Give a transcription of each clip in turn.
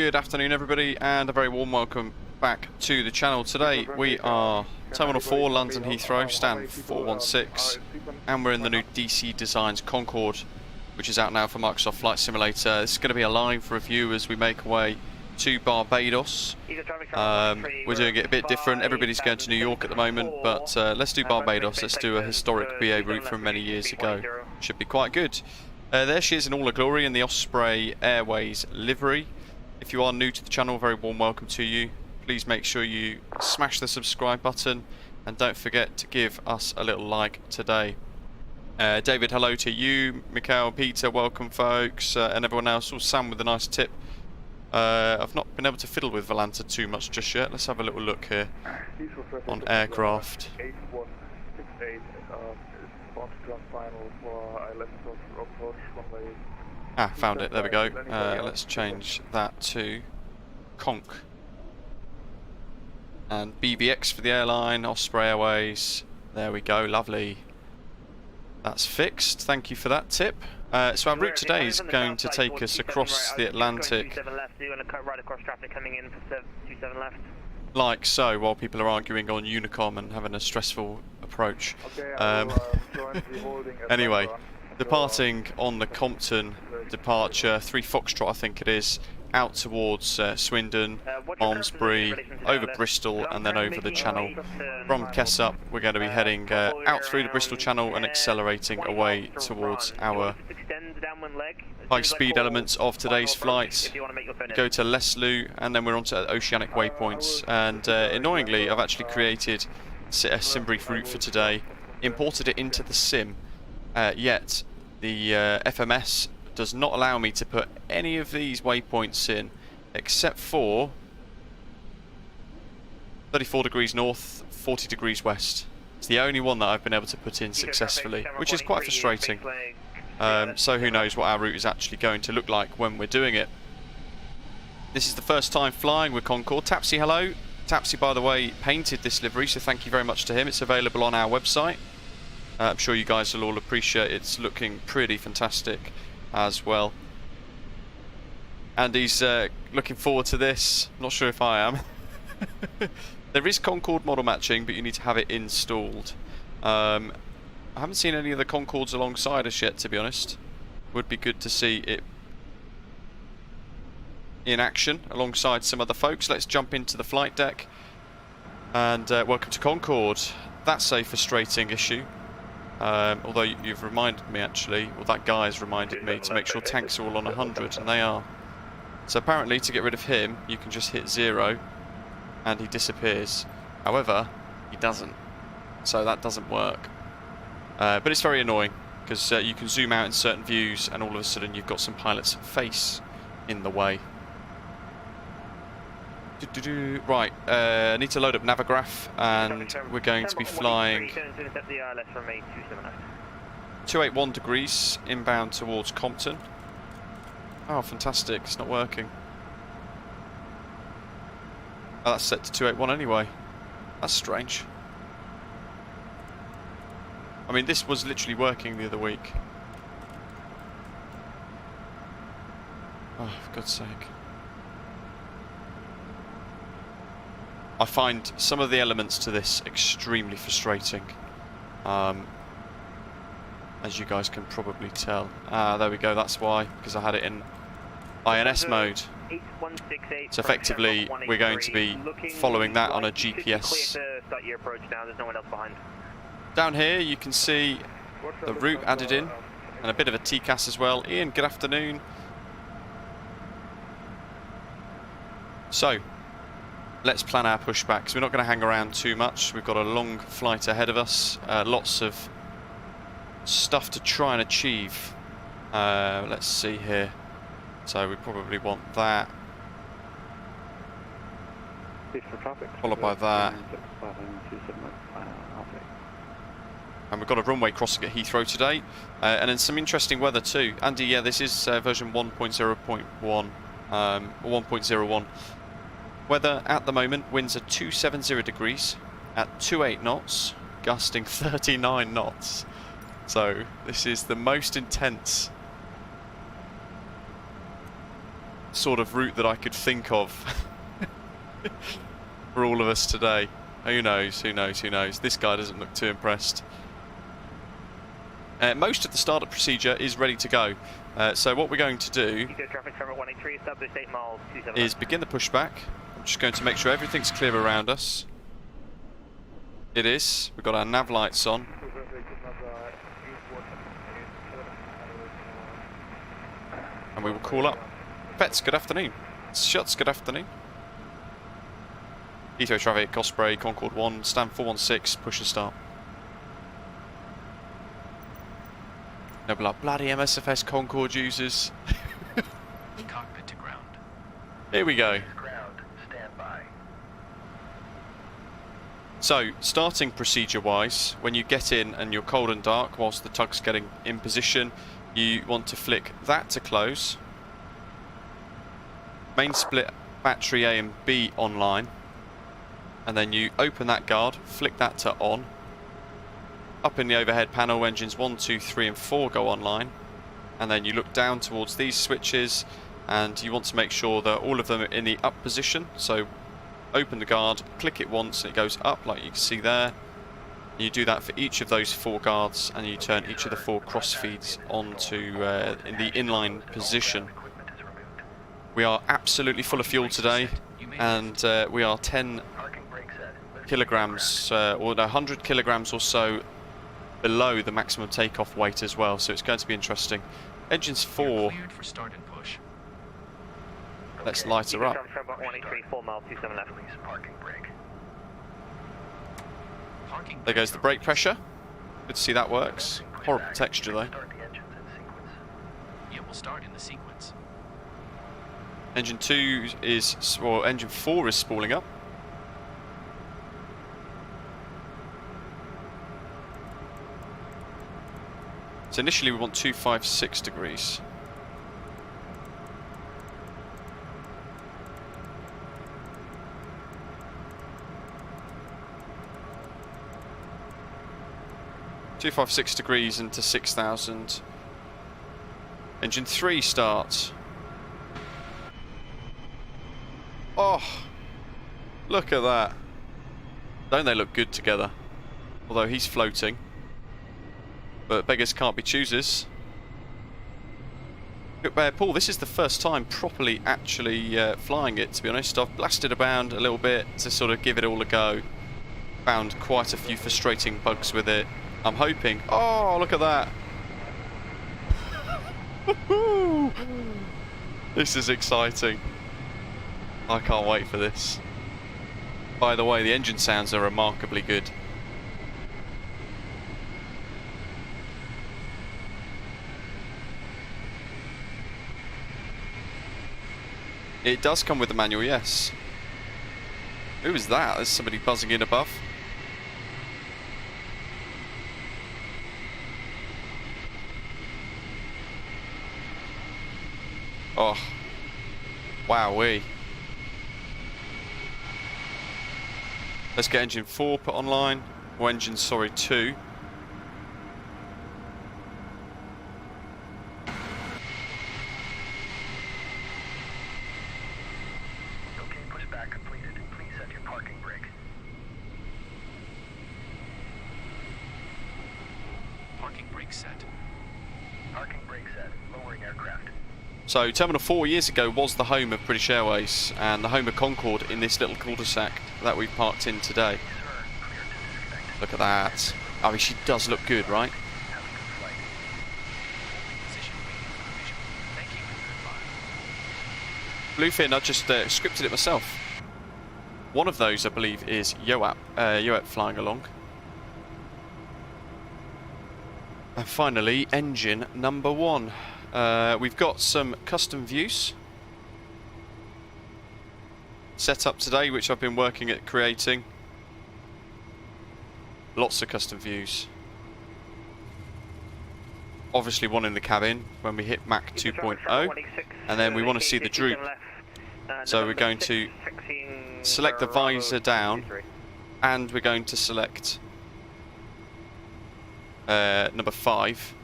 Good afternoon everybody, and a very warm welcome back to the channel. Today we are Terminal 4, London Heathrow, stand 416, and we're in the new DC Designs Concorde, which is out now for Microsoft Flight Simulator. This is going to be a live review as we make our way to Barbados. We're doing it a bit different. Everybody's going to New York at the moment, but let's do Barbados. Let's do a historic BA route from many years ago. Should be quite good. There she is in all her glory in the Osprey Airways livery. If you are new to the channel, very warm welcome to you. Please make sure you smash the subscribe button and don't forget to give us a little like today. David, hello to you. Mikhail, Peter, welcome folks, and everyone else. Oh, Sam with a nice tip. I've not been able to fiddle with Volanta too much just yet. Let's have a little look here on aircraft. Ah, found it. There we go. Let's change that to Conch. And BBX for the airline, Osprey Airways. There we go. Lovely. That's fixed. Thank you for that tip. So our route today is going to take us across the Atlantic, like so, while people are arguing on Unicom and having a stressful approach. Anyway, departing on the Compton departure, 3 Foxtrot I think it is, out towards Swindon, Malmesbury, over Bristol and then over the Channel. From Kessup we're going to be heading out through the Bristol Channel and accelerating away towards our high-speed elements of today's flight. We go to LESLU and then we're onto oceanic waypoints, and annoyingly I've actually created a sim brief route for today, imported it into the sim, yet the FMS does not allow me to put any of these waypoints in except for 34 degrees north, 40 degrees west. It's the only one that I've been able to put in successfully, which is quite frustrating. So who knows what our route is actually going to look like when we're doing it. This is the first time flying with Concorde. Tapsy, hello. Tapsy, by the way, painted this livery, so thank you very much to him. It's available on our website. I'm sure you guys will all appreciate it. It's looking pretty fantastic as well. And he's looking forward to this. Not sure if I am. There is Concorde model matching, but you need to have it installed. I haven't seen any of the Concordes alongside us yet, to be honest. Would be good to see it in action alongside some other folks. Let's jump into the flight deck. And welcome to Concorde. That's a frustrating issue. Although you've reminded me actually, or that guy's reminded me to make sure tanks are all on 100, and they are. So apparently to get rid of him, you can just hit 0 and he disappears. However, he doesn't. So that doesn't work. But it's very annoying, because you can zoom out in certain views and all of a sudden you've got some pilot's face in the way. Right, I need to load up Navigraph, and we're going to be flying 281 degrees inbound towards Compton. Oh, fantastic, it's not working. Oh, that's set to 281 anyway. That's strange. I mean, this was literally working the other week. Oh, for God's sake. I find some of the elements to this extremely frustrating, as you guys can probably tell. There we go, that's why, because I had it in INS mode. So effectively we're going to be following that on a GPS. Down here you can see the route added in, and a bit of a TCAS as well. Ian, good afternoon. So let's plan our pushback, because we're not going to hang around too much. We've got a long flight ahead of us, lots of stuff to try and achieve. Let's see here. So we probably want that, followed by that. And we've got a runway crossing at Heathrow today, and then some interesting weather too. Andy, yeah, this is version 1.0.1, 1.01. Weather at the moment, winds are 270 degrees at 28 knots, gusting 39 knots. So this is the most intense sort of route that I could think of for all of us today. Who knows, who knows, who knows. This guy doesn't look too impressed. Most of the startup procedure is ready to go. So what we're going to do is begin the pushback. I'm just going to make sure everything's clear around us. It is. We've got our nav lights on. And we will call up. Vets, good afternoon. Shuts, good afternoon. Heathrow traffic, Osprey, Concorde 1, stand 416, push and start. No bloody MSFS Concorde users. Cockpit to ground. Here we go. Ground, stand by. So, starting procedure-wise, when you get in and you're cold and dark whilst the tug's getting in position, you want to flick that to close. Main split battery A and B online. And then you open that guard, flick that to on. Up in the overhead panel, engines 1, 2, 3 and 4 go online. And then you look down towards these switches and you want to make sure that all of them are in the up position. So open the guard, click it once and it goes up like you can see there. You do that for each of those 4 guards and you turn each of the 4 cross feeds onto in the inline position. We are absolutely full of fuel today and we are 10 kilograms or 100 kilograms or so below the maximum takeoff weight as well, so it's going to be interesting. Engines 4, let's light her up. There goes the brake pressure. Good to see that works. Horrible texture though. Yeah, we'll start in the sequence. Engine 2 is, or engine 4 is spooling up. So initially we want 256 degrees. (256 degrees) into 6,000. Engine 3 starts. Oh, look at that. Don't they look good together? Although he's floating. But beggars can't be choosers. Paul, this is the first time properly actually flying it, to be honest. I've blasted around a little bit to sort of give it all a go. Found quite a few frustrating bugs with it. I'm hoping... Oh, look at that! This is exciting. I can't wait for this. By the way, the engine sounds are remarkably good. It does come with the manual, yes. Who is that? There's somebody buzzing in above. Oh. Wowee. Let's get engine 4 put online. Or engine, sorry, 2. So Terminal 4 years ago was the home of British Airways and the home of Concorde in this little cul-de-sac that we've parked in today. Look at that. I mean, she does look good, right? Bluefin, I just scripted it myself. One of those, I believe, is Yoap flying along. And finally, engine number 1. We've got some custom views set up today, which I've been working at creating. Lots of custom views. Obviously one in the cabin when we hit Mach 2.0, and then we want to see the droop. So we're going to select the visor down, and we're going to select number 5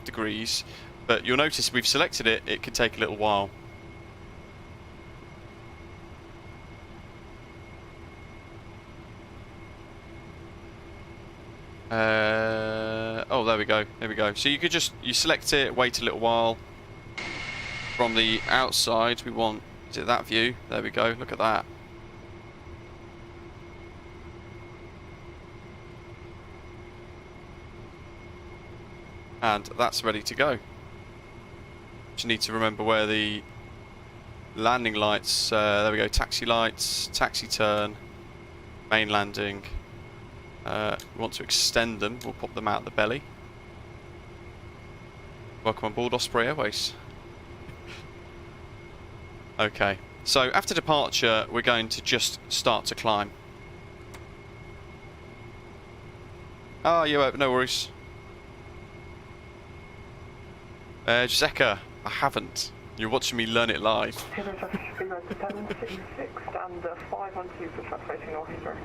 degrees. But you'll notice we've selected it, it could take a little while. Oh, there we go. There we go. So you could just, you select it, wait a little while. From the outside, we want, is it that view? There we go. Look at that. And that's ready to go. Just need to remember where the landing lights, there we go, taxi lights, taxi turn, main landing. We want to extend them, we'll pop them out the belly. Welcome on board Osprey Airways. Okay, so after departure we're going to just start to climb. Oh, no worries. Jessica, I haven't. You're watching me learn it live. Stand 512 for truck racing officer.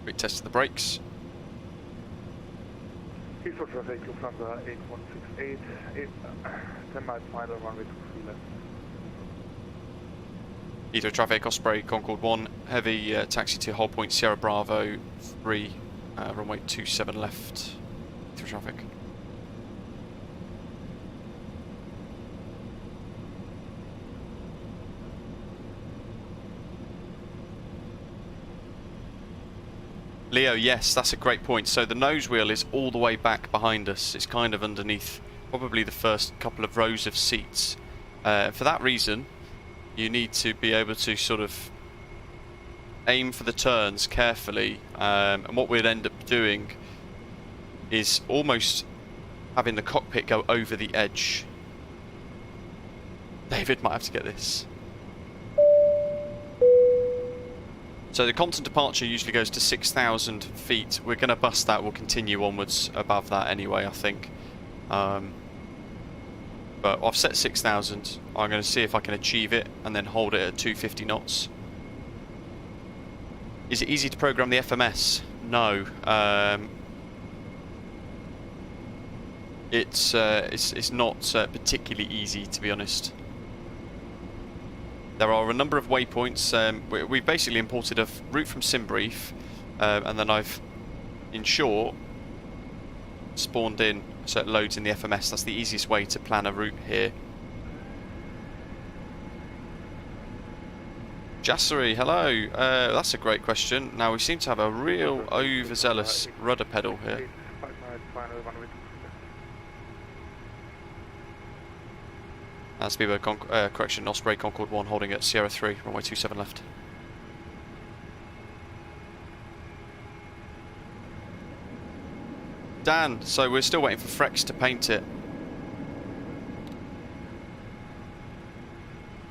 Quick test of the brakes. Heathrow traffic, Lufthansa 8168, 10 miles final, runway 23 left. Heathrow traffic, Osprey Concorde 1, heavy taxi to hold point Sierra Bravo 3, runway 27 left. Heathrow traffic. Leo, yes, that's a great point. So the nose wheel is all the way back behind us. It's kind of underneath probably the first couple of rows of seats. For that reason, you need to be able to sort of aim for the turns carefully. And what we'd end up doing is almost having the cockpit go over the edge. David might have to get this. So the constant departure usually goes to 6,000 feet. We're going to bust that. We'll continue onwards above that anyway, I think. But I've set 6,000. I'm going to see if I can achieve it and then hold it at 250 knots. Is it easy to program the FMS? No. It's not particularly easy, to be honest. There are a number of waypoints. We've basically imported a route from SimBrief, and then I've, in short, spawned in certain loads in the FMS. That's the easiest way to plan a route here. Jassery, hello. That's a great question. Now we seem to have a real overzealous rudder pedal here. 5 miles final, runway 23 left. Speedbird correction, Osprey Concorde 1 holding at Sierra 3, runway 27 left. Dan, so we're still waiting for Frex to paint it.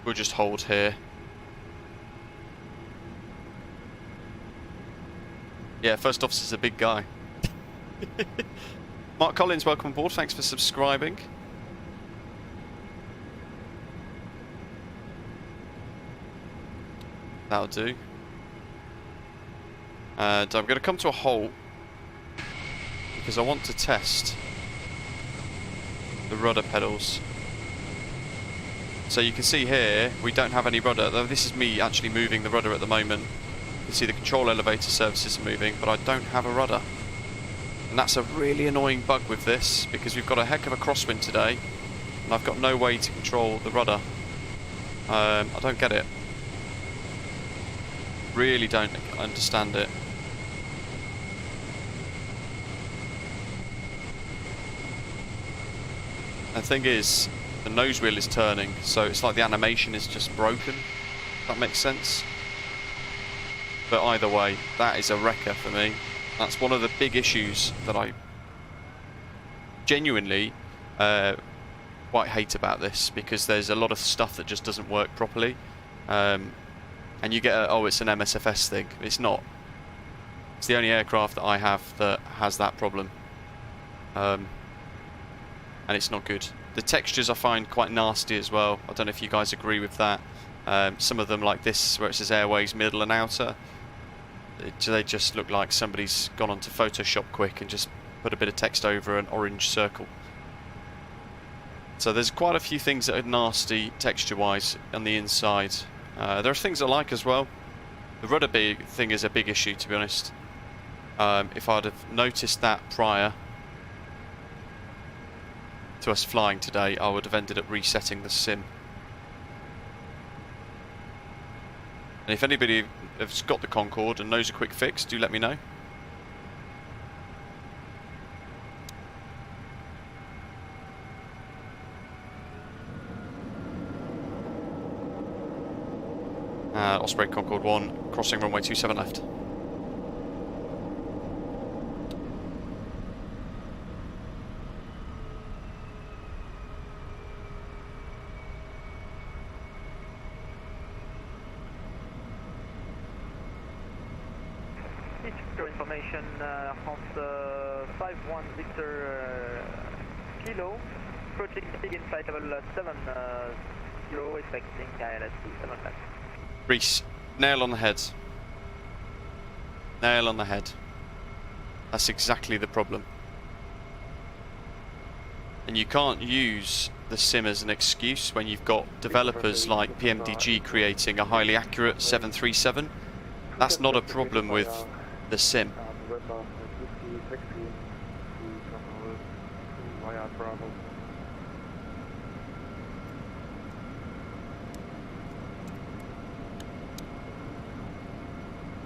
We'll just hold here. Yeah, first officer's a big guy. Mark Collins, welcome aboard, thanks for subscribing. That'll do. And I'm going to come to a halt because I want to test the rudder pedals. So you can see here we don't have any rudder, though this is me actually moving the rudder at the moment. You can see the control elevator services are moving, but I don't have a rudder. And that's a really annoying bug with this because we've got a heck of a crosswind today and I've got no way to control the rudder. I don't get it. Really don't understand it. The thing is, the nose wheel is turning, so it's like the animation is just broken. If that makes sense. But either way, that is a wrecker for me. That's one of the big issues that I genuinely quite hate about this, because there's a lot of stuff that just doesn't work properly. And you get oh, it's an MSFS thing. It's not. It's the only aircraft that I have that has that problem. And it's not good. The textures I find quite nasty as well. I don't know if you guys agree with that. Some of them, like this, where it says Airways Middle and Outer, they just look like somebody's gone onto Photoshop quick and just put a bit of text over an orange circle. So there's quite a few things that are nasty texture-wise on the inside. There are things I like as well. The rudder thing is a big issue, to be honest. If I'd have noticed that prior to us flying today, I would have ended up resetting the sim. And if anybody has got the Concorde and knows a quick fix, do let me know. Osprey Concorde 1, crossing runway 27 left. Your information on the 51 Victor Kilo, projecting in flight level 7 0, expecting LESLU 7 left. Reese, nail on the head. Nail on the head. That's exactly the problem. And you can't use the sim as an excuse when you've got developers like PMDG creating a highly accurate 737. That's not a problem with the sim.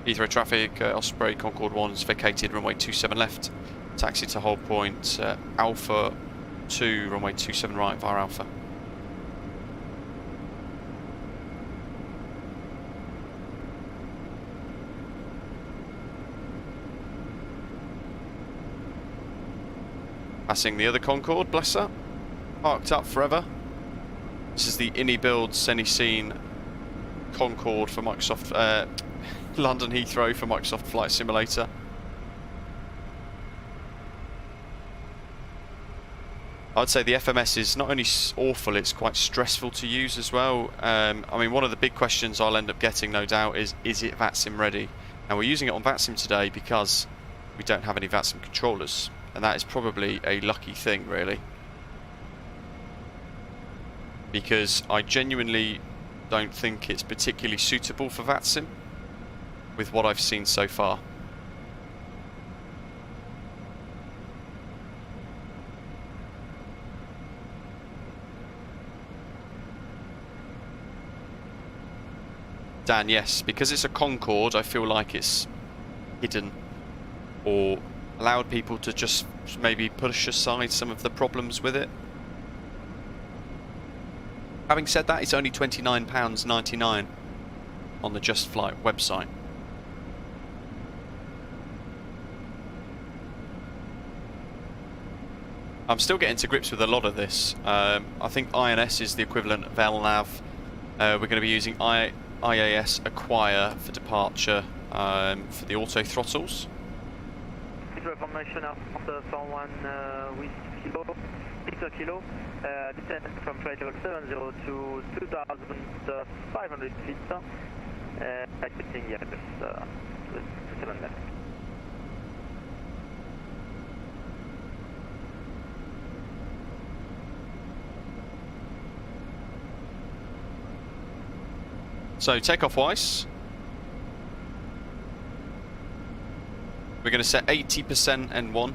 Heathrow traffic, Osprey Concorde 1 is vacated, runway 27 left. Taxi to hold point, Alpha 2, runway 27 right via Alpha. Passing the other Concorde, bless her. Parked up forever. This is the Innie Builds Any Scene Concorde for Microsoft, London Heathrow for Microsoft Flight Simulator. I'd say the FMS is not only awful, it's quite stressful to use as well. I mean, one of the big questions I'll end up getting, no doubt, is it VATSIM ready? And we're using it on VATSIM today because we don't have any VATSIM controllers. And that is probably a lucky thing, really. Because I genuinely don't think it's particularly suitable for VATSIM with what I've seen so far. Dan, yes, because it's a Concorde, I feel like it's hidden or allowed people to just maybe push aside some of the problems with it. Having said that, it's only £29.99 on the Just Flight website. I'm still getting to grips with a lot of this. I think INS is the equivalent of LNAV. We're going to be using IAS Acquire for departure for the auto throttles. Information after 41 with kilo, Victor Kilo, descent from flight level 70 to 2,500 feet, expecting Airbus 7 left. So takeoff wise, we're going to set 80% N1,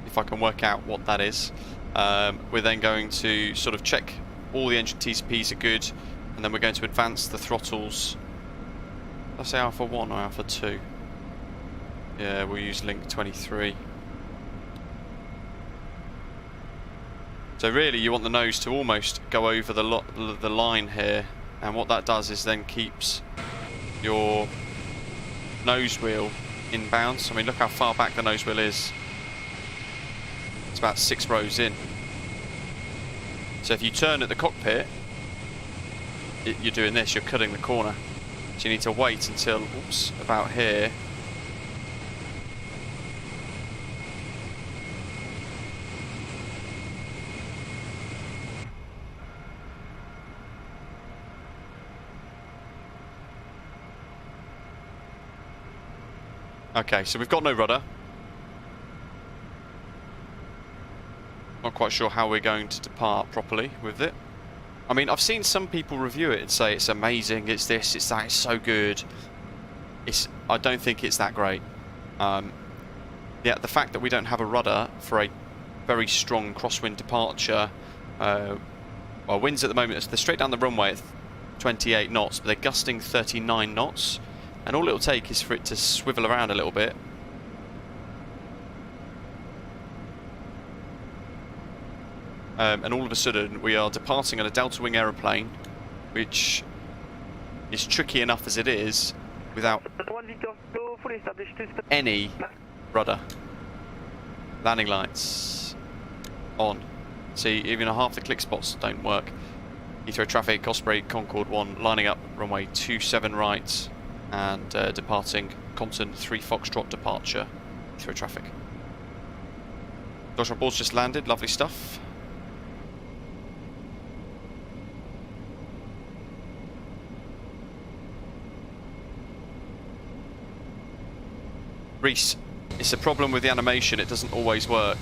if I can work out what that is. We're then going to sort of check all the engine TCPs are good, and then we're going to advance the throttles. Did I say Alpha 1 or Alpha 2? Yeah, we'll use link 23. So really you want the nose to almost go over the line here, and what that does is then keeps your nose wheel inbounds. I mean, look how far back the nose wheel is. It's about 6 rows in. So if you turn at the cockpit, you're doing this, you're cutting the corner. So you need to wait until, oops, about here. Okay, so we've got no rudder. Not quite sure how we're going to depart properly with it. I mean, I've seen some people review it and say it's amazing, it's this, it's that, it's so good. I don't think it's that great. Yeah, the fact that we don't have a rudder for a very strong crosswind departure. Well, winds at the moment, they're straight down the runway at 28 knots, but they're gusting 39 knots, and all it'll take is for it to swivel around a little bit. And all of a sudden we are departing on a delta wing aeroplane, which is tricky enough as it is without any rudder. Landing lights on. See, even half the click spots don't work. Heathrow traffic, Osprey Concorde 1 lining up runway 27 right and departing Compton 3 Foxtrot departure. Heathrow traffic. Joshua Ball's just landed, lovely stuff. Reese, it's a problem with the animation, it doesn't always work.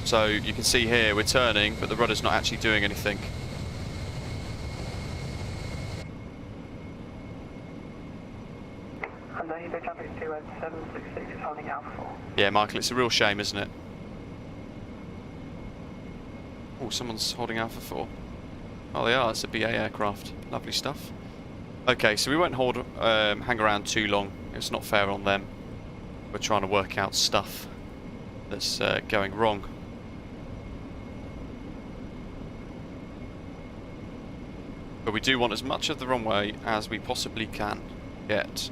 So you can see here we're turning, but the rudder's not actually doing anything. And the Heathrow traffic 766 is holding Alpha 4. Yeah, Michael, it's a real shame, isn't it? Oh, someone's holding Alpha 4. Oh, they are, it's a BA aircraft. Lovely stuff. Okay, so we won't hang around too long. It's not fair on them. We're trying to work out stuff that's going wrong. But we do want as much of the runway as we possibly can get.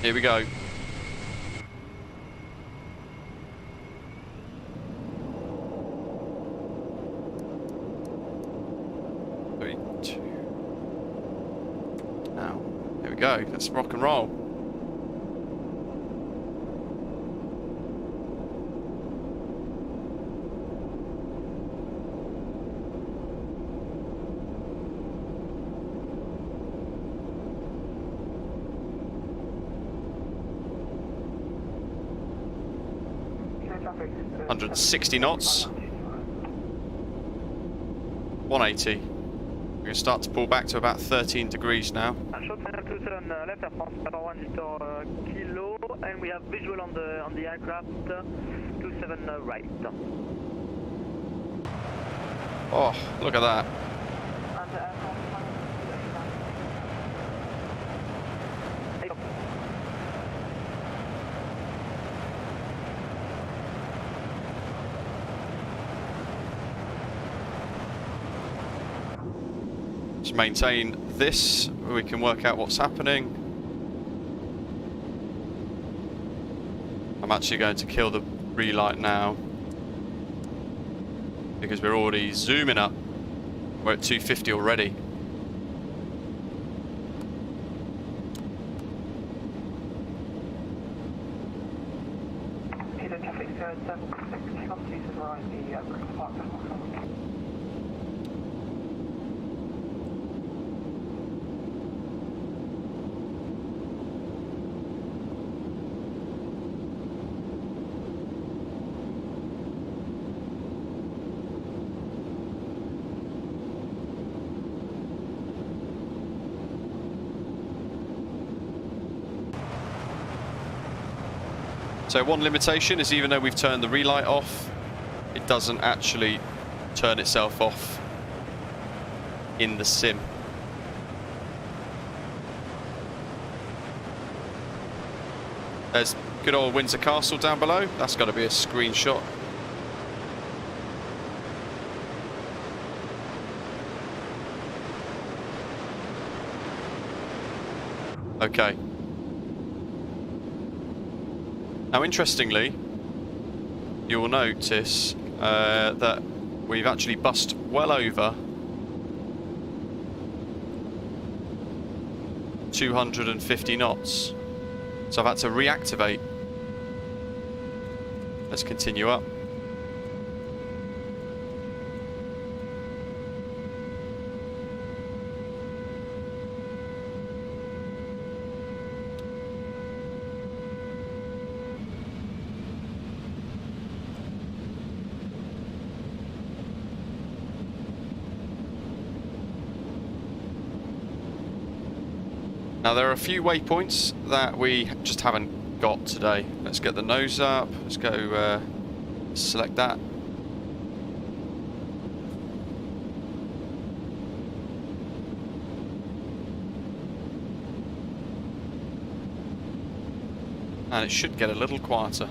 Here we go. Three, two. Now, here we go. Let's rock and roll. Traffic 160 knots. 180. We're going to start to pull back to about 13 degrees now. Short final 27 left, Air France, 1 Victor Kilo, and we have visual on the aircraft, 27 right. Oh, look at that. And Air France, Just maintain this, we can work out what's happening. I'm actually going to kill the relight now because we're already zooming up. We're at 250 already. Heathrow traffic 0766, take off please arrive the British Park. So one limitation is even though we've turned the relight off, it doesn't actually turn itself off in the sim. There's good old Windsor Castle down below. That's got to be a screenshot. Okay. Now, interestingly, you will notice that we've actually bussed well over 250 knots. So I've had to reactivate. Let's continue up. Now there are a few waypoints that we just haven't got today. Let's get the nose up. Let's go select that. And it should get a little quieter.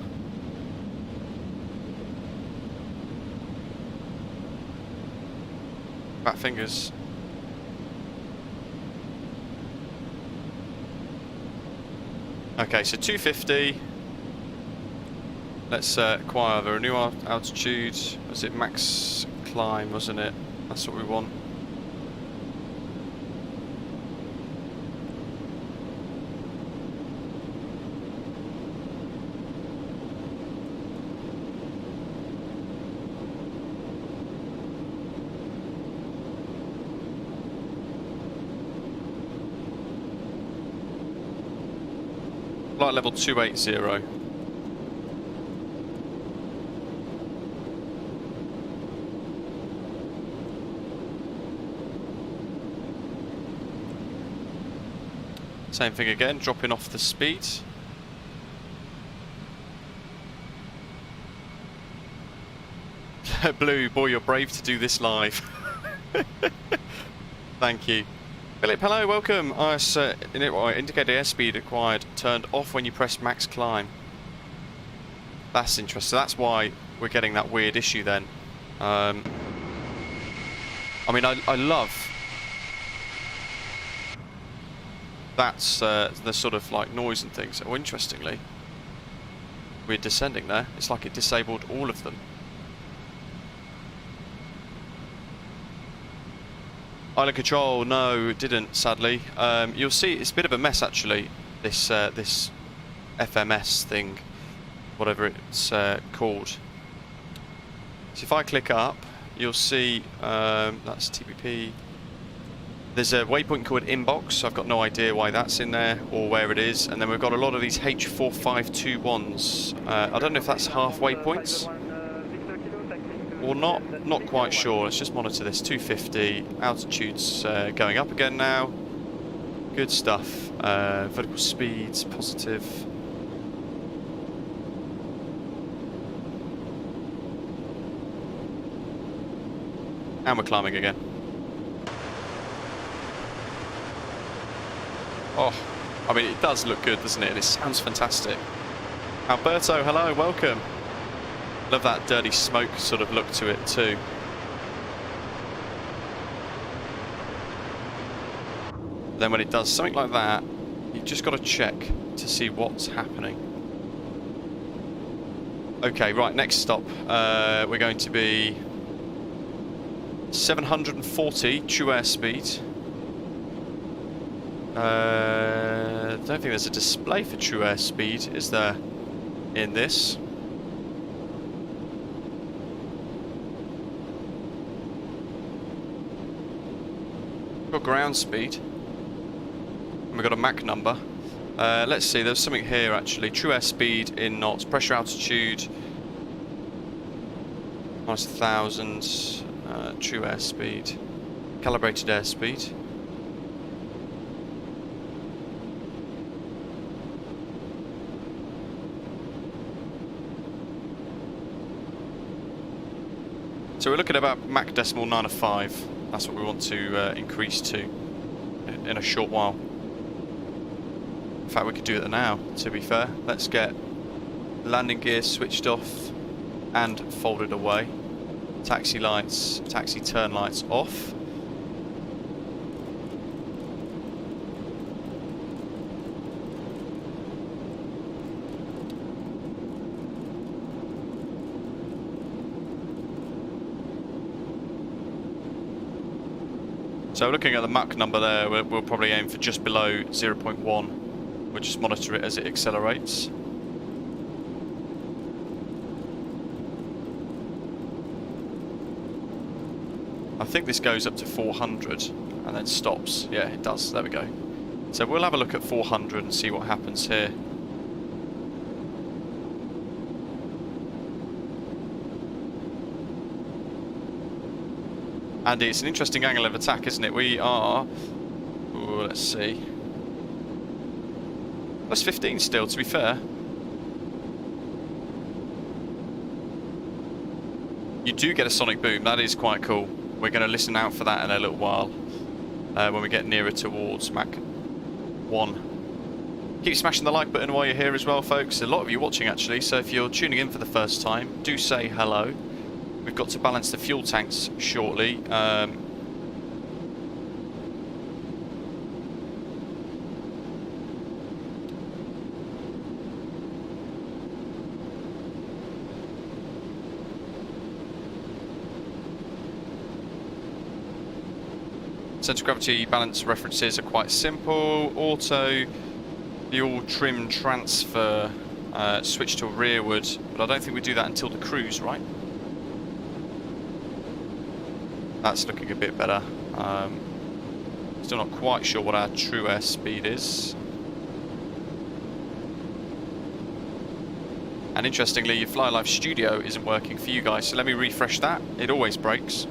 Fat fingers. Okay, so 250. Let's acquire the new altitude. Was it max climb, wasn't it? That's what we want. Flight level 280. Same thing again, dropping off the speed. Blue, boy, you're brave to do this live. Thank you. Philip, hello, welcome. Indicated airspeed acquired turned off when you press max climb. That's interesting. That's why we're getting that weird issue then. I mean, I love that's the sort of like noise and things. Oh, interestingly, we're descending there. It's like it disabled all of them. Island control, no, it didn't, sadly. You'll see it's a bit of a mess actually, this this FMS thing, whatever it's called. So if I click up, you'll see that's TPP. There's a waypoint called inbox, so I've got no idea why that's in there or where it is. And then we've got a lot of these H4521s. I don't know if that's half waypoints or not quite sure. Let's just monitor this. 250, altitude's going up again now. Good stuff. Vertical speeds, positive. And we're climbing again. Oh, I mean, it does look good, doesn't it? It sounds fantastic. Alberto, hello, welcome. Love that dirty smoke sort of look to it too. Then when it does something like that, you've just got to check to see what's happening. Okay, right, next stop. We're going to be 740 true airspeed. I don't think there's a display for true airspeed, is there, in this? We've got ground speed. And we've got a Mach number. Let's see, there's something here actually. True airspeed in knots, pressure altitude, minus 1,000, true airspeed, calibrated airspeed. So we're looking at about Mach decimal 905. That's what we want to increase to in a short while. In fact, we could do it now, to be fair. Let's get landing gear switched off and folded away. Taxi lights, taxi turn lights off. So looking at the Mach number there, we'll probably aim for just below 0.1 We'll just monitor it as it accelerates. I think this goes up to 400 and then stops. Yeah, it does. There we go. So we'll have a look at 400 and see what happens here. And it's an interesting angle of attack, isn't it? We are... Ooh, let's see. Plus 15 still, to be fair. You do get a sonic boom. That is quite cool. We're going to listen out for that in a little while when we get nearer towards Mach 1. Keep smashing the like button while you're here as well, folks. A lot of you watching, actually, so if you're tuning in for the first time, do say hello. We've got to balance the fuel tanks shortly. Centre of gravity balance references are quite simple. Auto, the all trim transfer, switch to rearward, but I don't think we do that until the cruise, right? That's looking a bit better. Still not quite sure what our true airspeed is. And interestingly, your Fly Life Studio isn't working for you guys, so let me refresh that. It always breaks.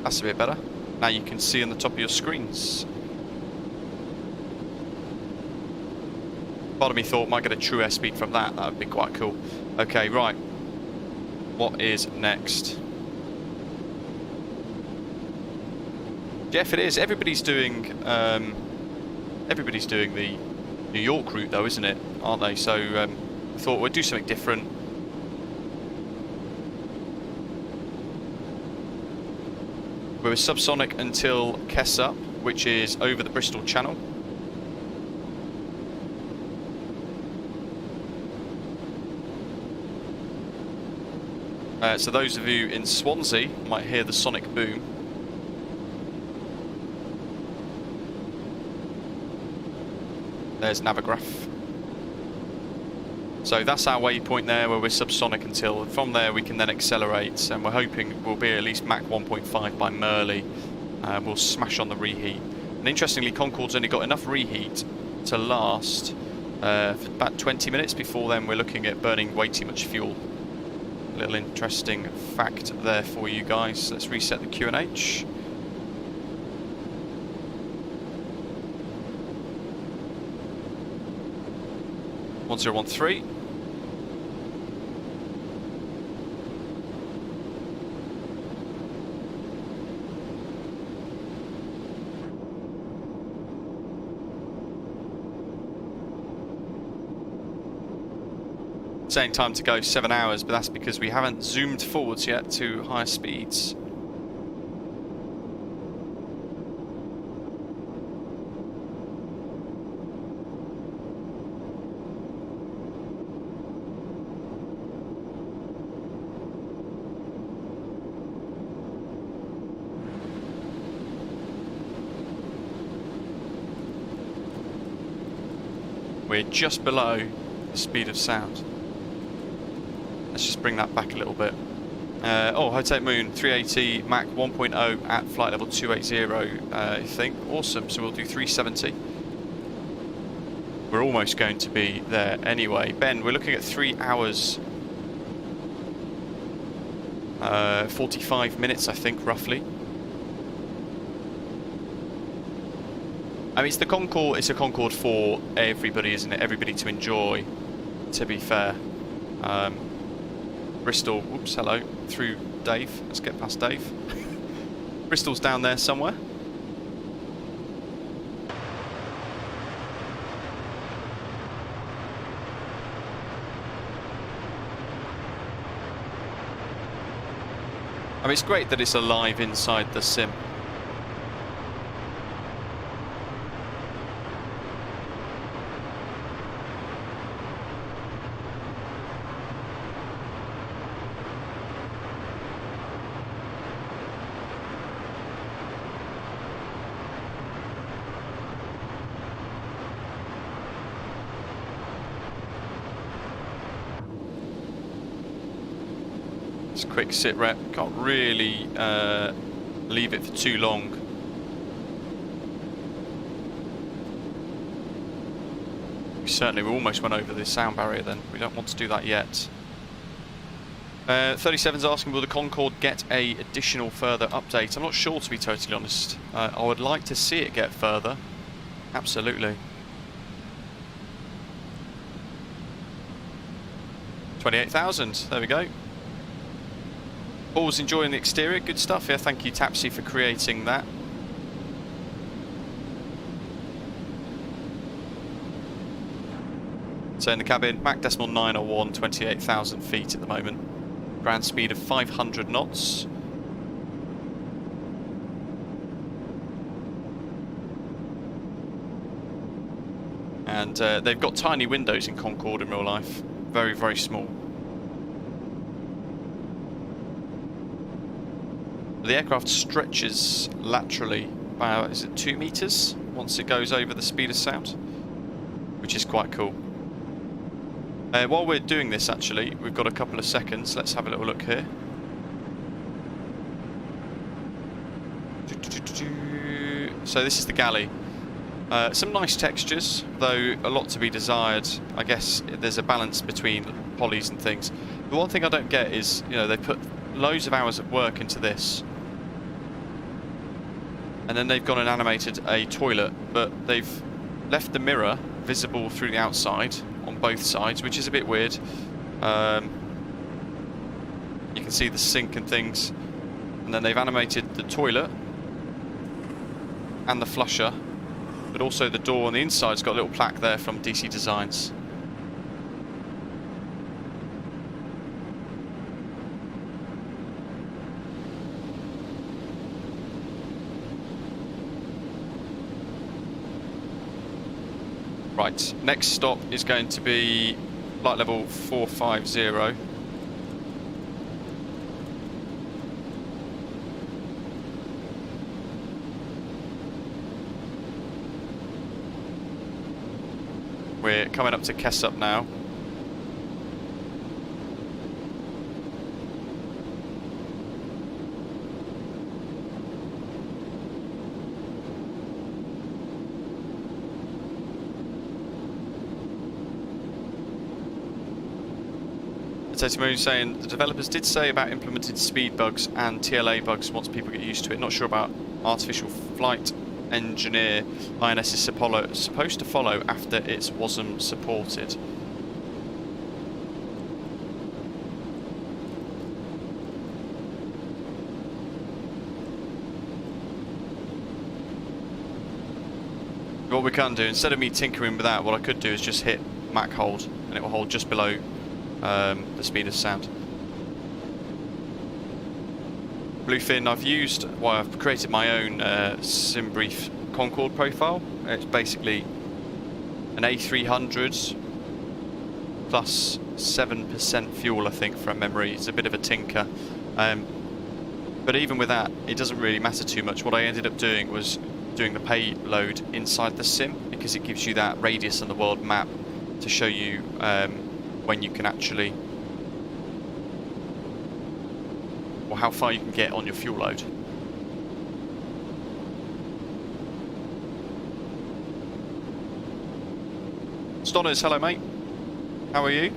That's a bit better. Now you can see on the top of your screens. Part of me thought might get a true airspeed from that. That would be quite cool. Okay, right. What is next? Jeff, it is. Everybody's doing the New York route, though, isn't it? Aren't they? So I thought we'd do something different. We were subsonic until Kessup, which is over the Bristol Channel. So those of you in Swansea might hear the sonic boom. There's Navigraph. So that's our waypoint there where we're subsonic until. From there we can then accelerate, and we're hoping we'll be at least Mach 1.5 by Merley. We'll smash on the reheat. And interestingly, Concorde's only got enough reheat to last for about 20 minutes. Before then we're looking at burning way too much fuel. A little interesting fact there for you guys. Let's reset the QNH. (1013). Saying time to go 7 hours, but that's because we haven't zoomed forwards yet to higher speeds. We're just below the speed of sound. Let's just bring that back a little bit. Oh, Hotel Moon 380 Mach 1.0 at flight level 280, I think. Awesome. So we'll do 370. We're almost going to be there anyway. Ben, we're looking at 3 hours 45 minutes, I think, roughly. I mean, it's the Concorde. It's a Concorde for everybody, isn't it? Everybody to enjoy. To be fair. Bristol, whoops, hello, through Dave. Let's get past Dave. Bristol's down there somewhere. I mean, it's great that it's alive inside the sim. quick sit rep. Can't really leave it for too long. We almost went over the sound barrier then. We don't want to do that yet. 37's asking, will the Concorde get a additional further update? I'm not sure, to be totally honest. I would like to see it get further. Absolutely. 28,000, there we go. Paul's enjoying the exterior, good stuff. Yeah, thank you Tapsy for creating that. So in the cabin, Mach decimal 901, 28,000 feet at the moment. Ground speed of 500 knots. And they've got tiny windows in Concorde in real life. Very, very small. The aircraft stretches laterally about, is it 2 meters? Once it goes over the speed of sound, which is quite cool. While we're doing this, actually, we've got a couple of seconds. Let's have a little look here. So this is the galley. Some nice textures, though a lot to be desired. I guess there's a balance between polys and things. The one thing I don't get is, you know, they put loads of hours of work into this, and then they've gone and animated a toilet, but they've left the mirror visible through the outside on both sides, which is a bit weird. You can see the sink and things, and then they've animated the toilet and the flusher, but also the door on the inside's got a little plaque there from DC Designs. Right, next stop is going to be flight level 450. We're coming up to Kessup now. Moon saying the developers did say about implemented speed bugs and TLA bugs once people get used to it. Not sure about artificial flight engineer. INS is supposed to follow after it's WASM supported. What we can do, instead of me tinkering with that, what I could do is just hit Mach hold, and it will hold just below the speed of sound. Bluefin, I've created my own SimBrief Concorde profile. It's basically an A300 plus 7% fuel, I think, from memory. It's a bit of a tinker. But even with that, it doesn't really matter too much. What I ended up doing was doing the payload inside the sim, because it gives you that radius on the world map to show you when you can actually, or how far you can get on your fuel load. Stonners, hello mate. How are you?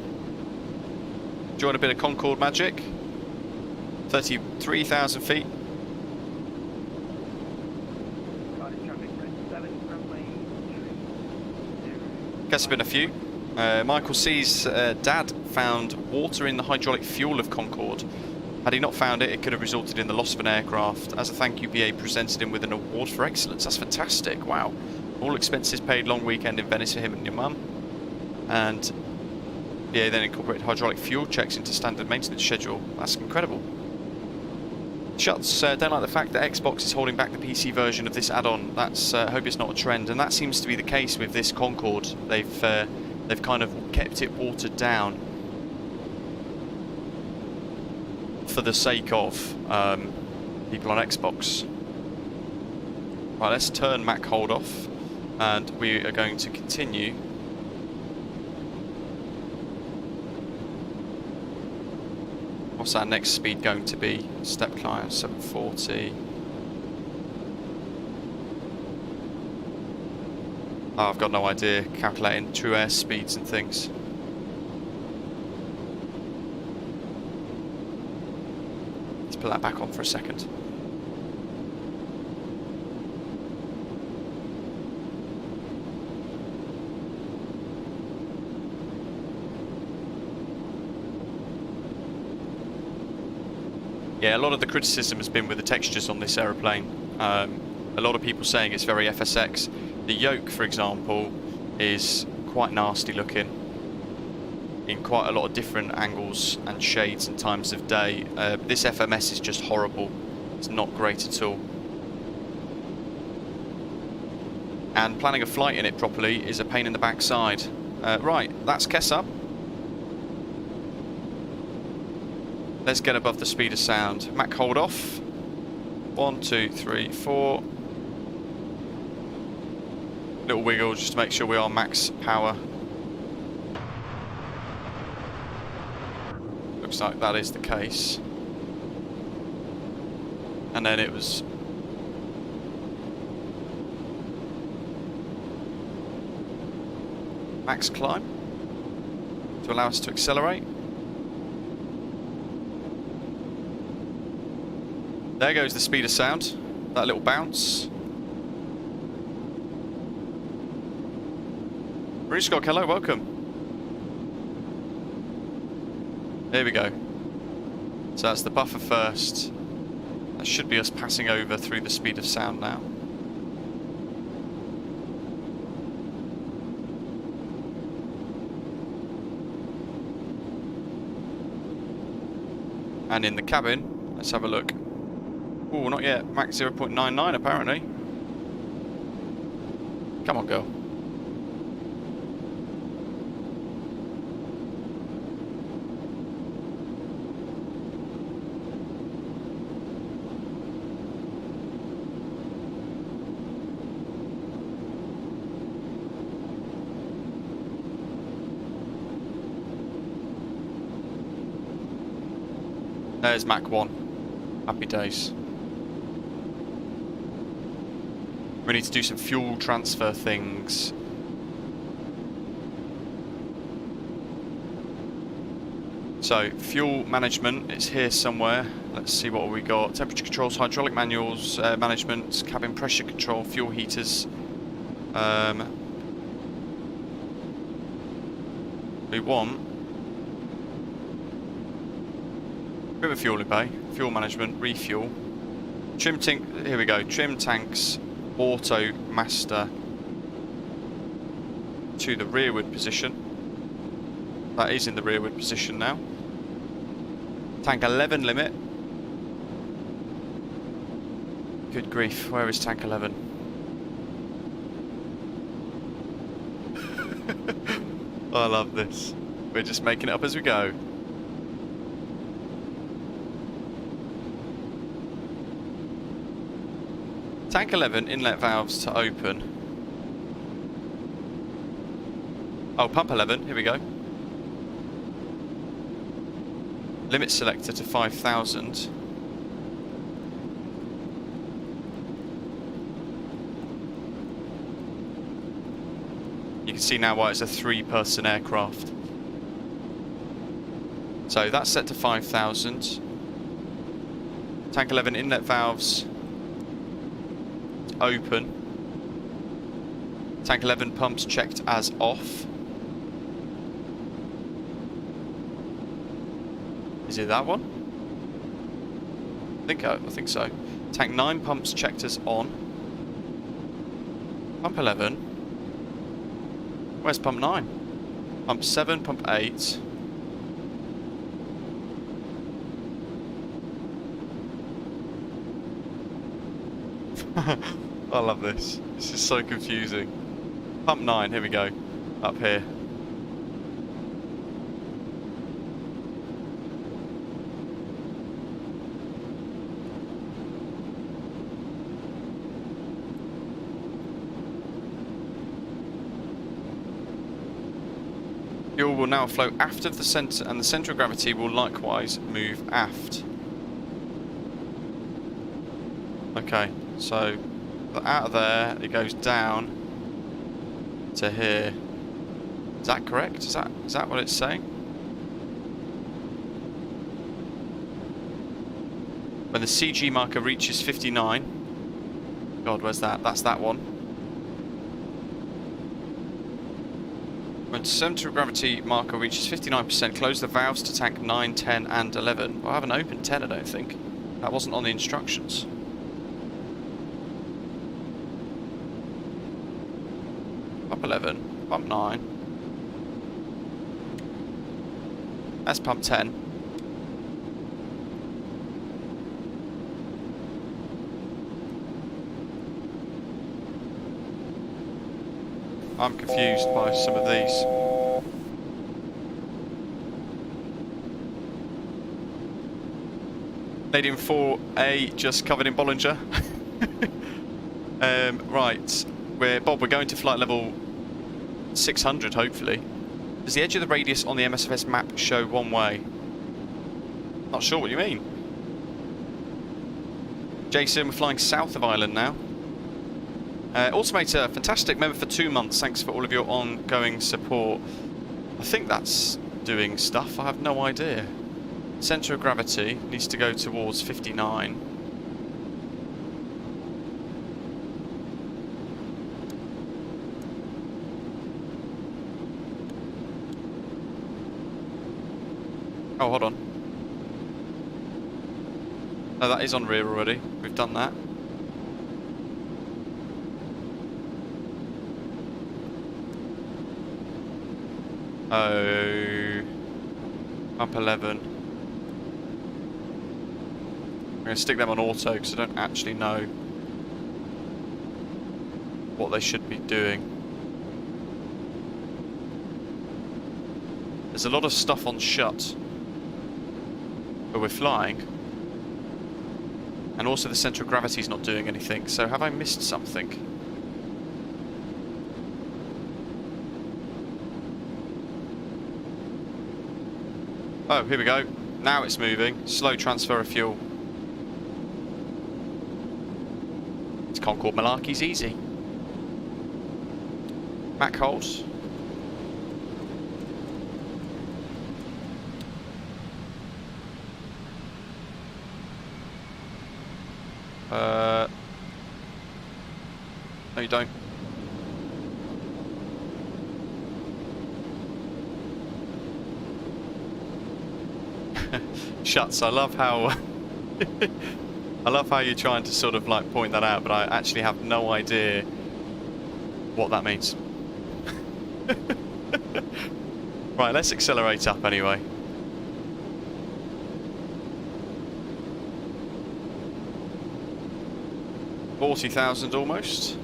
Enjoying a bit of Concorde magic. 33,000 feet. Guess it's been a few. Michael C's dad found water in the hydraulic fuel of Concorde. Had he not found it, it could have resulted in the loss of an aircraft. As a thank you, BA presented him with an award for excellence. That's fantastic, wow. All expenses paid, long weekend in Venice for him and your mum. And BA then incorporated hydraulic fuel checks into standard maintenance schedule. That's incredible. Shuts don't like the fact that Xbox is holding back the PC version of this add-on. That's hope it's not a trend, and that seems to be the case with this Concorde. They've kind of kept it watered down for the sake of people on Xbox. Right, let's turn Mach hold off, and we are going to continue. What's our next speed going to be? Step climb 740. Oh, I've got no idea. Calculating true air speeds and things. Let's put that back on for a second. Yeah, a lot of the criticism has been with the textures on this aeroplane. A lot of people saying it's very FSX. The yoke, for example, is quite nasty looking in quite a lot of different angles and shades and times of day. This FMS is just horrible. It's not great at all. And planning a flight in it properly is a pain in the backside. Right, that's Kess up. Let's get above the speed of sound. Mach hold off. 1, 2, 3, 4. Little wiggle just to make sure we are max power. Looks like that is the case. And then it was max climb to allow us to accelerate. There goes the speed of sound, that little bounce. British Scott, hello, welcome. There we go. So that's the buffer first. That should be us passing over through the speed of sound now. And in the cabin, let's have a look. Oh, not yet. Mach 0.99 apparently. Come on, girl. There's Mach 1. Happy days. We need to do some fuel transfer things. So, fuel management, it's here somewhere. Let's see what we got. Temperature controls, hydraulic manuals, management, cabin pressure control, fuel heaters. We want a bit of a fuel bay, fuel management, refuel. Trim tank, here we go, trim tanks, auto master to the rearward position. That is in the rearward position now. Tank 11 limit. Good grief, where is tank 11? I love this. We're just making it up as we go. Tank 11, inlet valves to open. Oh, pump 11, here we go. Limit selector to 5,000. You can see now why it's a 3-person aircraft. So that's set to 5,000. Tank 11 inlet valves open. Tank 11 pumps checked as off. Is it that one? I think so. Tank 9 pumps checked as on. Pump 11. Where's pump 9? Pump 7, pump 8. I love this. This is so confusing. Pump 9, here we go. Up here. Fuel will now flow aft of the centre, and the centre of gravity will likewise move aft. Okay, so out of there it goes down to here. Is that correct? Is that what it's saying? When the CG marker reaches 59. God, where's that? That's that one. When centre of gravity marker reaches 59%, close the valves to tank 9, 10 and 11. Well, I haven't opened 10, I don't think. That wasn't on the instructions. Pump 11, pump 9. That's pump 10. I'm confused by some of these. Canadian 4A just covered in Bollinger. Right, we're going to flight level 600 hopefully. Does the edge of the radius on the MSFS map show one way? Not sure what you mean. Jason, we're flying south of Ireland now. Automator, fantastic member for 2 months. Thanks for all of your ongoing support. I think that's doing stuff. I have no idea. Centre of gravity needs to go towards 59. Oh, hold on. No, that is on rear already. We've done that. Oh, up 11. I'm going to stick them on auto because I don't actually know what they should be doing. There's a lot of stuff on shut where we're flying, and also the centre of gravity is not doing anything. So have I missed something? Oh, here we go. Now it's moving. Slow transfer of fuel. It's Concorde Malarkey's easy. Mach hold. No, you don't. Shuts. I love how I love how you're trying to sort of like point that out, but I actually have no idea what that means. Right, let's accelerate up anyway. $40,000 almost.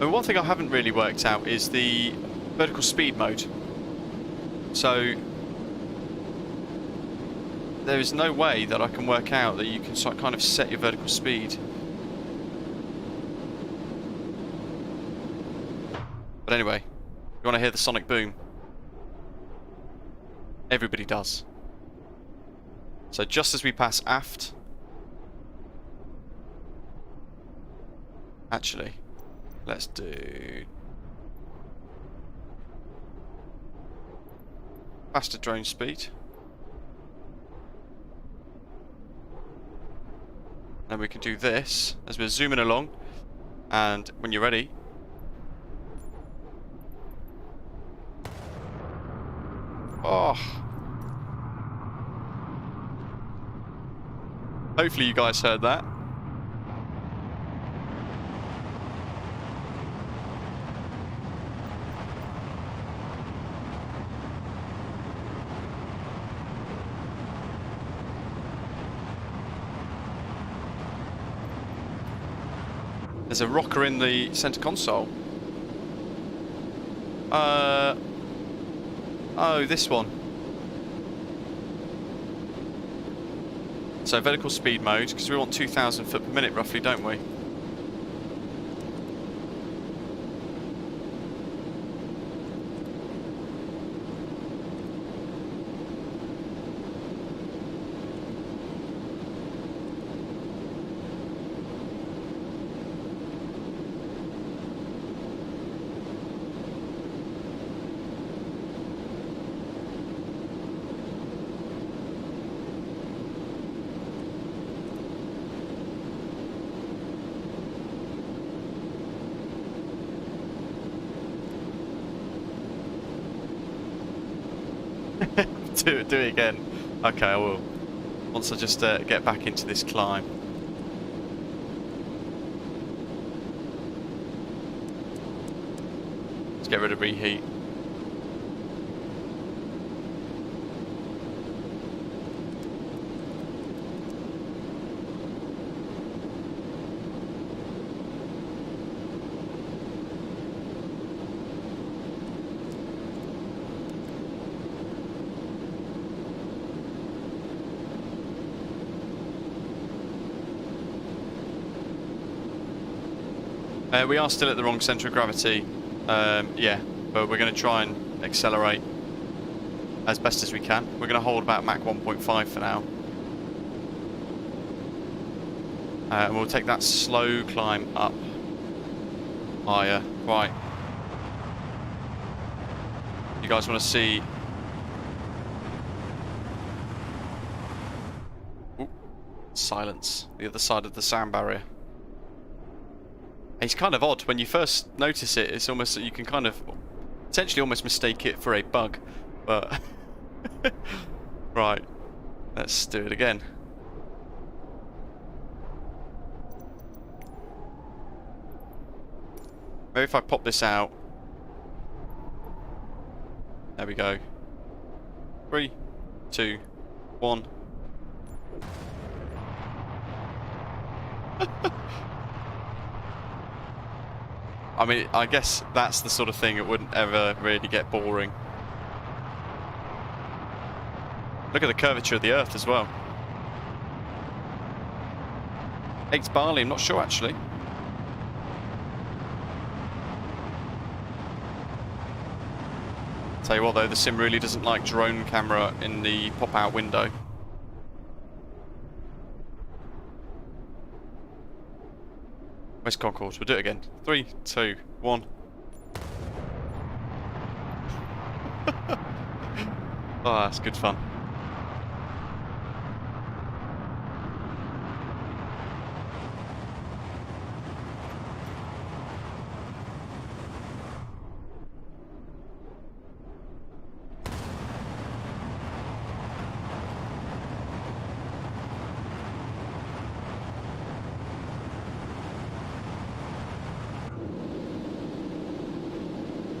And one thing I haven't really worked out is the vertical speed mode. So there is no way that I can work out that you can kind of set your vertical speed. But anyway, you want to hear the sonic boom? Everybody does. So just as we pass aft, actually, let's do faster drone speed. Then we can do this as we're zooming along, and when you're ready, oh, hopefully you guys heard that. There's a rocker in the center console. Oh, this one. So vertical speed mode, because we want 2,000 foot per minute roughly, don't we? do it again. Okay, I will. Once I just get back into this climb. Let's get rid of reheat. We are still at the wrong centre of gravity, yeah, but we're going to try and accelerate as best as we can. We're going to hold about Mach 1.5 for now. And we'll take that slow climb up higher. Right. You guys want to see... Ooh, silence, the other side of the sound barrier. It's kind of odd when you first notice it. It's almost you can kind of potentially almost mistake it for a bug, but right, let's do it again. Maybe if I pop this out. There we go. 3, 2, 1. I mean, I guess that's the sort of thing that wouldn't ever really get boring. Look at the curvature of the Earth as well. Eggs barley, I'm not sure actually. Tell you what though, the sim really doesn't like drone camera in the pop-out window. Where's Concorde? We'll do it again. 3, 2, 1. Oh, that's good fun.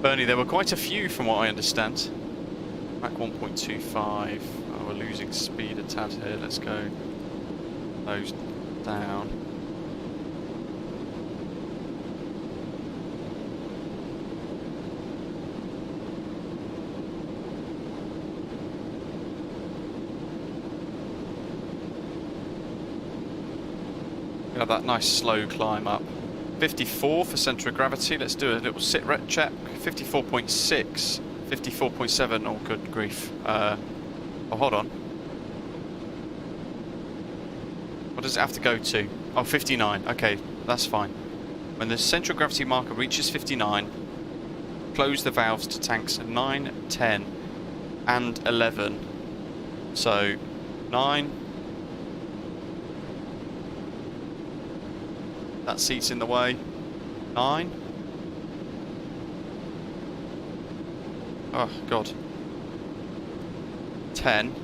Bernie, there were quite a few from what I understand. Mach 1.25. Oh, we're losing speed a tad here. Let's go those down. We have that nice slow climb up. 54 for centre of gravity. Let's do a little sit rep check. 54.6, 54.7. Oh, good grief. Oh, hold on. What does it have to go to? Oh, 59. Okay, that's fine. When the central gravity marker reaches 59, close the valves to tanks 9, 10, and 11. So, 9. That seat's in the way. 9. Oh, God. 10.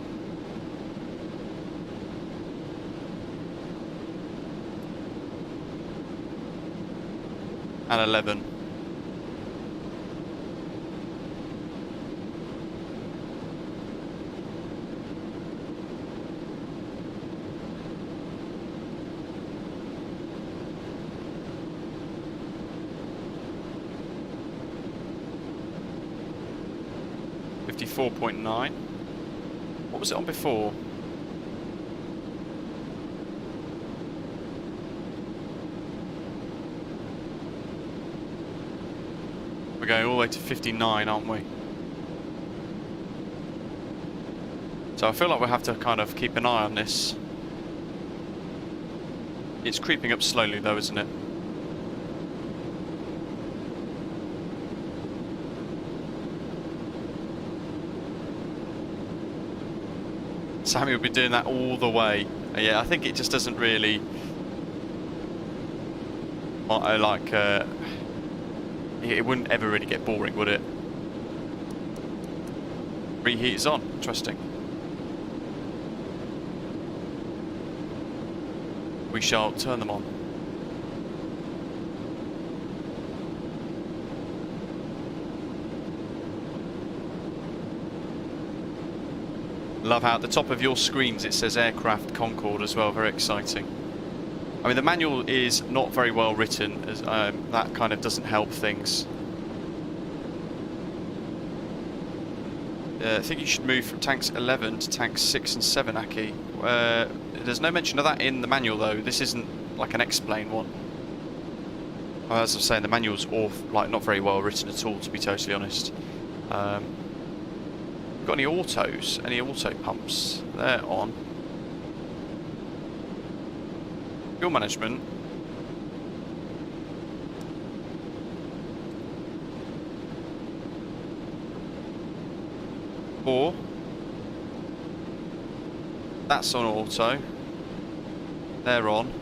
And 11. .9. What was it on before? We're going all the way to 59, aren't we? So I feel like we'll have to kind of keep an eye on this. It's creeping up slowly though, isn't it? Sammy will be doing that all the way. Yeah, I think it just doesn't really... it wouldn't ever really get boring, would it? Reheat is on. Interesting. We shall turn them on. Love how at the top of your screens it says Aircraft Concorde as well, very exciting. I mean, the manual is not very well written, as that kind of doesn't help things. I think you should move from tanks 11 to tanks 6 and 7, Aki. There's no mention of that in the manual though. This isn't like an explain one. As I was saying, the manual's not very well written at all, to be totally honest. Got any autos? Any auto pumps? They're on. Fuel management. Four. That's on auto. They're on.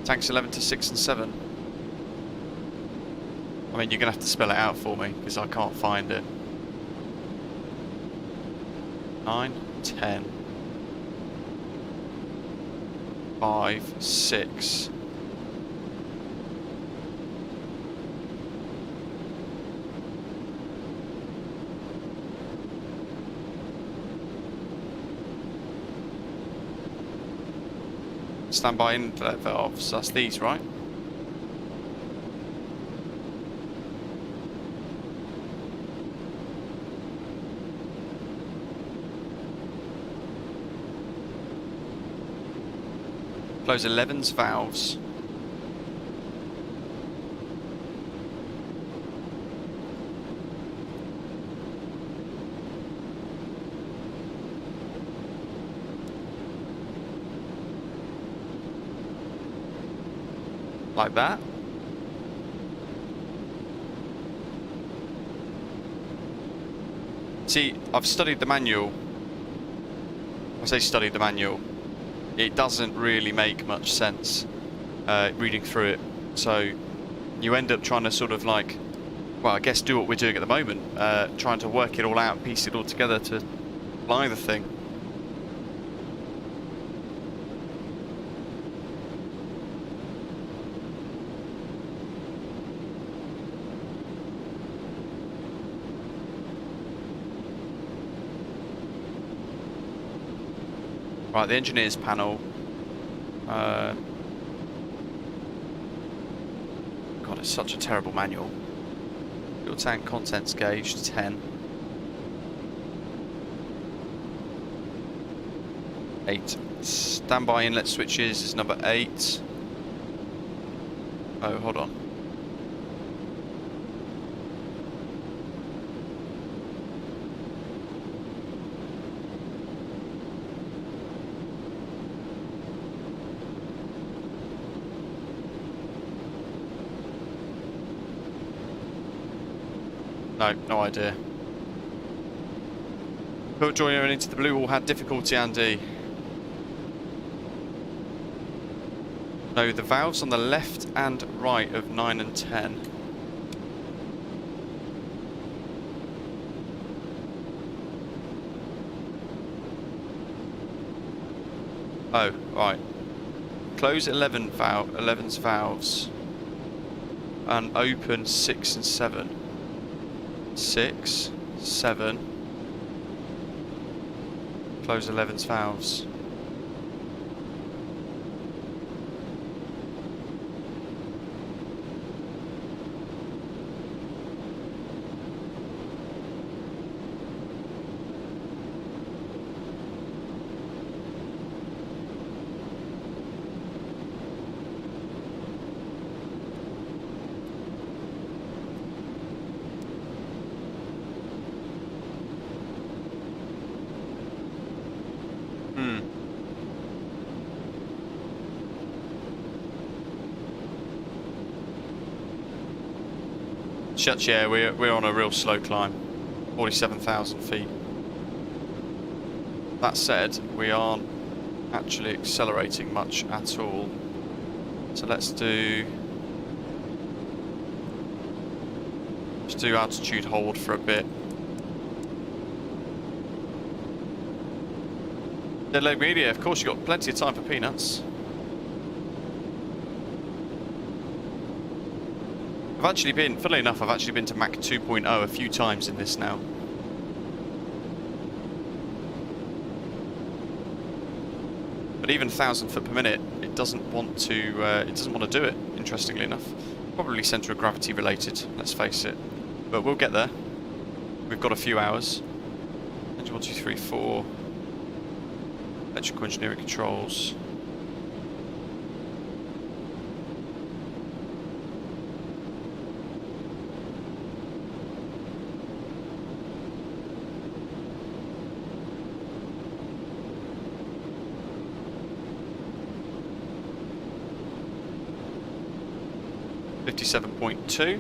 Tanks 11 to 6 and 7. I mean, you're going to have to spell it out for me, because I can't find it. 9, 10, 5, 6. Standby inlet valves, that's these, right? Close 11's valves. Like that. See, I've studied the manual. I say studied the manual. It doesn't really make much sense reading through it. So you end up trying to sort of like, well, I guess do what we're doing at the moment, trying to work it all out, piece it all together to fly the thing. Right, the engineers panel. God, it's such a terrible manual. Fuel tank contents gauge 10. 8. Standby inlet switches is number 8. Oh, hold on. No, no idea. Put joining into the blue wall had difficulty, Andy. No, the valves on the left and right of 9 and 10. Oh, right. Close 11's valves and open 6 and 7. 6, 7. Close 11's valves. Yeah, we're on a real slow climb, 47,000 feet. That said, we aren't actually accelerating much at all. So let's do altitude hold for a bit. Dead leg media, of course, you've got plenty of time for peanuts. I've actually been, funnily enough, I've actually been to Mach 2.0 a few times in this now. But even 1,000 foot per minute, it doesn't want to do it, interestingly enough. Probably centre of gravity related, let's face it. But we'll get there. We've got a few hours. Engine 1, 2, 3, 4. Electrical engineering controls. .2.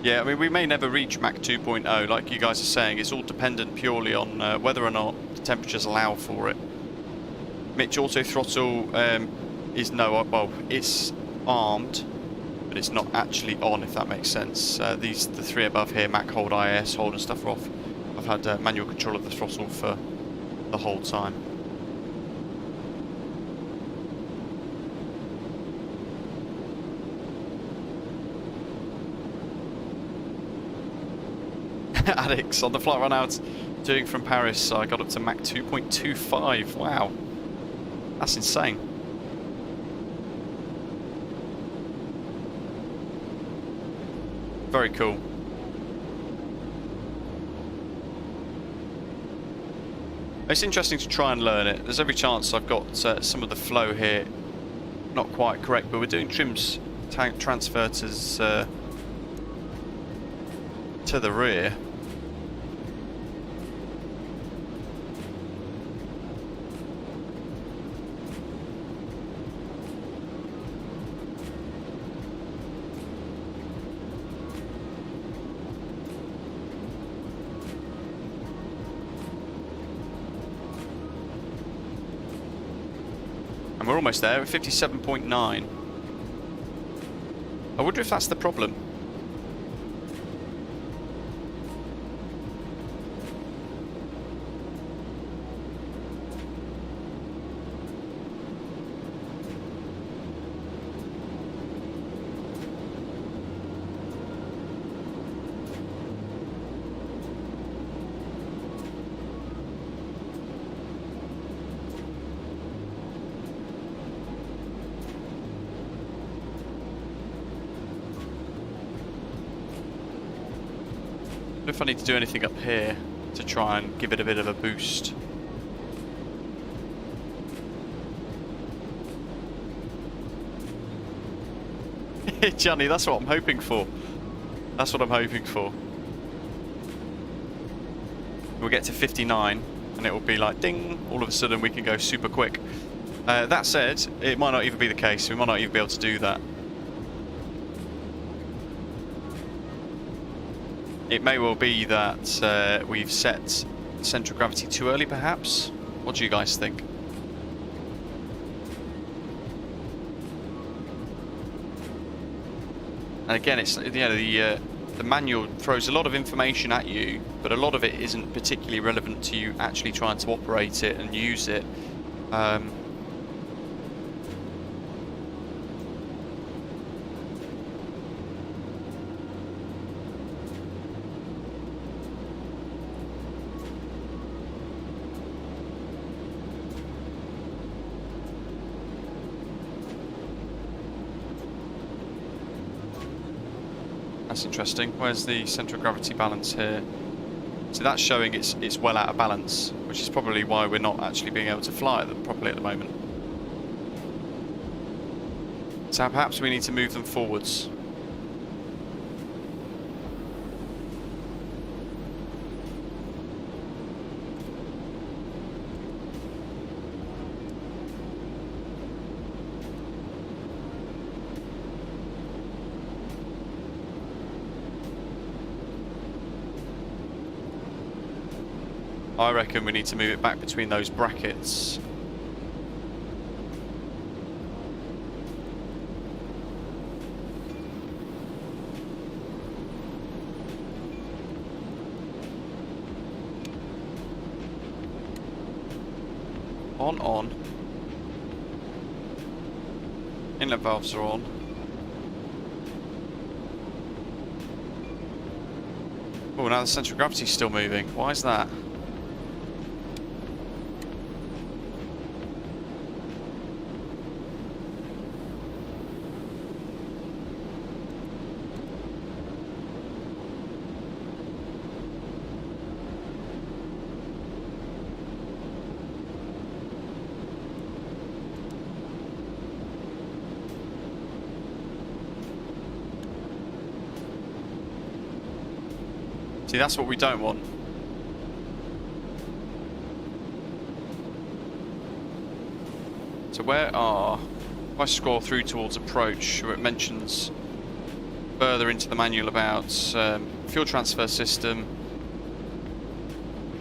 Yeah, I mean, we may never reach Mach 2.0, like you guys are saying. It's all dependent purely on whether or not the temperatures allow for it. Mitch, auto throttle is no, well, it's armed, but it's not actually on, if that makes sense. The three above here, Mach hold, IAS hold and stuff are off. I've had manual control of the throttle for the whole time. Alex, on the flight run out doing from Paris, I got up to Mach 2.25. Wow, that's insane. Very cool. It's interesting to try and learn it. There's every chance I've got some of the flow here not quite correct, but we're doing trims transfer to the rear. We're almost there, we're 57.9. I wonder if that's the problem. I don't know if I need to do anything up here to try and give it a bit of a boost. Johnny, that's what I'm hoping for. That's what I'm hoping for. We'll get to 59 and it will be like ding, all of a sudden we can go super quick. That said, it might not even be the case. We might not even be able to do that. It may well be that we've set centre of gravity too early, perhaps. What do you guys think? And again, it's, you know, the manual throws a lot of information at you, but a lot of it isn't particularly relevant to you actually trying to operate it and use it. That's interesting. Where's the centre of gravity balance here? So that's showing it's well out of balance, which is probably why we're not actually being able to fly them properly at the moment. So perhaps we need to move them forwards. I reckon we need to move it back between those brackets. On. Inlet valves are on. Oh, now the centre of gravity's still moving. Why is that? See, that's what we don't want. So where are... If I scroll through towards approach, where it mentions further into the manual about fuel transfer system.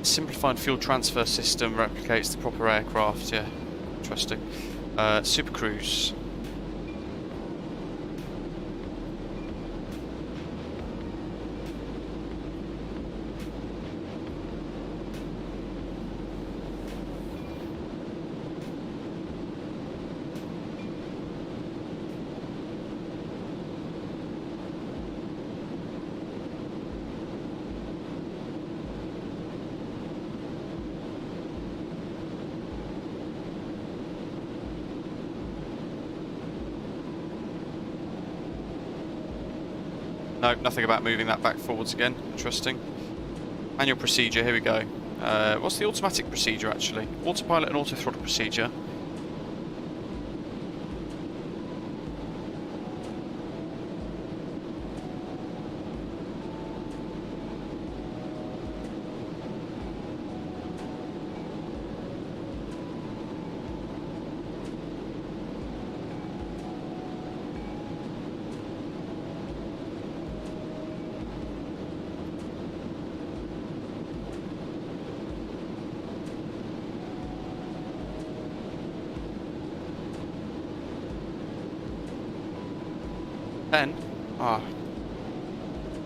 Simplified fuel transfer system replicates the proper aircraft, yeah. Interesting. Supercruise. Nope, nothing about moving that back forwards again. Interesting. Manual procedure, here we go. What's the automatic procedure actually? Autopilot and auto throttle procedure.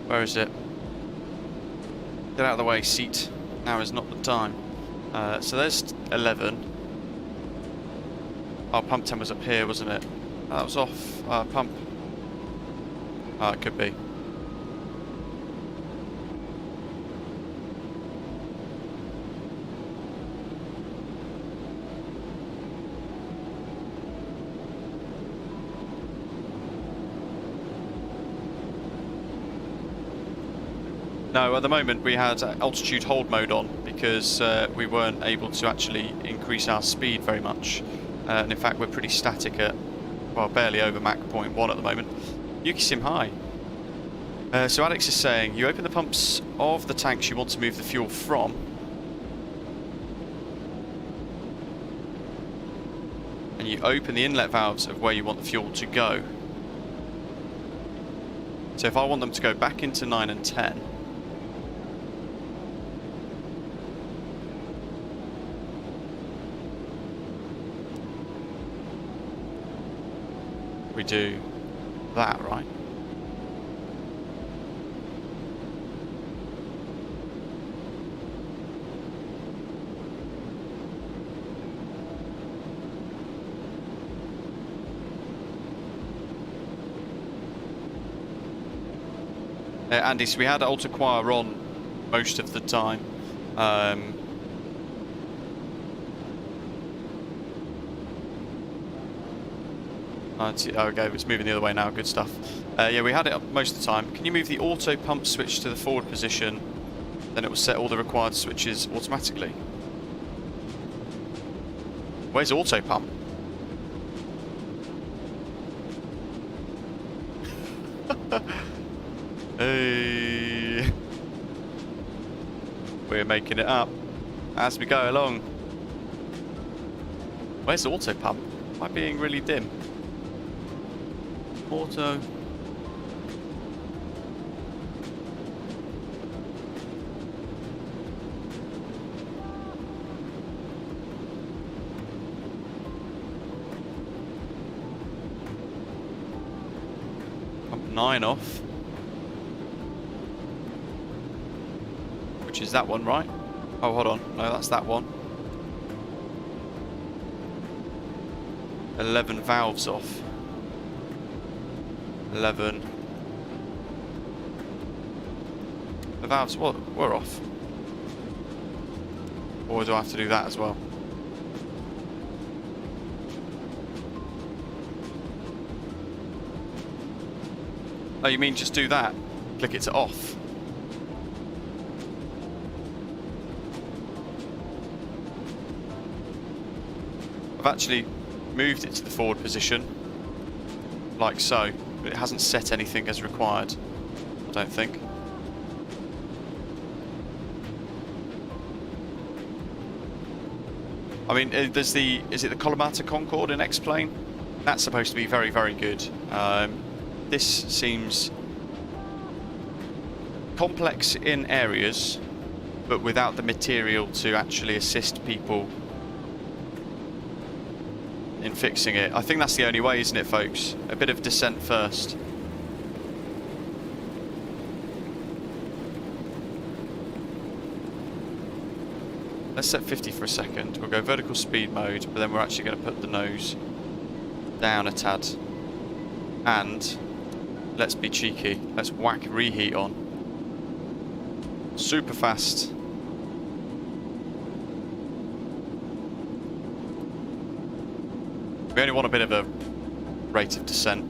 Where is it? Get out of the way, seat. Now is not the time. So there's 11. Our pump 10 was up here, wasn't it? That was off. Pump. It could be. No, at the moment we had altitude hold mode on because we weren't able to actually increase our speed very much. And in fact we're pretty static at, well, barely over Mach 0.1 at the moment. Yuki Sim, hi. So Alex is saying, you open the pumps of the tanks you want to move the fuel from. And you open the inlet valves of where you want the fuel to go. So if I want them to go back into 9 and 10, we do that, right? Andy, so we had AltaQuire on most of the time. Okay, it's moving the other way now, good stuff. Yeah, we had it up most of the time. Can you move the auto pump switch to the forward position? Then it will set all the required switches automatically. Where's auto pump? Hey. We're making it up as we go along. Where's the auto pump? Am I being really dim? Auto. Pump 9 off. Which is that one, right? Oh, hold on. No, that's that one. 11 valves off. 11. The valves were off. Or do I have to do that as well? Oh, you mean just do that? Click it to off. I've actually moved it to the forward position, like so, but it hasn't set anything as required, I don't think. I mean, is it the Collimata Concorde in X-Plane? That's supposed to be very, very good. This seems complex in areas, but without the material to actually assist people in fixing it. I think that's the only way, isn't it, folks? A bit of descent first. Let's set 50 for a second. We'll go vertical speed mode, but then we're actually going to put the nose down a tad. And let's be cheeky. Let's whack reheat on. Super fast. We only want a bit of a rate of descent.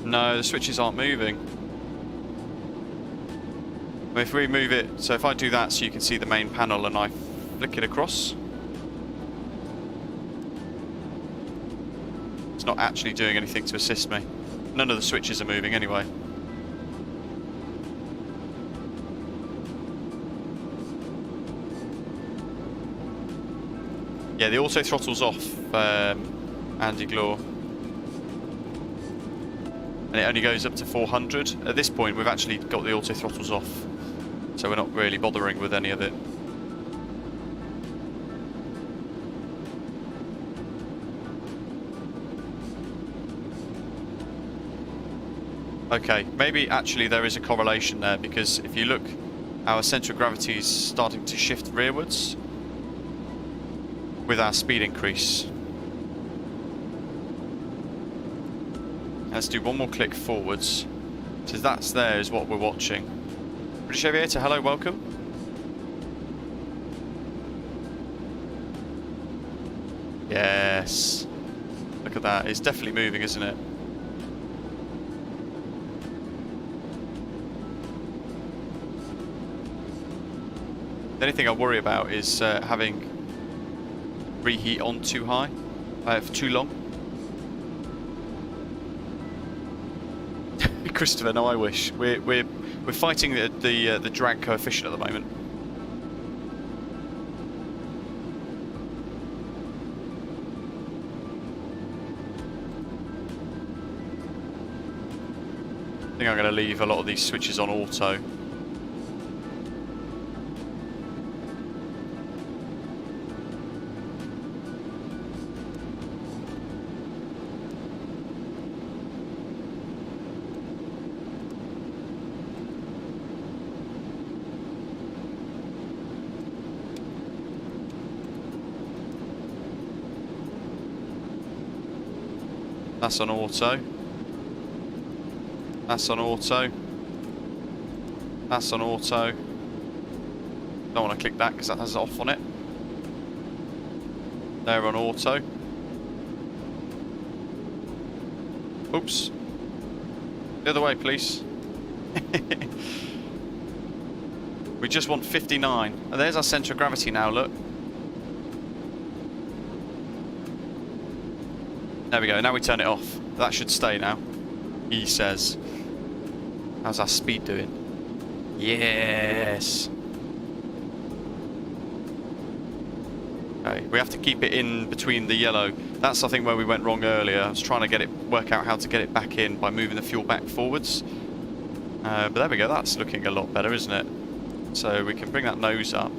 No, the switches aren't moving. If we move it, so if I do that so you can see the main panel and I flick it across, it's not actually doing anything to assist me. None of the switches are moving anyway. Yeah, the auto throttle's off, Andy Glore. And it only goes up to 400. At this point, we've actually got the auto throttles off, so we're not really bothering with any of it. Okay, maybe actually there is a correlation there, because if you look, our centre of gravity is starting to shift rearwards with our speed increase. Let's do one more click forwards. So that's there is what we're watching. British Aviator, hello, welcome. Yes. Look at that, it's definitely moving, isn't it? The only thing I worry about is having reheat on too high, for too long. Christopher, no, I wish. We're fighting the drag coefficient at the moment. I think I'm going to leave a lot of these switches on auto. That's on auto. That's on auto. That's on auto. Don't want to click that because that has off on it. They're on auto. Oops. The other way, please. We just want 59. And there's our centre of gravity now, look. There we go, now we turn it off. That should stay now, he says. How's our speed doing? Yes! Okay, we have to keep it in between the yellow. That's, I think, where we went wrong earlier. I was trying to work out how to get it back in by moving the fuel back forwards. But there we go, that's looking a lot better, isn't it? So we can bring that nose up.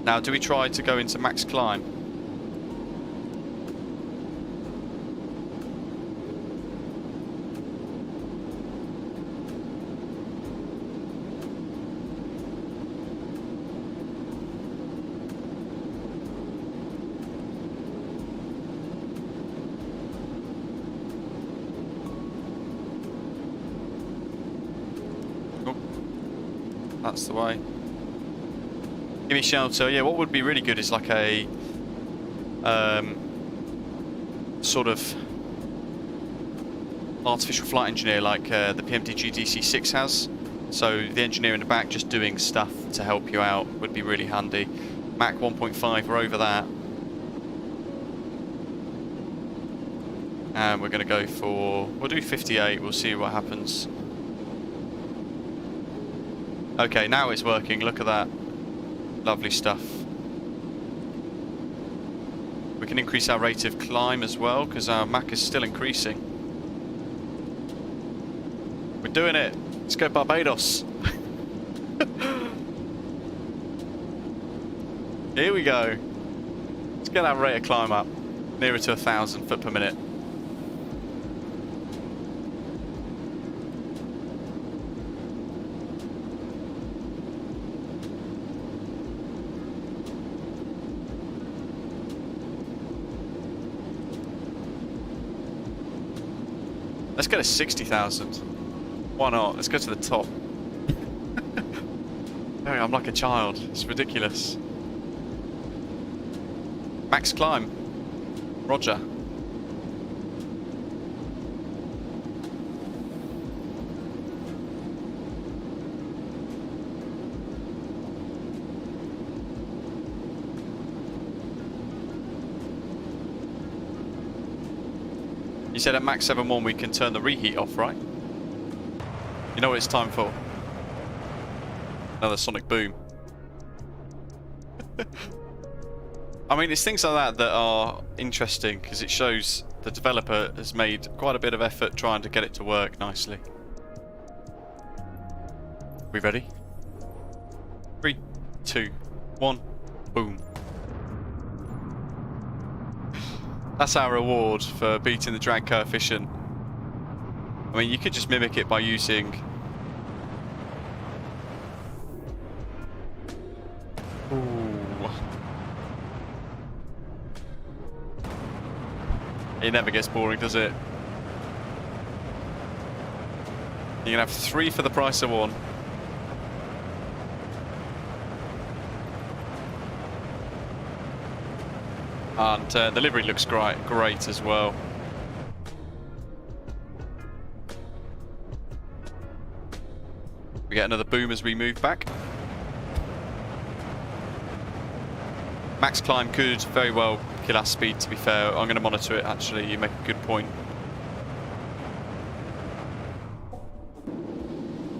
Now, do we try to go into max climb? That's the way. Give me shelter. Yeah, what would be really good is like a sort of artificial flight engineer like the PMDG DC-6 has. So the engineer in the back just doing stuff to help you out would be really handy. Mach 1.5, we're over that. And we're going to go for, we'll do 58, we'll see what happens. Okay, now it's working, look at that. Lovely stuff. We can increase our rate of climb as well, because our Mach is still increasing. We're doing it! Let's go Barbados! Here we go! Let's get our rate of climb up, nearer to 1,000 foot per minute. Let's get a 60,000. Why not? Let's go to the top. I'm like a child. It's ridiculous. Max climb. Roger. You said at Mach 7.1 we can turn the reheat off, right? You know what it's time for? Another sonic boom. I mean, it's things like that that are interesting because it shows the developer has made quite a bit of effort trying to get it to work nicely. We ready? 3, 2, 1, boom. That's our reward for beating the drag coefficient. I mean, you could just mimic it by using... Ooh. It never gets boring, does it? You can have 3 for the price of 1. And the livery looks great as well. We get another boom as we move back. Max climb could very well kill our speed, to be fair. I'm going to monitor it, actually. You make a good point.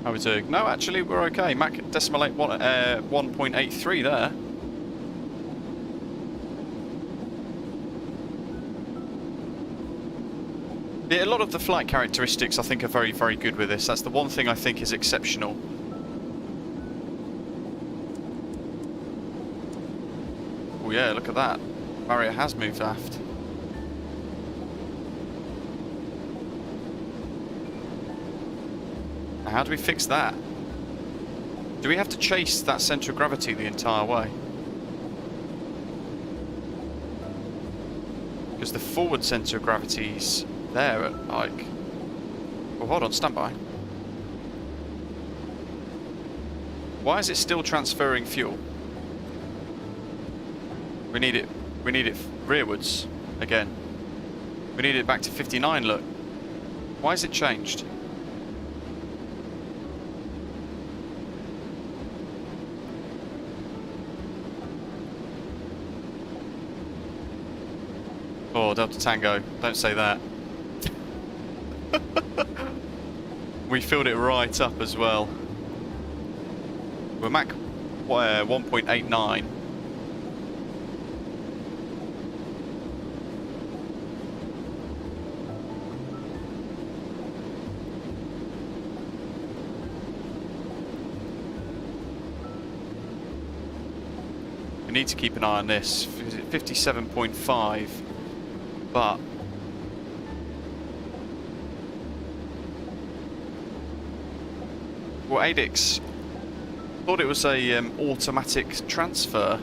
How are we doing? No, actually, we're okay. Mach decimal 1.83 there. Yeah, a lot of the flight characteristics I think are very, very good with this. That's the one thing I think is exceptional. Oh yeah, look at that. Barrier has moved aft. Now, how do we fix that? Do we have to chase that centre of gravity the entire way? Because the forward centre of gravity's there at like... Oh, hold on, stand by. Why is it still transferring fuel? We need it rearwards again. We need it back to 59, look. Why has it changed? Oh, Delta Tango, don't say that. We filled it right up as well. We're Mach 1.89. We need to keep an eye on this. 57.5, but well, ADIKS thought it was a automatic transfer.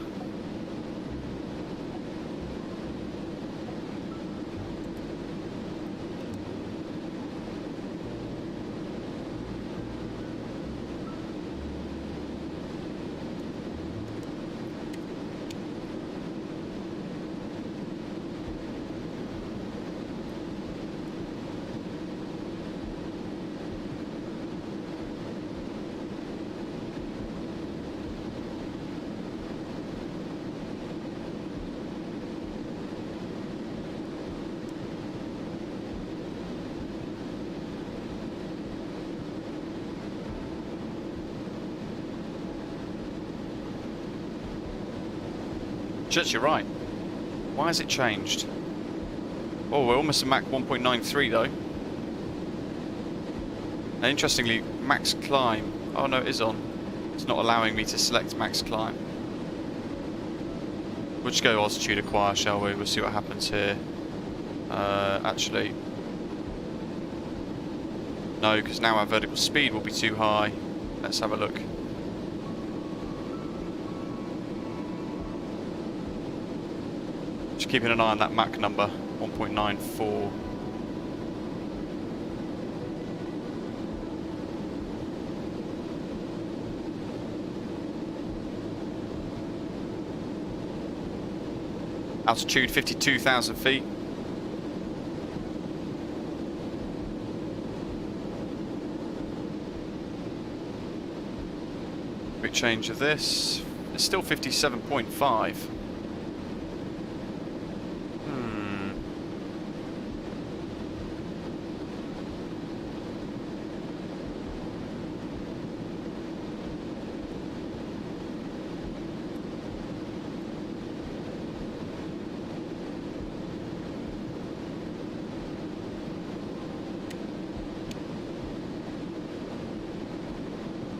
Shit, you're right. Why has it changed? Oh, we're almost at Mach 1.93 though. And interestingly, max climb. Oh no, it is on. It's not allowing me to select max climb. We'll just go altitude acquire, shall we? We'll see what happens here. Actually, no, because now our vertical speed will be too high. Let's have a look. Just keeping an eye on that Mach number, 1.94. Altitude 52,000 feet. Quick change of this. It's still 57.5.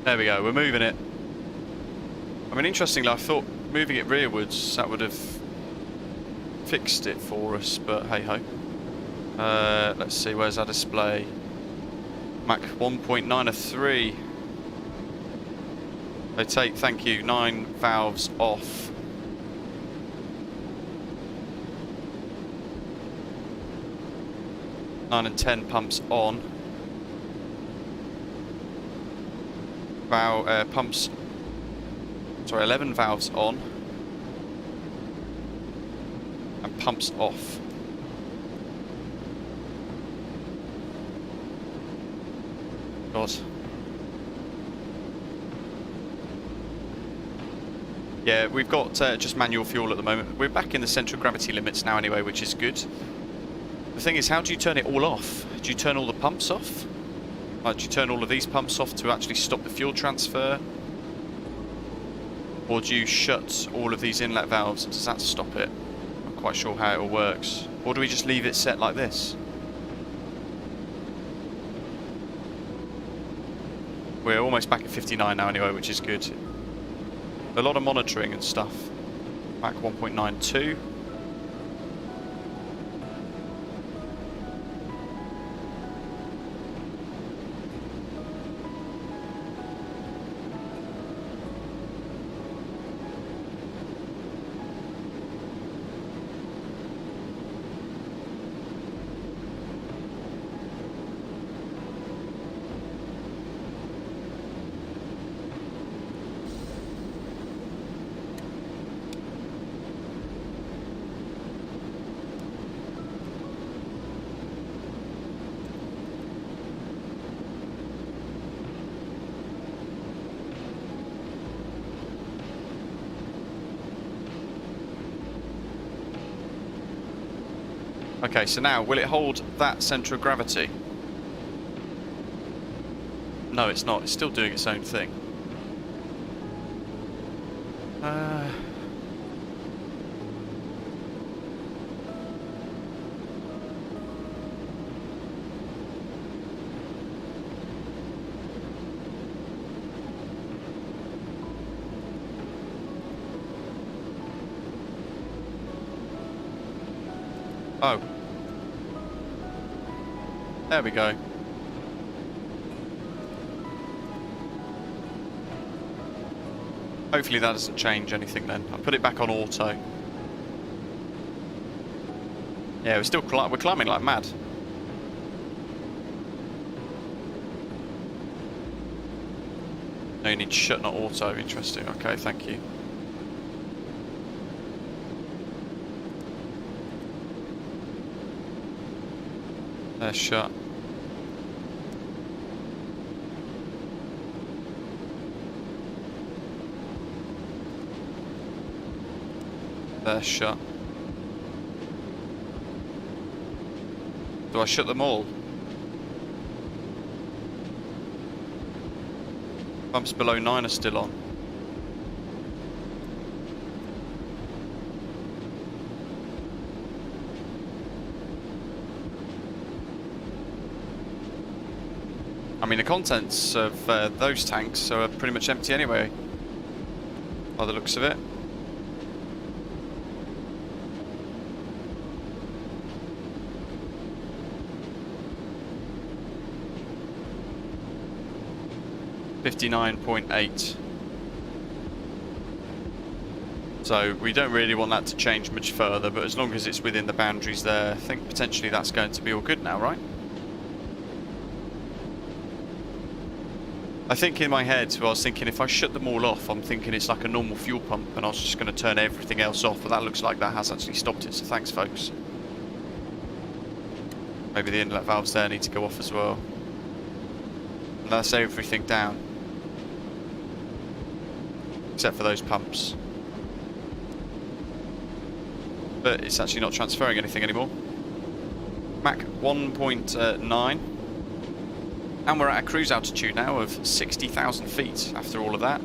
There we go, we're moving it. I mean, interestingly, I thought moving it rearwards, that would have fixed it for us, but hey-ho. Let's see, where's our display? Mach 1.93. They take, thank you, 9 valves off. Nine and 10 pumps on. Pumps, sorry, 11 valves on and pumps off. God. Yeah, we've got just manual fuel at the moment. We're back in the central gravity limits now anyway, which is good. The thing is, how do you turn it all off? Do you turn all the pumps off? Like, do you turn all of these pumps off to actually stop the fuel transfer? Or do you shut all of these inlet valves and does that stop it? I'm not quite sure how it all works. Or do we just leave it set like this? We're almost back at 59 now anyway, which is good. A lot of monitoring and stuff. Mach 1.92. Okay, so now, will it hold that centre of gravity? No, it's not. It's still doing its own thing. Oh. There we go. Hopefully that doesn't change anything then. I'll put it back on auto. Yeah, we're climbing like mad. No, you need shut, not auto. Interesting. Okay, thank you. They're shut. They're shut. Do I shut them all? Pumps below 9 are still on. I mean, the contents of those tanks are pretty much empty anyway, by the looks of it. $59.8. So we don't really want that to change much further, but as long as it's within the boundaries there, I think potentially that's going to be all good now, right? I think in my head, I was thinking if I shut them all off, I'm thinking it's like a normal fuel pump and I was just going to turn everything else off, but that looks like that has actually stopped it, so thanks folks. Maybe the inlet valves there need to go off as well. And that's everything down. Except for those pumps. But it's actually not transferring anything anymore. Mach 1.9. And we're at a cruise altitude now of 60,000 feet after all of that.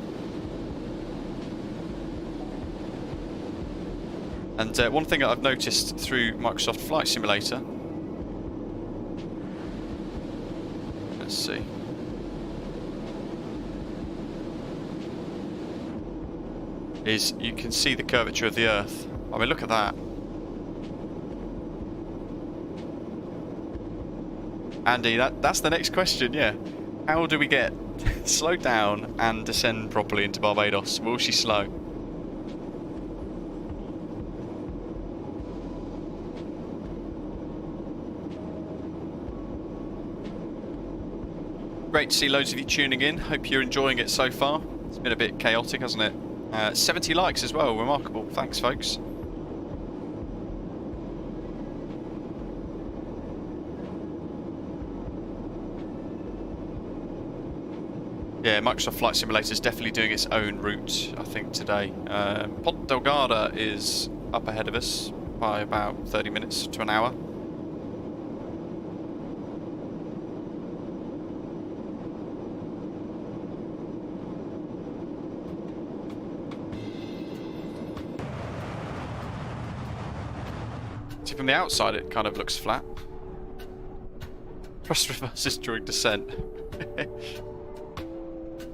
And one thing that I've noticed through Microsoft Flight Simulator, let's see. Is you can see the curvature of the Earth. I mean, look at that. Andy, that's the next question, yeah. How do we get slowed down and descend properly into Barbados? Will she slow? Great to see loads of you tuning in. Hope you're enjoying it so far. It's been a bit chaotic, hasn't it? 70 likes as well, remarkable. Thanks, folks. Yeah, Microsoft Flight Simulator is definitely doing its own route, I think, today. Ponta Delgada is up ahead of us by about 30 minutes to an hour. See, from the outside it kind of looks flat. Thrust reverses during descent.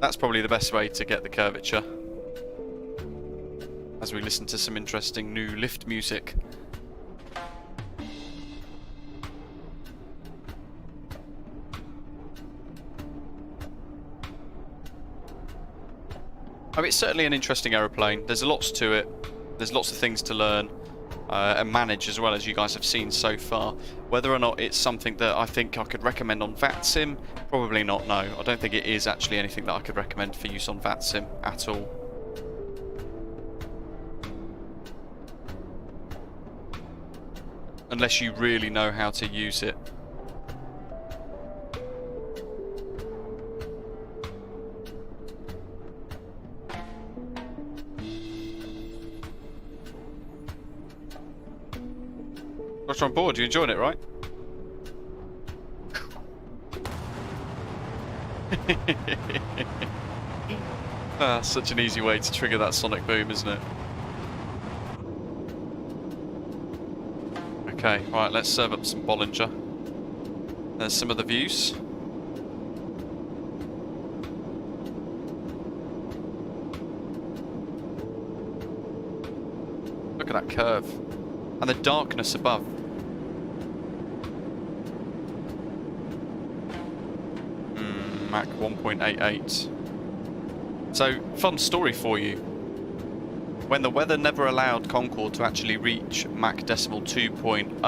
That's probably the best way to get the curvature. As we listen to some interesting new lift music. I mean, it's certainly an interesting aeroplane. There's lots to it. There's lots of things to learn and manage, as well, as you guys have seen so far. Whether or not it's something that I think I could recommend on VATSIM, probably not, no. I don't think it is actually anything that I could recommend for use on VATSIM at all. Unless you really know how to use it. Glad you're on board. You enjoying it, right? Such an easy way to trigger that sonic boom, isn't it? Okay, right, let's serve up some Bollinger. There's some of the views. Look at that curve. And the darkness above. Mach 1.88. So, fun story for you. When the weather never allowed Concorde to actually reach Mach decimal 2.0,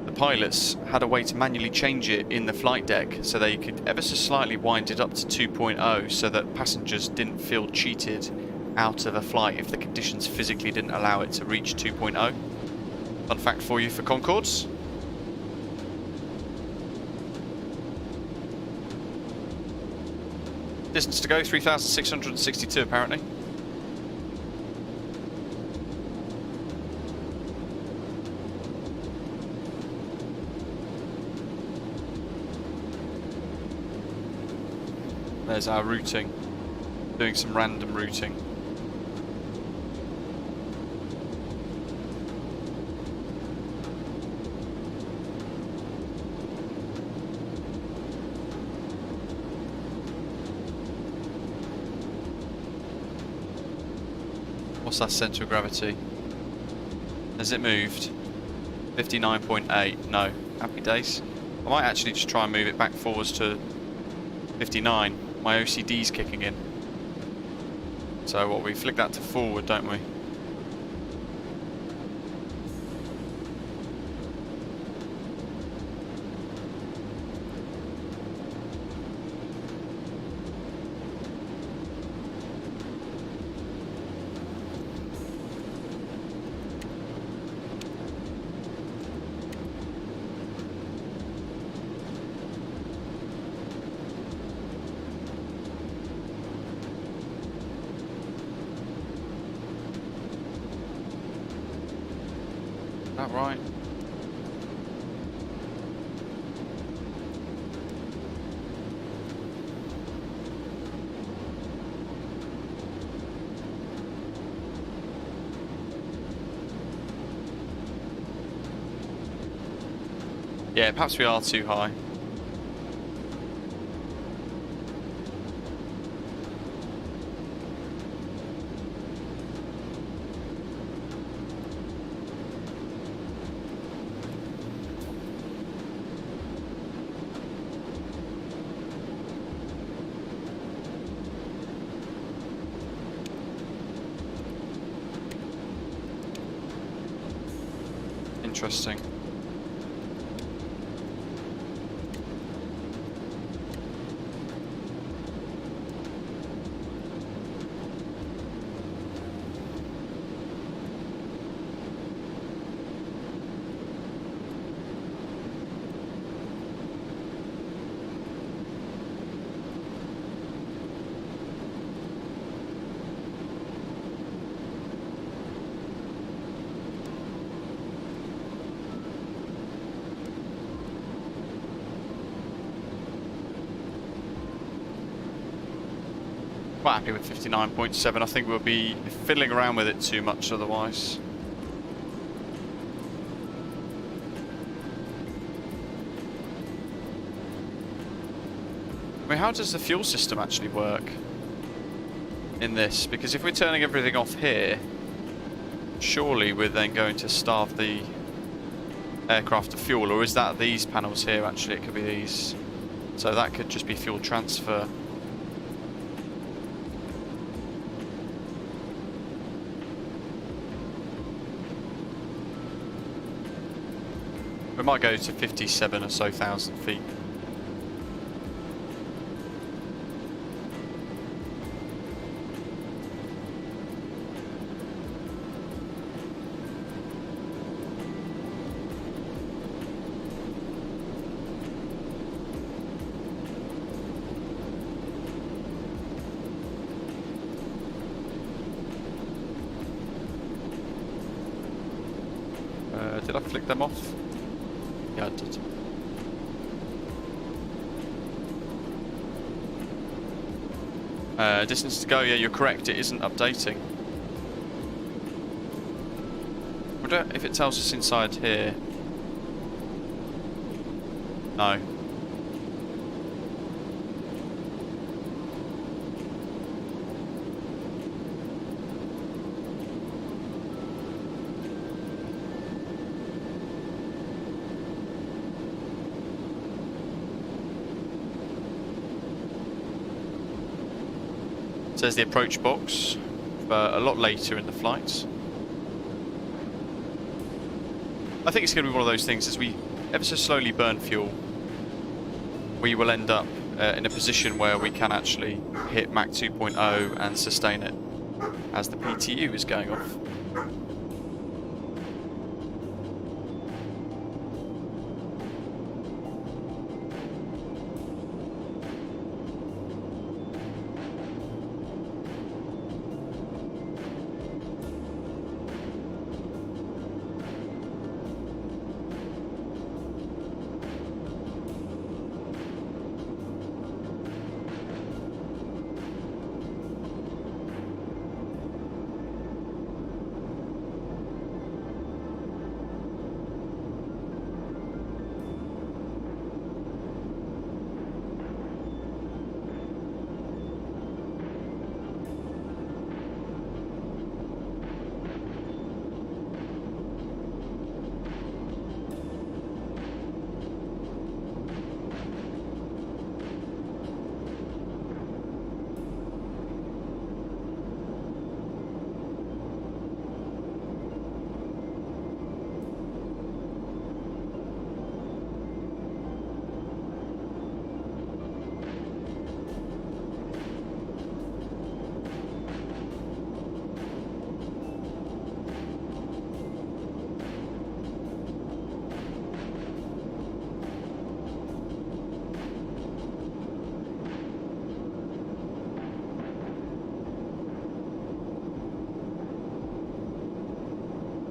the pilots had a way to manually change it in the flight deck so they could ever so slightly wind it up to 2.0 so that passengers didn't feel cheated out of a flight if the conditions physically didn't allow it to reach 2.0. Fun fact for you for Concordes. Distance to go, 3,662 apparently. There's our routing. Doing some random routing. What's that centre of gravity? Has it moved? 59.8. No. Happy days. I might actually just try and move it back forwards to 59. My OCD's kicking in. So what, we flick that to forward, don't we? That right? Yeah, perhaps we are too high. Interesting. Quite happy with 59.7. I think we'll be fiddling around with it too much otherwise. I mean, how does the fuel system actually work in this? Because if we're turning everything off here, surely we're then going to starve the aircraft of fuel, or is that these panels here? Actually, it could be these. So that could just be fuel transfer. We might go to 57 or so thousand feet. Did I flick them off? Yeah, I did. Distance to go, yeah, you're correct, it isn't updating. Wonder if it tells us inside here. No. Says the approach box, but a lot later in the flight. I think it's going to be one of those things as we ever so slowly burn fuel, we will end up in a position where we can actually hit Mach 2.0 and sustain it as the PTU is going off.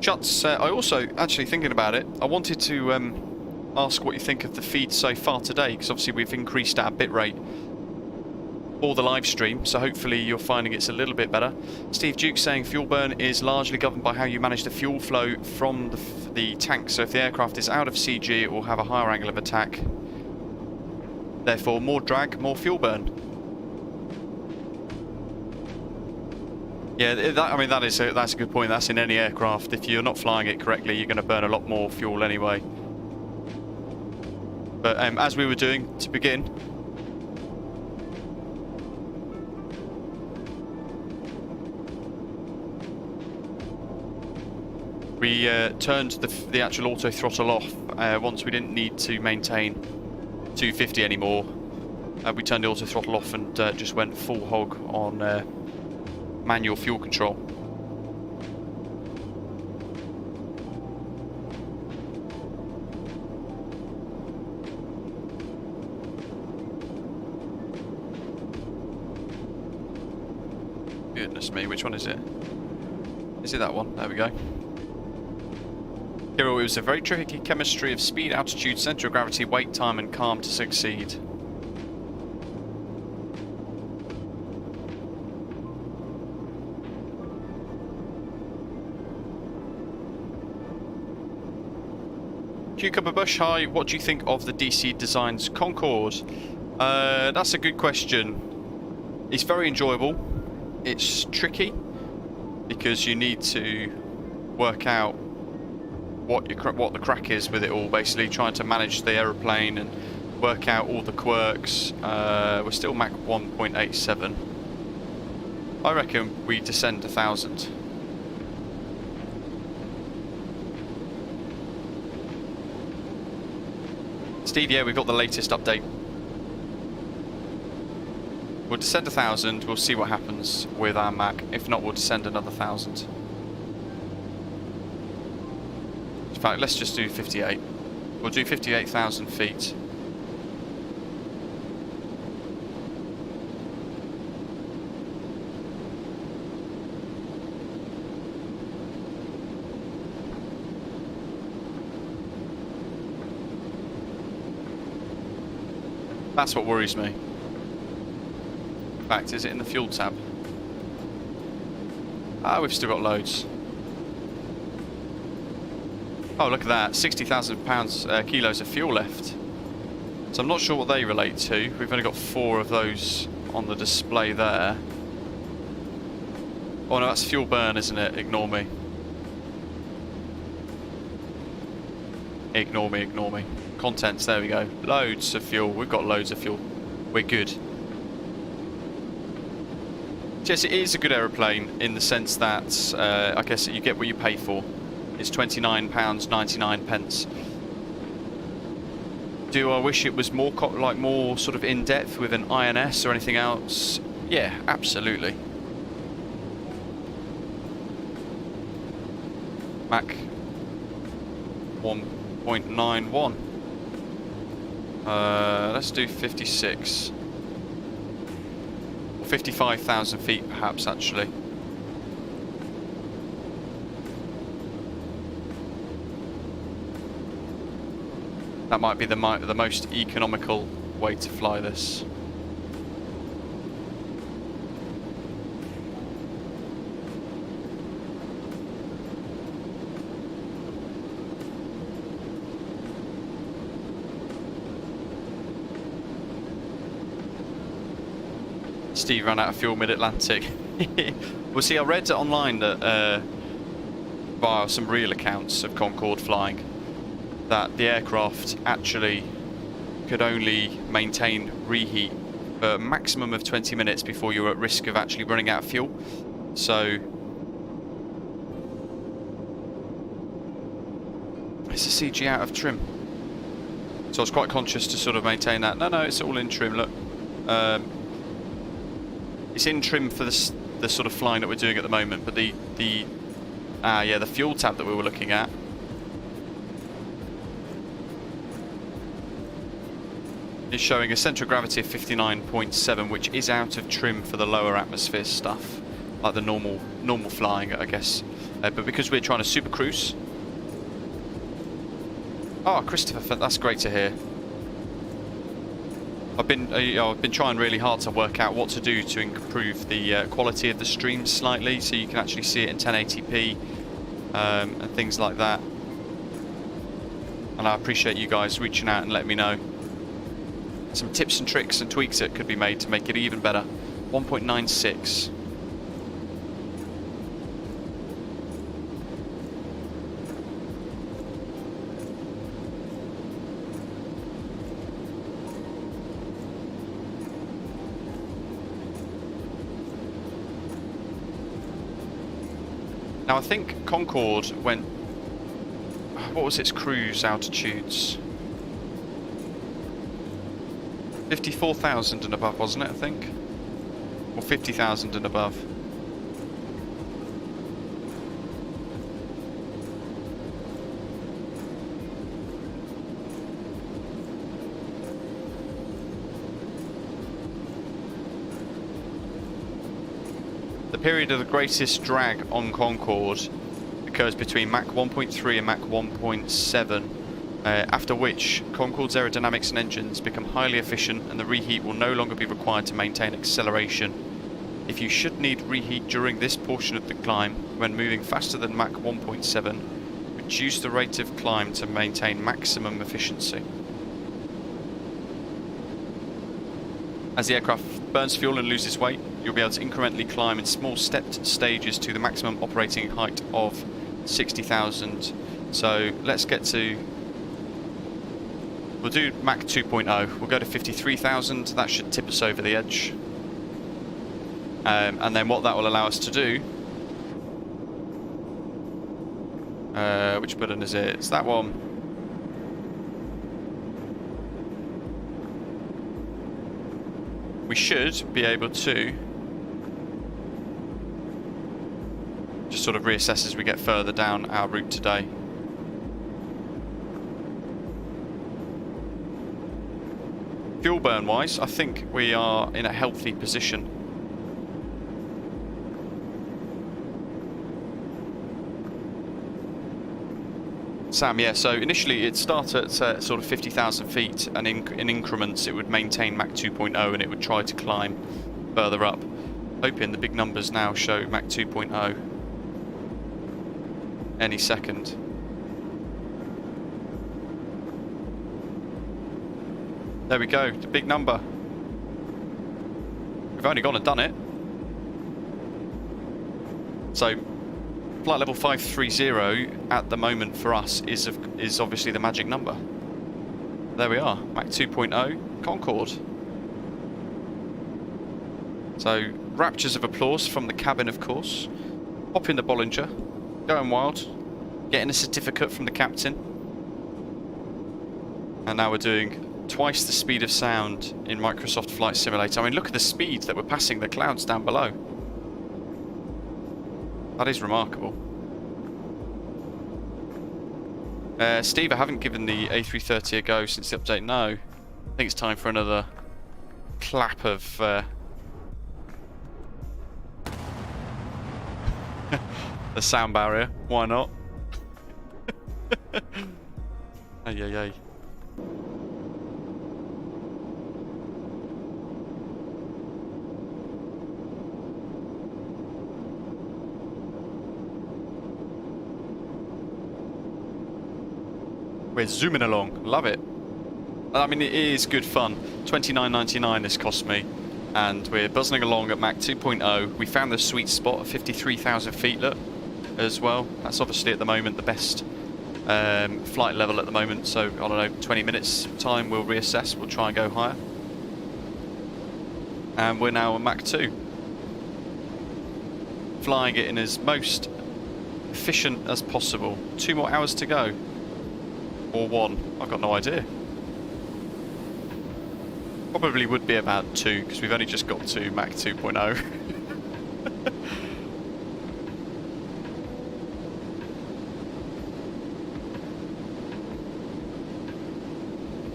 Shuts, I also, actually thinking about it, I wanted to ask what you think of the feed so far today, because obviously we've increased our bitrate for the live stream, so hopefully you're finding it's a little bit better. Steve Duke saying fuel burn is largely governed by how you manage the fuel flow from the tank, so if the aircraft is out of CG it will have a higher angle of attack, therefore more drag, more fuel burn. Yeah, I mean that's a good point. That's in any aircraft. If you're not flying it correctly, you're going to burn a lot more fuel anyway. But as we were doing to begin, we turned the actual auto throttle off once we didn't need to maintain 250 anymore. We turned the auto throttle off and just went full hog on manual fuel control. Goodness me, which one is it? Is it that one? There we go. Hero, it was a very tricky chemistry of speed, altitude, centre of gravity, weight, time and calm to succeed. Cucumber Bush, hi, what do you think of the DC Designs Concorde? That's a good question. It's very enjoyable. It's tricky because you need to work out what the crack is with it all, basically trying to manage the aeroplane and work out all the quirks. We're still Mach 1.87. I reckon we descend 1,000. Steve, yeah, we've got the latest update. We'll descend 1,000, we'll see what happens with our Mach. If not, we'll descend another 1,000. In fact, let's just do 58. We'll do 58,000 feet. That's what worries me. In fact, is it in the fuel tab? Ah, we've still got loads. Oh, look at that, 60,000 kilos of fuel left. So I'm not sure what they relate to. We've only got 4 of those on the display there. Oh no, that's fuel burn, isn't it? Ignore me. Ignore me, ignore me. Contents, there we go. Loads of fuel. We've got loads of fuel. We're good. Yes, it is a good aeroplane in the sense that I guess you get what you pay for. It's £29.99. Do I wish it was more more sort of in depth with an INS or anything else? Yeah, absolutely. Mach 1.91. Let's do 56. Or 55,000 feet perhaps, actually. That might be the most economical way to fly this. Steve ran out of fuel mid-Atlantic. Well, see, I read online that via some real accounts of Concorde flying, that the aircraft actually could only maintain reheat for a maximum of 20 minutes before you're at risk of actually running out of fuel. So it's a CG out of trim. So I was quite conscious to sort of maintain that. No, it's all in trim, look. It's in trim for the sort of flying that we're doing at the moment, but the fuel tab that we were looking at is showing a centre of gravity of 59.7, which is out of trim for the lower atmosphere stuff, like the normal flying, I guess. But because we're trying to supercruise. Oh, Christopher, that's great to hear. I've been trying really hard to work out what to do to improve the quality of the stream slightly, so you can actually see it in 1080p and things like that. And I appreciate you guys reaching out and letting me know. Some tips and tricks and tweaks that could be made to make it even better. 1.96. Now I think Concorde went... What was its cruise altitudes? 54,000 and above, wasn't it, I think? Or 50,000 and above. The period of the greatest drag on Concorde occurs between Mach 1.3 and Mach 1.7. After which, Concorde's aerodynamics and engines become highly efficient and the reheat will no longer be required to maintain acceleration. If you should need reheat during this portion of the climb, when moving faster than Mach 1.7, reduce the rate of climb to maintain maximum efficiency. As the aircraft burns fuel and loses weight, you'll be able to incrementally climb in small stepped stages to the maximum operating height of 60,000. So let's get to... We'll do Mach 2.0. We'll go to 53,000. That should tip us over the edge. And then what that will allow us to do... which button is it? It's that one. We should be able to just sort of reassess as we get further down our route today. Fuel burn wise, I think we are in a healthy position. Sam, yeah, so initially it started at sort of 50,000 feet, and in increments it would maintain Mach 2.0 and it would try to climb further up. Hoping the big numbers now show Mach 2.0 any second. There we go, the big number. We've only gone and done it. So flight level 530 at the moment for us is obviously the magic number. There we are, Mach 2.0 Concorde. So raptures of applause from the cabin, of course. Hop in the Bollinger, going wild, getting a certificate from the captain. And now we're doing twice the speed of sound in Microsoft Flight Simulator. I mean, look at the speed that we're passing the clouds down below. That is remarkable. Steve, I haven't given the A330 a go since the update. No. I think it's time for another clap of... the sound barrier. Why not? Ay, ay, ay. We're zooming along, love it. I mean, it is good fun. $29.99 this cost me, and we're buzzing along at Mach 2.0. We found the sweet spot of 53,000 feet, look, as well. That's obviously at the moment the best flight level at the moment, so I don't know, 20 minutes time we'll reassess, we'll try and go higher. And we're now at Mach 2. Flying it in as most efficient as possible. 2 more hours to go. Or 1, I've got no idea. Probably would be about 2, because we've only just got to Mach 2.0.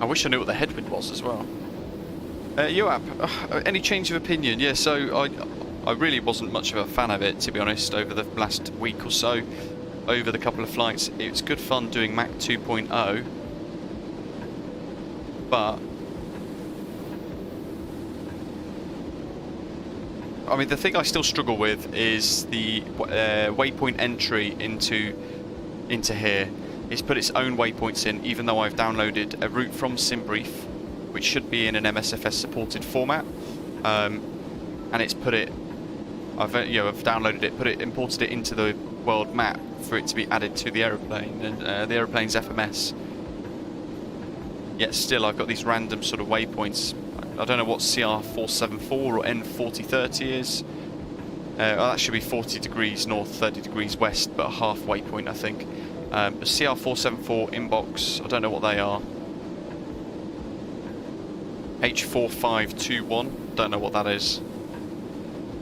I wish I knew what the headwind was as well. Yoap, any change of opinion? Yeah, so I really wasn't much of a fan of it, to be honest, over the last week or so. Over the couple of flights, it's good fun doing Mach 2.0, but I mean, the thing I still struggle with is the waypoint entry into here. It's put its own waypoints in, even though I've downloaded a route from SimBrief, which should be in an MSFS supported format, and it's put it. I've downloaded it, imported it into the world map for it to be added to the aeroplane and the aeroplane's FMS. Yet still, I've got these random sort of waypoints. I don't know what CR474 or N4030 is. That should be 40 degrees north, 30 degrees west, but a half waypoint, I think. CR474 inbox, I don't know what they are. H4521, don't know what that is.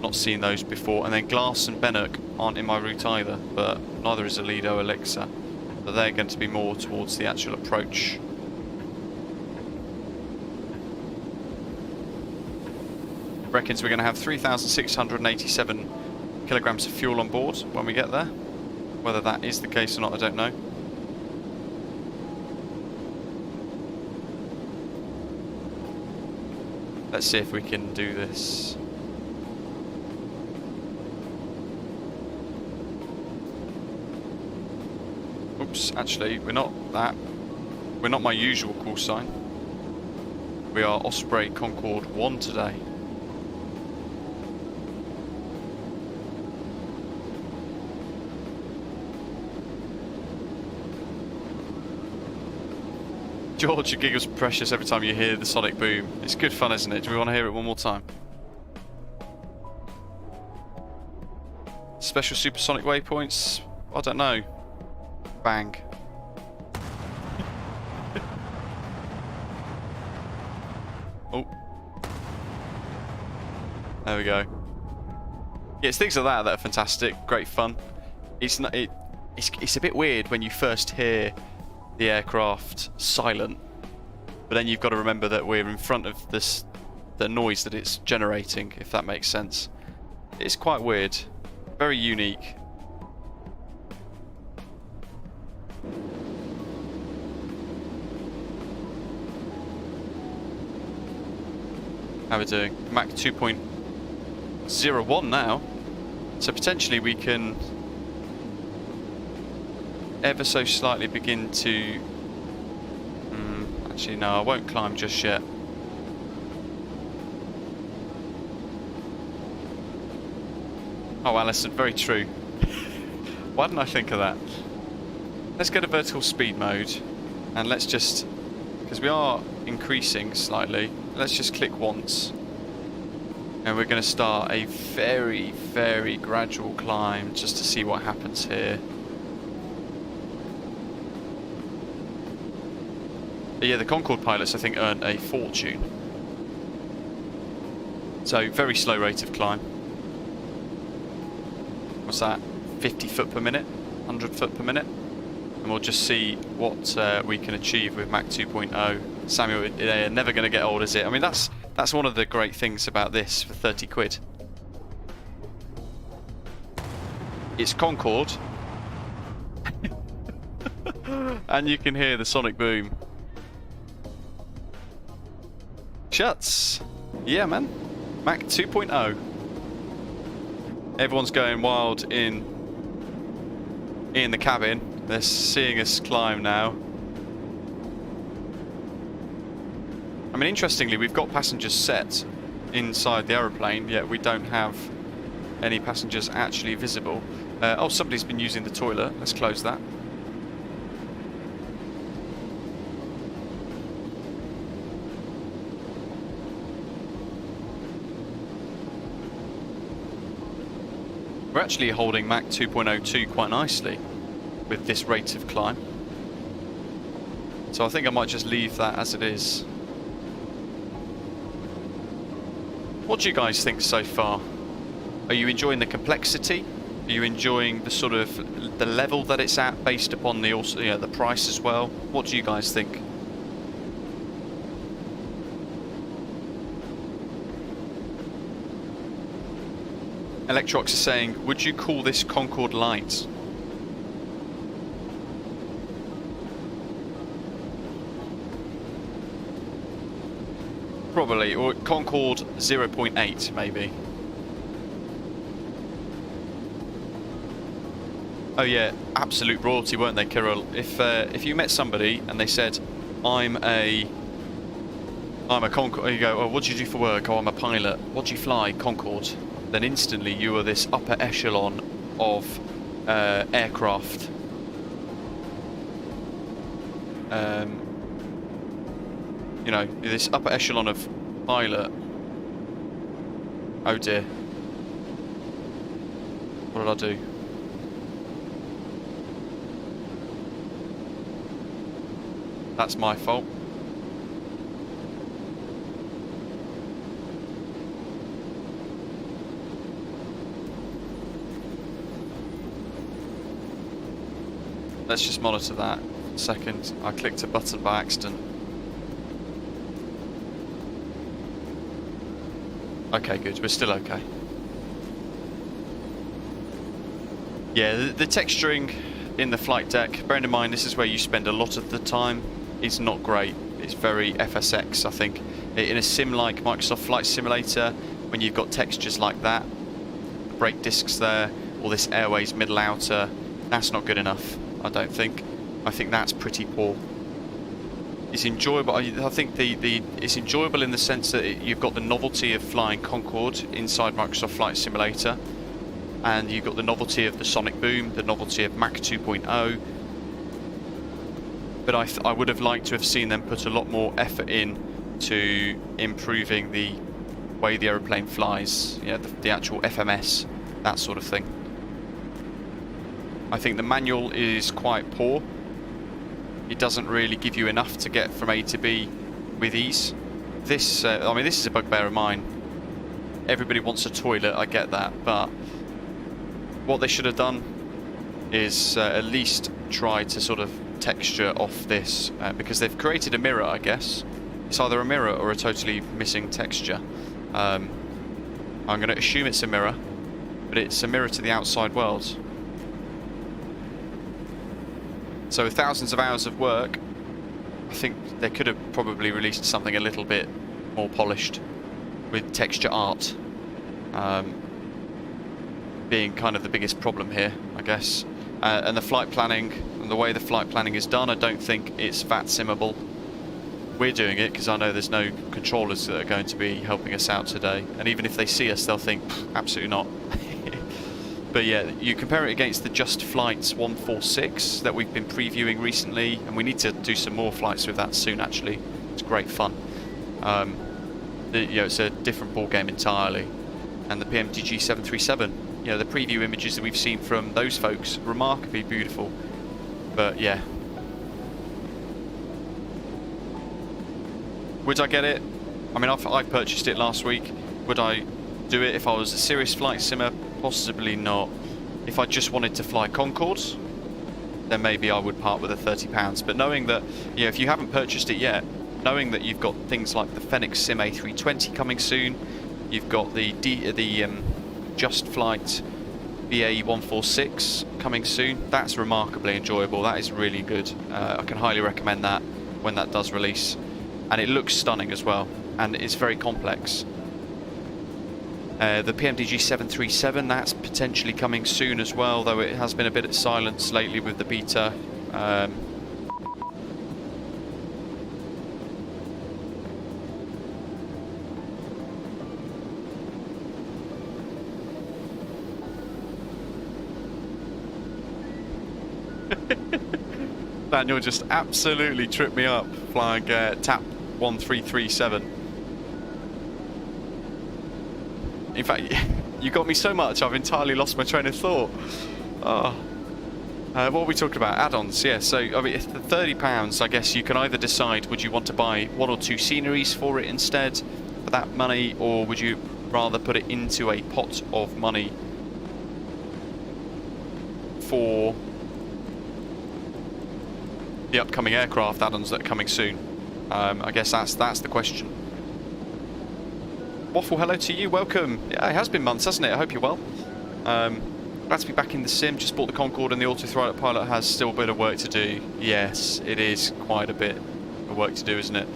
Not seen those before. And then Glass and Bennock aren't in my route either, but neither is Alido Elixir. So they're going to be more towards the actual approach. Reckons we're going to have 3,687 kilograms of fuel on board when we get there. Whether that is the case or not, I don't know. Let's see if we can do this. Oops, actually, we're not that. We're not my usual call sign. We are Osprey Concorde 1 today. George, your giggles precious every time you hear the sonic boom. It's good fun, isn't it? Do we want to hear it one more time? Special supersonic waypoints? I don't know. Bang. Oh. There we go. Yeah, it's things like that that are fantastic. Great fun. It's not. It's a bit weird when you first hear the aircraft silent, but then you've got to remember that we're in front of the noise that it's generating, if that makes sense. It's quite weird, very unique. How are we doing? Mach 2.01 now. So potentially we can ever so slightly begin to... actually no, I won't climb just yet. Oh, Alison, very true. Why didn't I think of that? Let's go to vertical speed mode, and let's just, because we are increasing slightly, let's just click once. And we're going to start a very, very gradual climb just to see what happens here. But yeah, the Concorde pilots, I think, earned a fortune. So, very slow rate of climb. What's that? 50 foot per minute? 100 foot per minute? And we'll just see what we can achieve with Mach 2.0. Samuel, they're never going to get old, is it? I mean, that's one of the great things about this for 30 quid. It's Concorde. And you can hear the sonic boom. Shuts. Yeah, man. Mach 2.0. Everyone's going wild in the cabin. They're seeing us climb now. I mean, interestingly, we've got passengers set inside the aeroplane, yet we don't have any passengers actually visible. Oh, somebody's been using the toilet. Let's close that. We're actually holding Mach 2.02 quite nicely with this rate of climb. So I think I might just leave that as it is. What do you guys think so far? Are you enjoying the complexity? Are you enjoying the sort of the level that it's at based upon the also, you know, the price as well? What do you guys think? Electrox is saying, would you call this Concorde Light? Probably, or Concorde 0.8 maybe. Oh yeah, absolute royalty, weren't they, Kirill? If you met somebody and they said, I'm a Concorde, you go, oh, what do you do for work? Oh, I'm a pilot. What do you fly? Concorde. Then instantly you are this upper echelon of aircraft. You know, this upper echelon of pilot. Oh dear. What did I do? That's my fault. Let's just monitor that. Second, I clicked a button by accident. Okay, good. We're still okay. Yeah, the texturing in the flight deck, bearing in mind this is where you spend a lot of the time, is not great. It's very FSX, I think. In a sim like Microsoft Flight Simulator, when you've got textures like that, the brake discs there, or this airways middle outer, that's not good enough, I don't think. I think that's pretty poor. It's enjoyable. I think it's enjoyable in the sense that you've got the novelty of flying Concorde inside Microsoft Flight Simulator, and you've got the novelty of the sonic boom, the novelty of Mach 2.0. But I would have liked to have seen them put a lot more effort in to improving the way the aeroplane flies, you know, the actual FMS, that sort of thing. I think the manual is quite poor. It doesn't really give you enough to get from A to B with ease. This, I mean, this is a bugbear of mine. Everybody wants a toilet, I get that, but what they should have done is at least try to sort of texture off this, because they've created a mirror, I guess. It's either a mirror or a totally missing texture. I'm going to assume it's a mirror, but it's a mirror to the outside world. So with thousands of hours of work, I think they could have probably released something a little bit more polished. with texture art being kind of the biggest problem here, I guess. And the flight planning, and the way the flight planning is done, I don't think it's VATSIMable. We're doing it because I know there's no controllers that are going to be helping us out today. And even if they see us, they'll think, absolutely not. But yeah, you compare it against the Just Flight 146 that we've been previewing recently, and we need to do some more flights with that soon, actually. It's great fun. You know, it's a different ball game entirely. And the PMDG 737, you know, the preview images that we've seen from those folks, remarkably beautiful. But yeah. Would I get it? I mean, I purchased it last week. Would I do it if I was a serious flight simmer? Possibly not. If I just wanted to fly Concords, then maybe I would part with the £30. But knowing that, you know, if you haven't purchased it yet, knowing that you've got things like the Fenix Sim A320 coming soon, you've got the Just Flight BA 146 coming soon, that's remarkably enjoyable. That is really good. I can highly recommend that when that does release. And it looks stunning as well, and it's very complex. The PMDG 737, that's potentially coming soon as well, though it has been a bit of silence lately with the beta. Daniel just absolutely tripped me up flying TAP 1337. In fact, you got me so much I've entirely lost my train of thought. Oh. What were we talking about? Add-ons, yeah. So I mean, the £30, I guess you can either decide, would you want to buy one or two sceneries for it instead for that money, or would you rather put it into a pot of money for the upcoming aircraft add-ons that are coming soon? I guess that's the question. Waffle, hello to you, welcome. Yeah, it has been months, hasn't it? I hope you're well. Glad to be back in the sim. Just bought the Concorde, and the autopilot has still a bit of work to do. Yes, it is quite a bit of work to do, isn't it?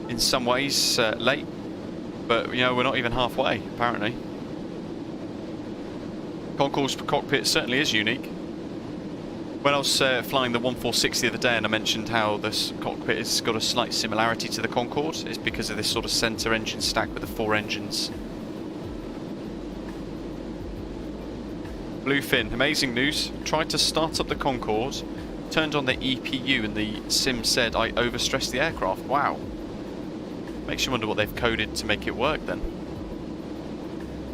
In some ways, late, but you know, we're not even halfway, apparently. Concorde's cockpit certainly is unique. When I was flying the 146 the other day and I mentioned how this cockpit has got a slight similarity to the Concorde, it's because of this sort of centre engine stack with the 4 engines. Bluefin, amazing news. Tried to start up the Concorde, turned on the EPU and the sim said I overstressed the aircraft. Wow. Makes you wonder what they've coded to make it work then.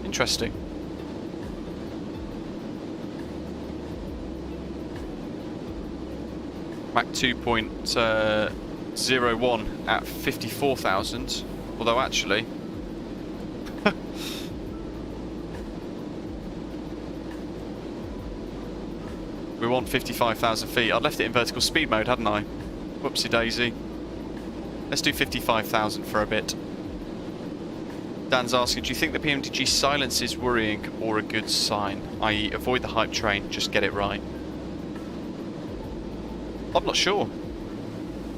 Interesting. Mach 2.01 at 54,000, although actually we want 55,000 feet. I'd left it in vertical speed mode, hadn't I? Whoopsie daisy. Let's do 55,000 for a bit. Dan's asking, do you think the PMDG silence is worrying or a good sign? I.e. avoid the hype train, just get it right. I'm not sure.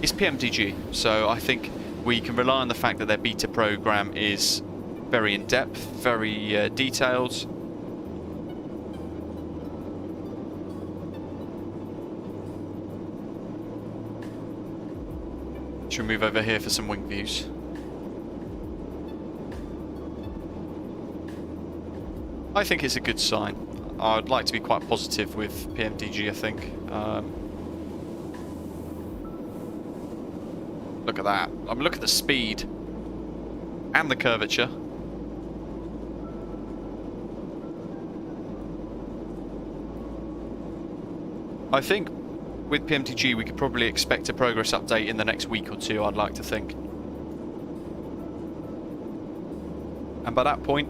It's PMDG, so I think we can rely on the fact that their beta program is very in-depth, very detailed. Should we move over here for some wing views? I think it's a good sign. I'd like to be quite positive with PMDG, I think. Look at that. I mean, look at the speed and the curvature. I think with PMDG we could probably expect a progress update in the next week or two, I'd like to think. And by that point,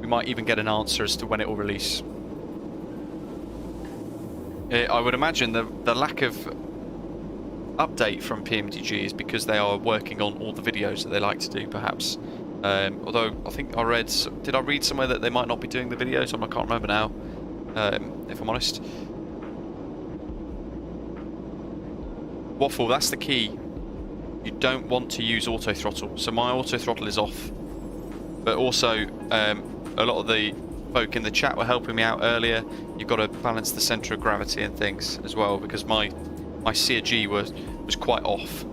we might even get an answer as to when it will release. I would imagine the lack of update from PMDG is because they are working on all the videos that they like to do, perhaps. Although I think I read, did I read somewhere that they might not be doing the videos? I can't remember now, if I'm honest. Waffle, that's the key. you don't want to use auto throttle. So my auto throttle is off. But also, a lot of the folk in the chat were helping me out earlier. You've got to balance the centre of gravity and things as well, because my CG was quite off.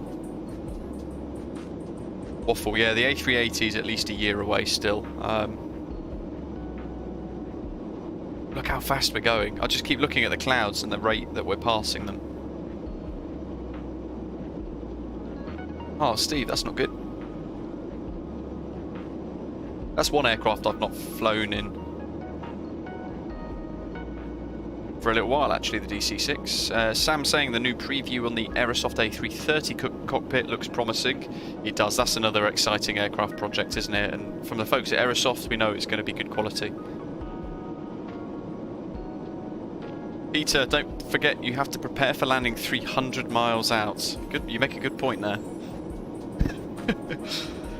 Waffle, yeah, the A380 is at least a year away still. Look how fast we're going. I just keep looking at the clouds and the rate that we're passing them. Oh, Steve, that's not good. That's one aircraft I've not flown in for a little while, actually, the DC-6. Sam saying the new preview on the Aerosoft A330 cockpit looks promising. It does. That's another exciting aircraft project, isn't it? And from the folks at Aerosoft, we know it's going to be good quality. Peter, don't forget you have to prepare for landing 300 miles out. Good, you make a good point there.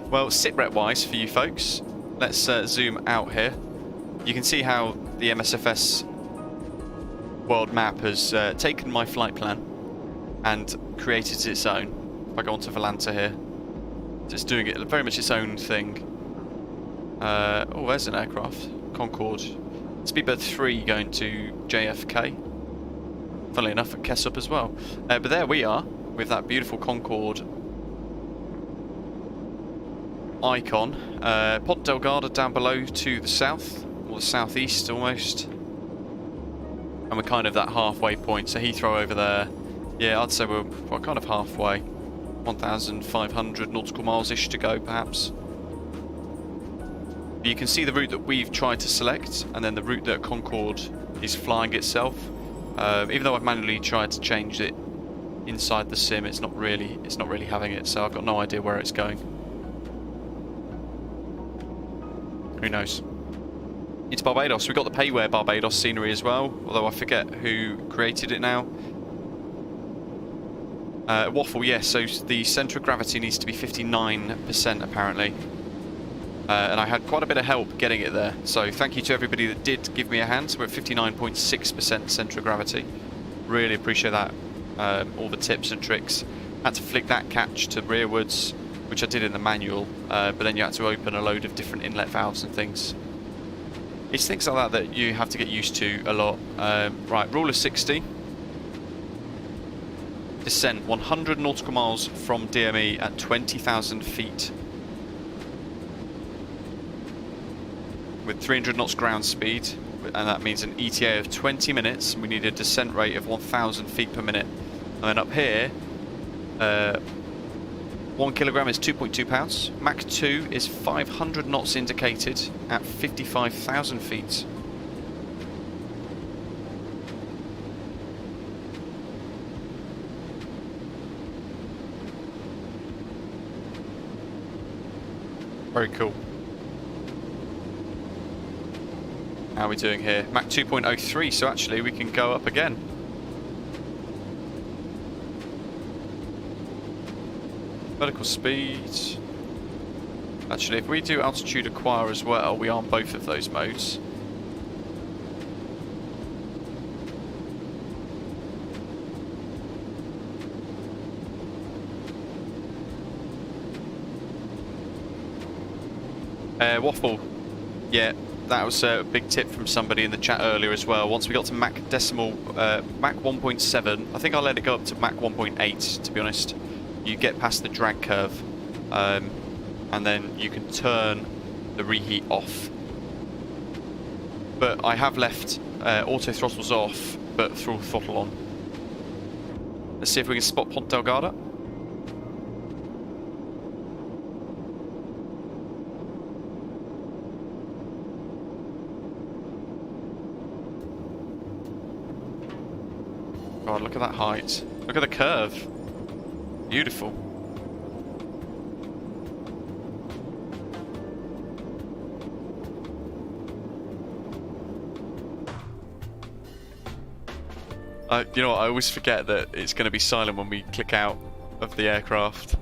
Well, sitrep-wise for you folks, let's zoom out here. You can see how the MSFS world map has taken my flight plan and created its own. If I go onto Volanta here, it's doing it very much its own thing. Oh, there's an aircraft, Concorde. Speedbird 3 going to JFK. Funnily enough, at Kessup as well. But there we are with that beautiful Concorde icon. Ponte Delgado down below to the south, or the southeast almost. And we're kind of that halfway point. So Heathrow over there. Yeah, I'd say we're kind of halfway. 1,500 nautical miles-ish to go, perhaps. You can see the route that we've tried to select, and then the route that Concorde is flying itself. Even though I've manually tried to change it inside the sim, it's not really having it. So I've got no idea where it's going. Who knows? It's Barbados. We've got the Payware Barbados scenery as well, although I forget who created it now. Waffle, yes, so the centre of gravity needs to be 59% apparently. And I had quite a bit of help getting it there, so thank you to everybody that did give me a hand. So we're at 59.6% centre of gravity. Really appreciate that. All the tips and tricks. Had to flick that catch to rearwards, which I did in the manual, but then you had to open a load of different inlet valves and things. It's things like that you have to get used to a lot. Right, rule of 60. Descent 100 nautical miles from DME at 20,000 feet. With 300 knots ground speed, and that means an ETA of 20 minutes. We need a descent rate of 1,000 feet per minute. And then up here, 1 kilogram is 2.2 pounds. Mach 2 is 500 knots indicated at 55,000 feet. Very cool. How are we doing here? Mach 2.03, so actually we can go up again. Vertical speed. Actually, if we do altitude acquire as well, we are on both of those modes. Waffle. Yeah, that was a big tip from somebody in the chat earlier as well. Once we got to Mach 1.7, I think I'll let it go up to Mach 1.8, to be honest. You get past the drag curve, and then you can turn the reheat off. But I have left auto throttles off, but full throttle on. Let's see if we can spot Ponte Delgado. God, look at that height. Look at the curve. Beautiful. You know what, I always forget that it's going to be silent when we click out of the aircraft.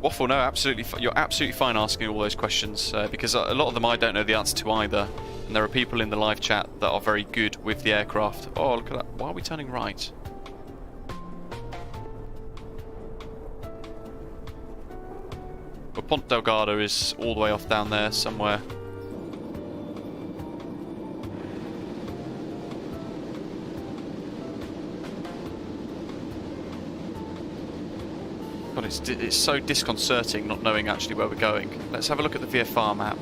Waffle, no, absolutely. You're absolutely fine asking all those questions because a lot of them I don't know the answer to either. And there are people in the live chat that are very good with the aircraft. Oh, look at that. Why are we turning right? But Ponte Delgado is all the way off down there somewhere. God, it's so disconcerting not knowing actually where we're going. Let's have a look at the VFR map,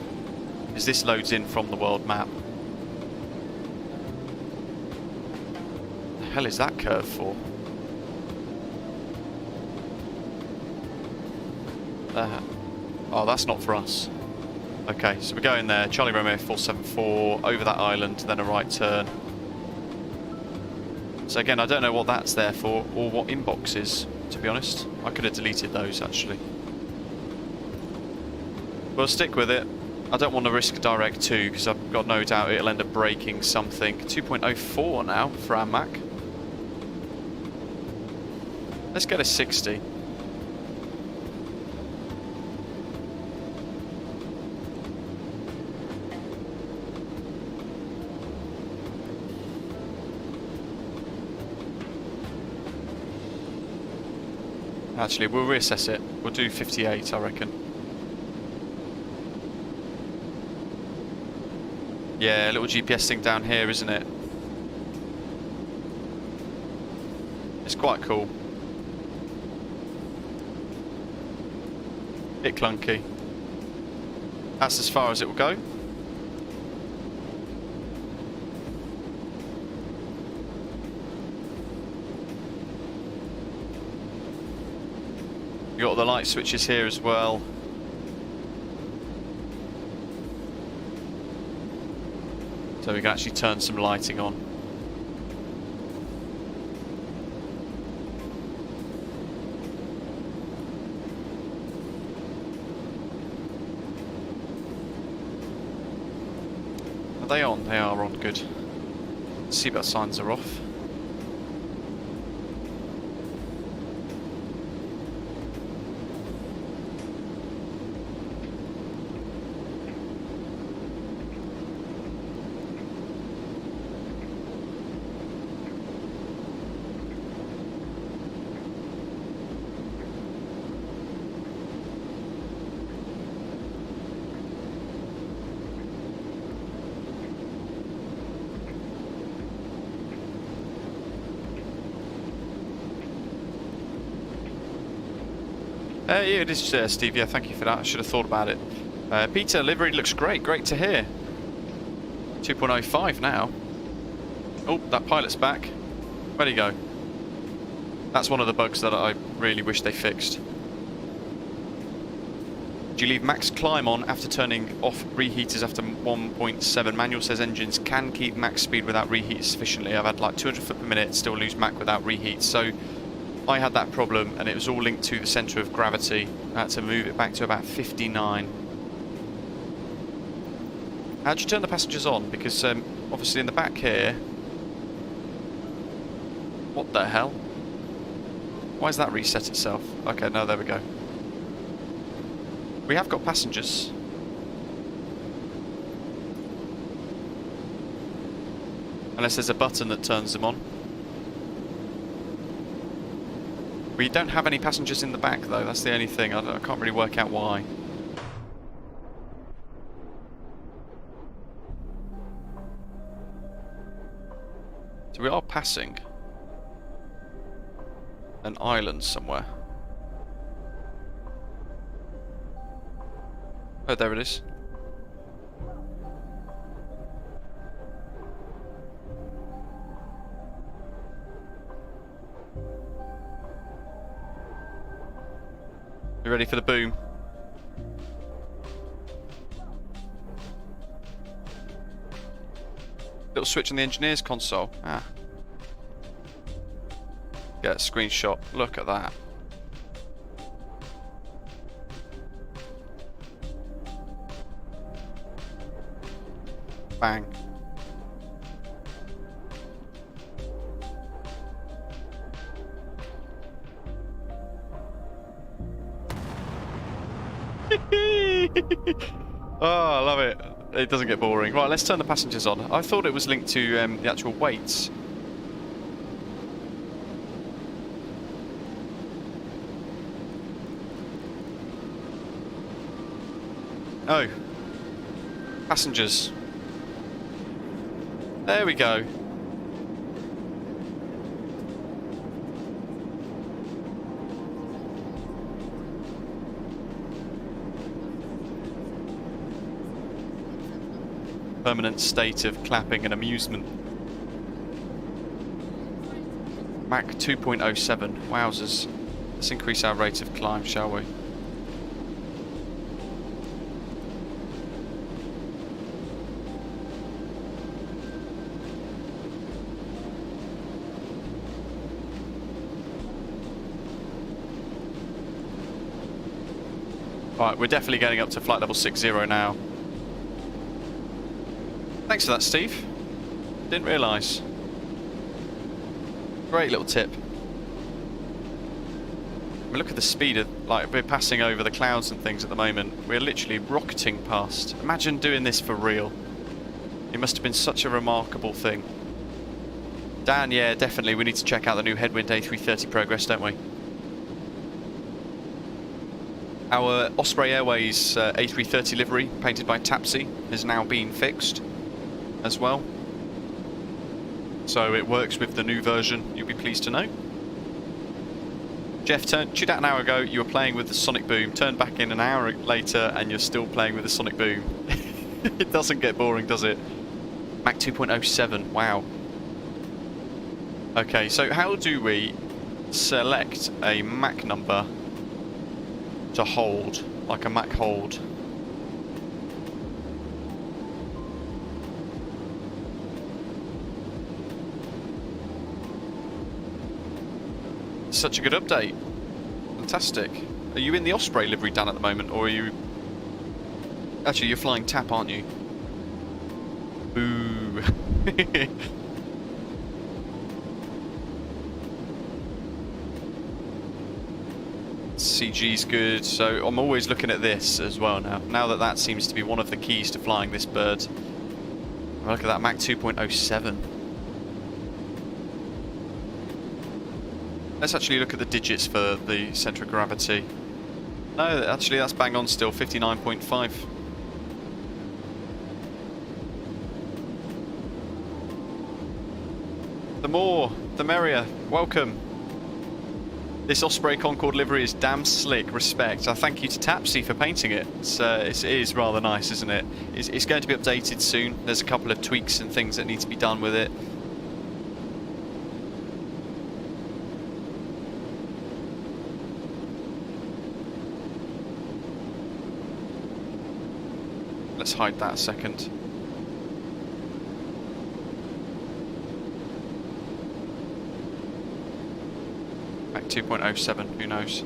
because this loads in from the world map. The hell is that curve for? Oh, that's not for us. Okay, so we're going there. Charlie Romeo 474, over that island, then a right turn. So again, I don't know what that's there for, or what inbox is, to be honest. I could have deleted those, actually. We'll stick with it. I don't want to risk direct 2, because I've got no doubt it'll end up breaking something. 2.04 now for our Mach. Let's get a 60. Actually, we'll reassess it. We'll do 58, I reckon. Yeah, a little GPS thing down here, isn't it? It's quite cool. Bit clunky. That's as far as it will go. You've got the light switches here as well. So we can actually turn some lighting on. Are they on? They are on, good. Seatbelt signs are off. Yeah, it is, Steve. Yeah, thank you for that. I should have thought about it. Peter, livery looks great. Great to hear. 2.05 now. Oh, that pilot's back. Where'd he go? That's one of the bugs that I really wish they fixed. Do you leave max climb on after turning off reheaters after 1.7? Manual says engines can keep max speed without reheat sufficiently. I've had like 200 foot per minute, still lose Mach without reheat. So I had that problem, and it was all linked to the centre of gravity. I had to move it back to about 59. How'd you turn the passengers on? Because obviously in the back here... What the hell? Why has that reset itself? Okay, no, there we go. We have got passengers. Unless there's a button that turns them on. We don't have any passengers in the back though, that's the only thing. I can't really work out why. So we are passing an island somewhere. Oh, there it is. You ready for the boom? Little switch on the engineer's console. Ah. Get a screenshot. Look at that. Bang. Oh, I love it. It doesn't get boring. Right, let's turn the passengers on. I thought it was linked to the actual weights. Oh. Passengers. There we go. Permanent state of clapping and amusement. Mach 2.07. Wowzers. Let's increase our rate of climb, shall we? Right, we're definitely getting up to flight level 60 now. Thanks for that, Steve. Didn't realise. Great little tip. I mean, look at the speed of, like, we're passing over the clouds and things at the moment. We're literally rocketing past. Imagine doing this for real. It must have been such a remarkable thing. Dan, yeah, definitely. We need to check out the new Headwind A330 progress, don't we? Our Osprey Airways A330 livery, painted by Tapsy, has now been fixed as well. So it works with the new version, you'll be pleased to know. Jeff, tuned out an hour ago, you were playing with the Sonic Boom. Turned back in an hour later and you're still playing with the Sonic Boom. It doesn't get boring, does it? Mach 2.07, wow. Okay, so how do we select a Mach number to hold, like a Mach hold? Such a good update. Fantastic. Are you in the Osprey livery, Dan, at the moment, or are you... Actually, you're flying TAP, aren't you? Boo. CG's good, so I'm always looking at this as well now. Now that that seems to be one of the keys to flying this bird. Look at that, Mach 2.07. Let's actually look at the digits for the centre of gravity. No, actually that's bang on still, 59.5. The more, the merrier. Welcome. This Osprey Concorde livery is damn slick, respect. I thank you to Tapsy for painting it. It is rather nice, isn't it? It's going to be updated soon. There's a couple of tweaks and things that need to be done with it. Let's hide that a second. Mach 2.07, who knows?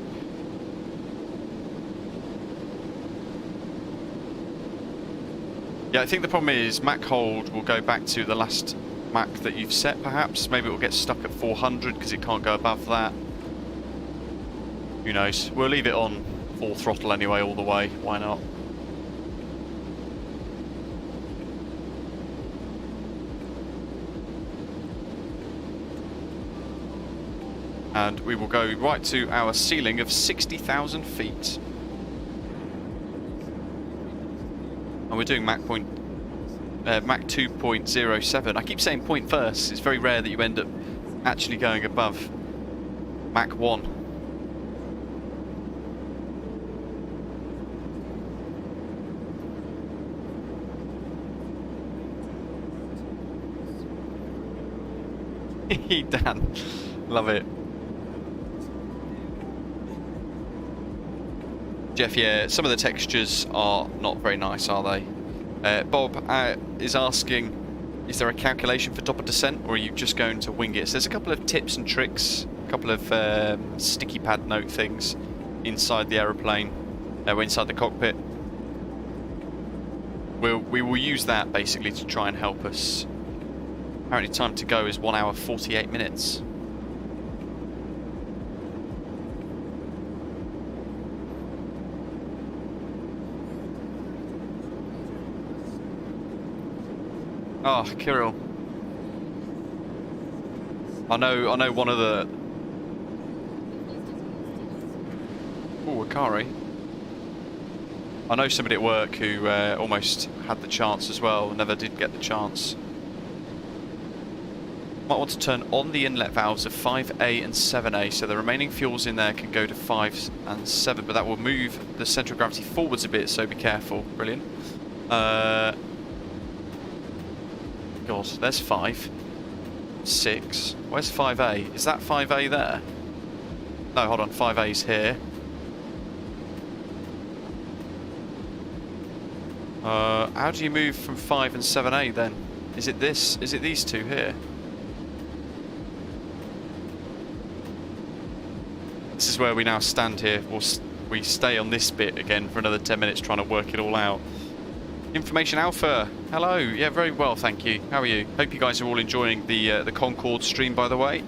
Yeah, I think the problem is Mach hold will go back to the last Mach that you've set, perhaps. Maybe it will get stuck at 400 because it can't go above that. Who knows? We'll leave it on full throttle anyway, all the way. Why not? And we will go right to our ceiling of 60,000 feet. And we're doing Mach 2.07. I keep saying point first. It's very rare that you end up actually going above Mach 1. Dan, love it. Jeff, yeah, some of the textures are not very nice, are they? Bob is asking, is there a calculation for top of descent, or are you just going to wing it? So there's a couple of tips and tricks, a couple of sticky pad note things inside the aeroplane, inside the cockpit. We will use that basically to try and help us. Apparently time to go is 1 hour 48 minutes. Oh, Kirill. I know one of the... Ooh, Akari. I I know somebody at work who almost had the chance as well, never did get the chance. Might want to turn on the inlet valves of 5A and 7A, so the remaining fuels in there can go to 5 and 7, but that will move the centre of gravity forwards a bit, so be careful. Brilliant. God, there's 5. 6. Where's 5A? Is that 5A there? No, hold on, 5A's here. How do you move from 5 and 7A then? Is it this? Is it these two here? This is where we now stand here. We stay on this bit again for another 10 minutes trying to work it all out. Information Alpha, hello. Yeah, very well, thank you. How are you? Hope you guys are all enjoying the Concorde stream, by the way.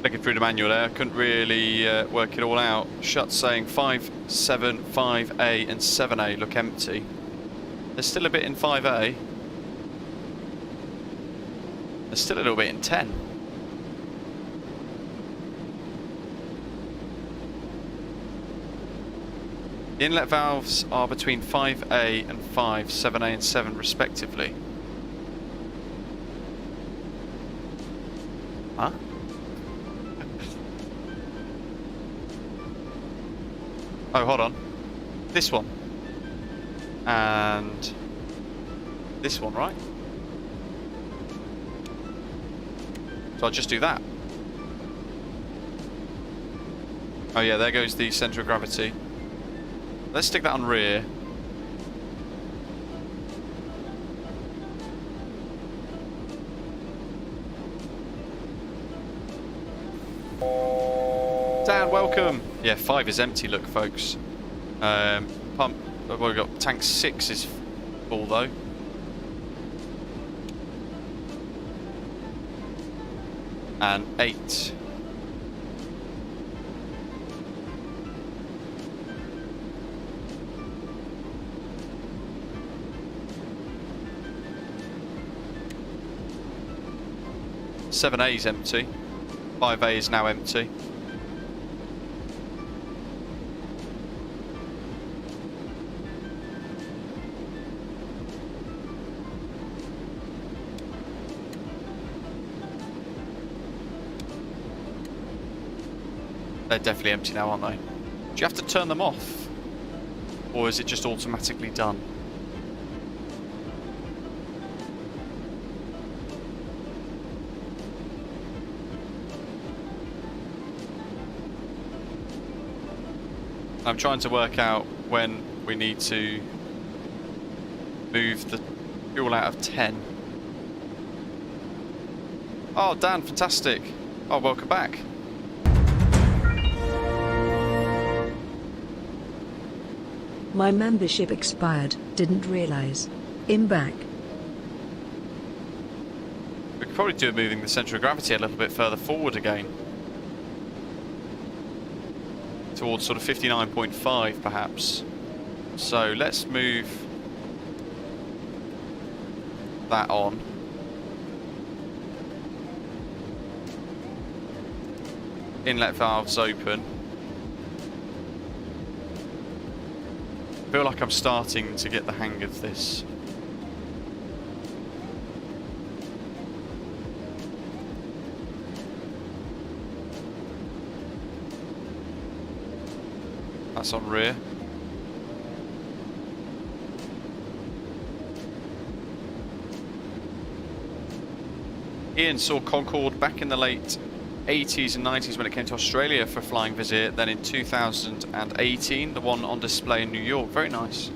Looking through the manual there, couldn't really work it all out. Shut's saying 5, 7, 5A and 7A look empty. There's still a bit in 5A. There's still a little bit in 10. The inlet valves are between 5A and 5, 7A and 7 respectively. Huh? Oh, hold on. This one. And this one, right? So I'll just do that. Oh yeah, there goes the centre of gravity. Let's stick that on rear. Dan, welcome. Yeah, 5 is empty, look, folks. Pump, well, we've got tank 6 is full though. And 8. Seven A is empty. 5A is now empty. They're definitely empty now, aren't they? Do you have to turn them off? Or is it just automatically done? I'm trying to work out when we need to move the fuel out of 10. Oh, Dan, fantastic. Oh, welcome back. My membership expired, didn't realise. I'm back. We could probably do it moving the centre of gravity a little bit further forward again. Towards sort of 59.5 perhaps. So let's move that on. Inlet valves open. I feel like I'm starting to get the hang of this. That's on rear. Ian saw Concorde back in the late 80s and 90s when it came to Australia for a flying visit. Then in 2018, the one on display in New York. Very nice.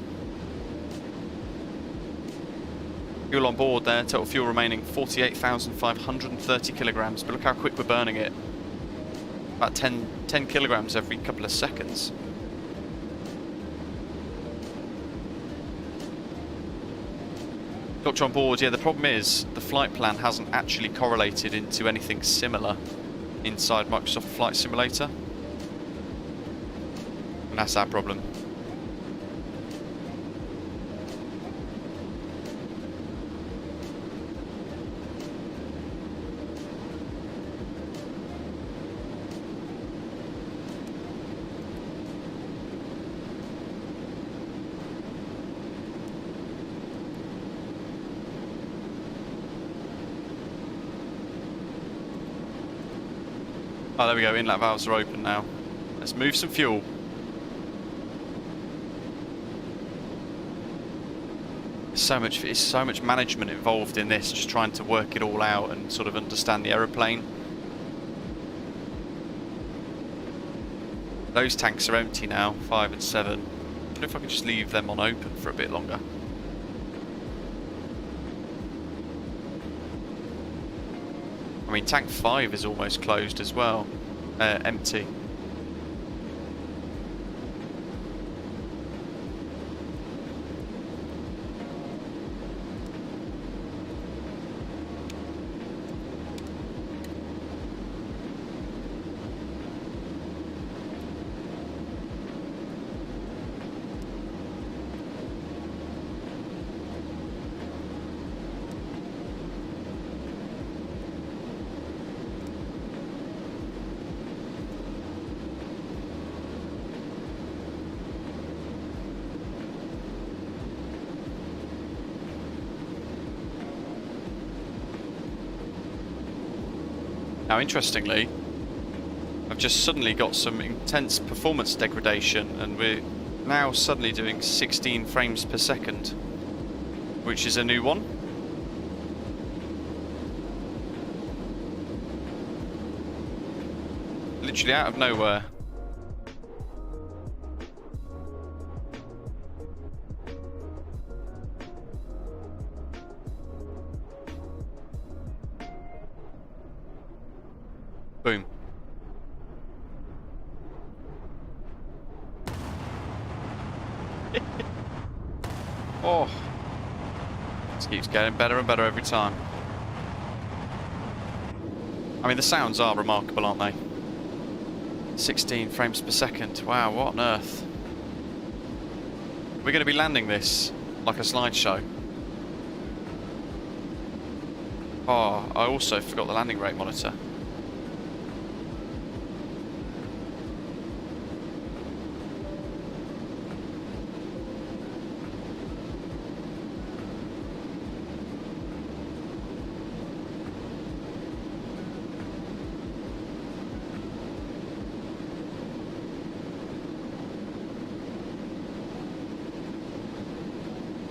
Fuel on board there, total fuel remaining 48,530 kilograms. But look how quick we're burning it. About 10 kilograms every couple of seconds. Doctor on board, yeah, the problem is the flight plan hasn't actually correlated into anything similar inside Microsoft Flight Simulator. And that's our problem. Oh, there we go, inlet valves are open now. Let's move some fuel. It's so much management involved in this, just trying to work it all out and sort of understand the aeroplane. Those tanks are empty now, 5 and 7. I wonder if I can just leave them on open for a bit longer. I mean, tank 5 is almost closed as well, empty. Now, interestingly, I've just suddenly got some intense performance degradation, and we're now suddenly doing 16 frames per second, which is a new one. Literally out of nowhere. Boom. Oh, this keeps getting better and better every time. I mean, the sounds are remarkable, aren't they? 16 frames per second. Wow, what on earth? We're going to be landing this like a slideshow. Oh, I also forgot the landing rate monitor.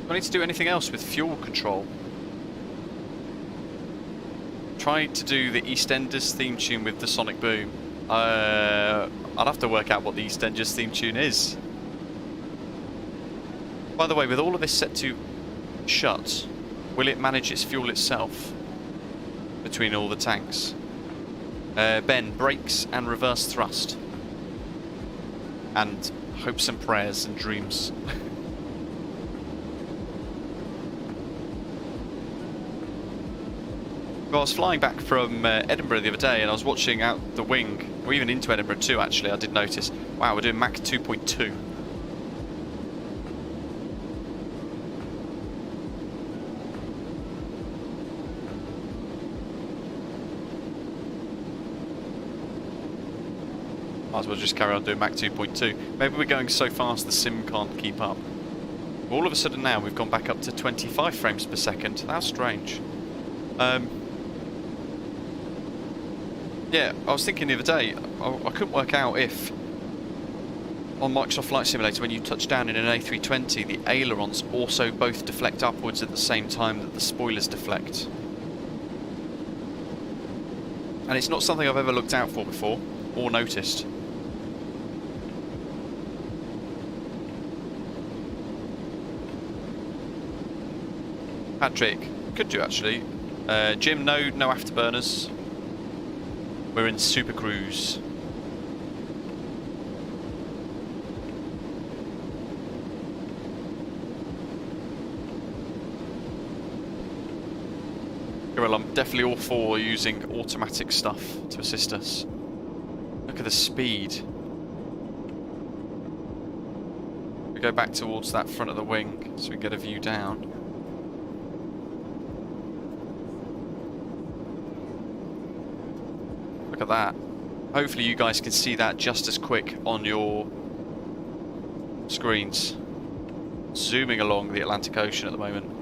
Do I need to do anything else with fuel control? Try to do the EastEnders theme tune with the sonic boom. I'd have to work out what the EastEnders theme tune is. By the way, with all of this set to shut, will it manage its fuel itself between all the tanks? Ben, brakes and reverse thrust. And hopes and prayers and dreams. Well, I was flying back from Edinburgh the other day, and I was watching out the wing, or even into Edinburgh too, actually. I did notice, wow, we're doing Mach 2.2. Might as well just carry on doing Mach 2.2. Maybe we're going so fast the sim can't keep up. All of a sudden now we've gone back up to 25 frames per second. That's strange. Yeah, I was thinking the other day, I couldn't work out if on Microsoft Flight Simulator, when you touch down in an A320, the ailerons also both deflect upwards at the same time that the spoilers deflect. And it's not something I've ever looked out for before, or noticed. Patrick, could do actually. Jim, no afterburners. We're in Supercruise. Well, I'm definitely all for using automatic stuff to assist us. Look at the speed. We go back towards that front of the wing so we get a view down. Look at that. Hopefully you guys can see that just as quick on your screens. Zooming along the Atlantic Ocean at the moment.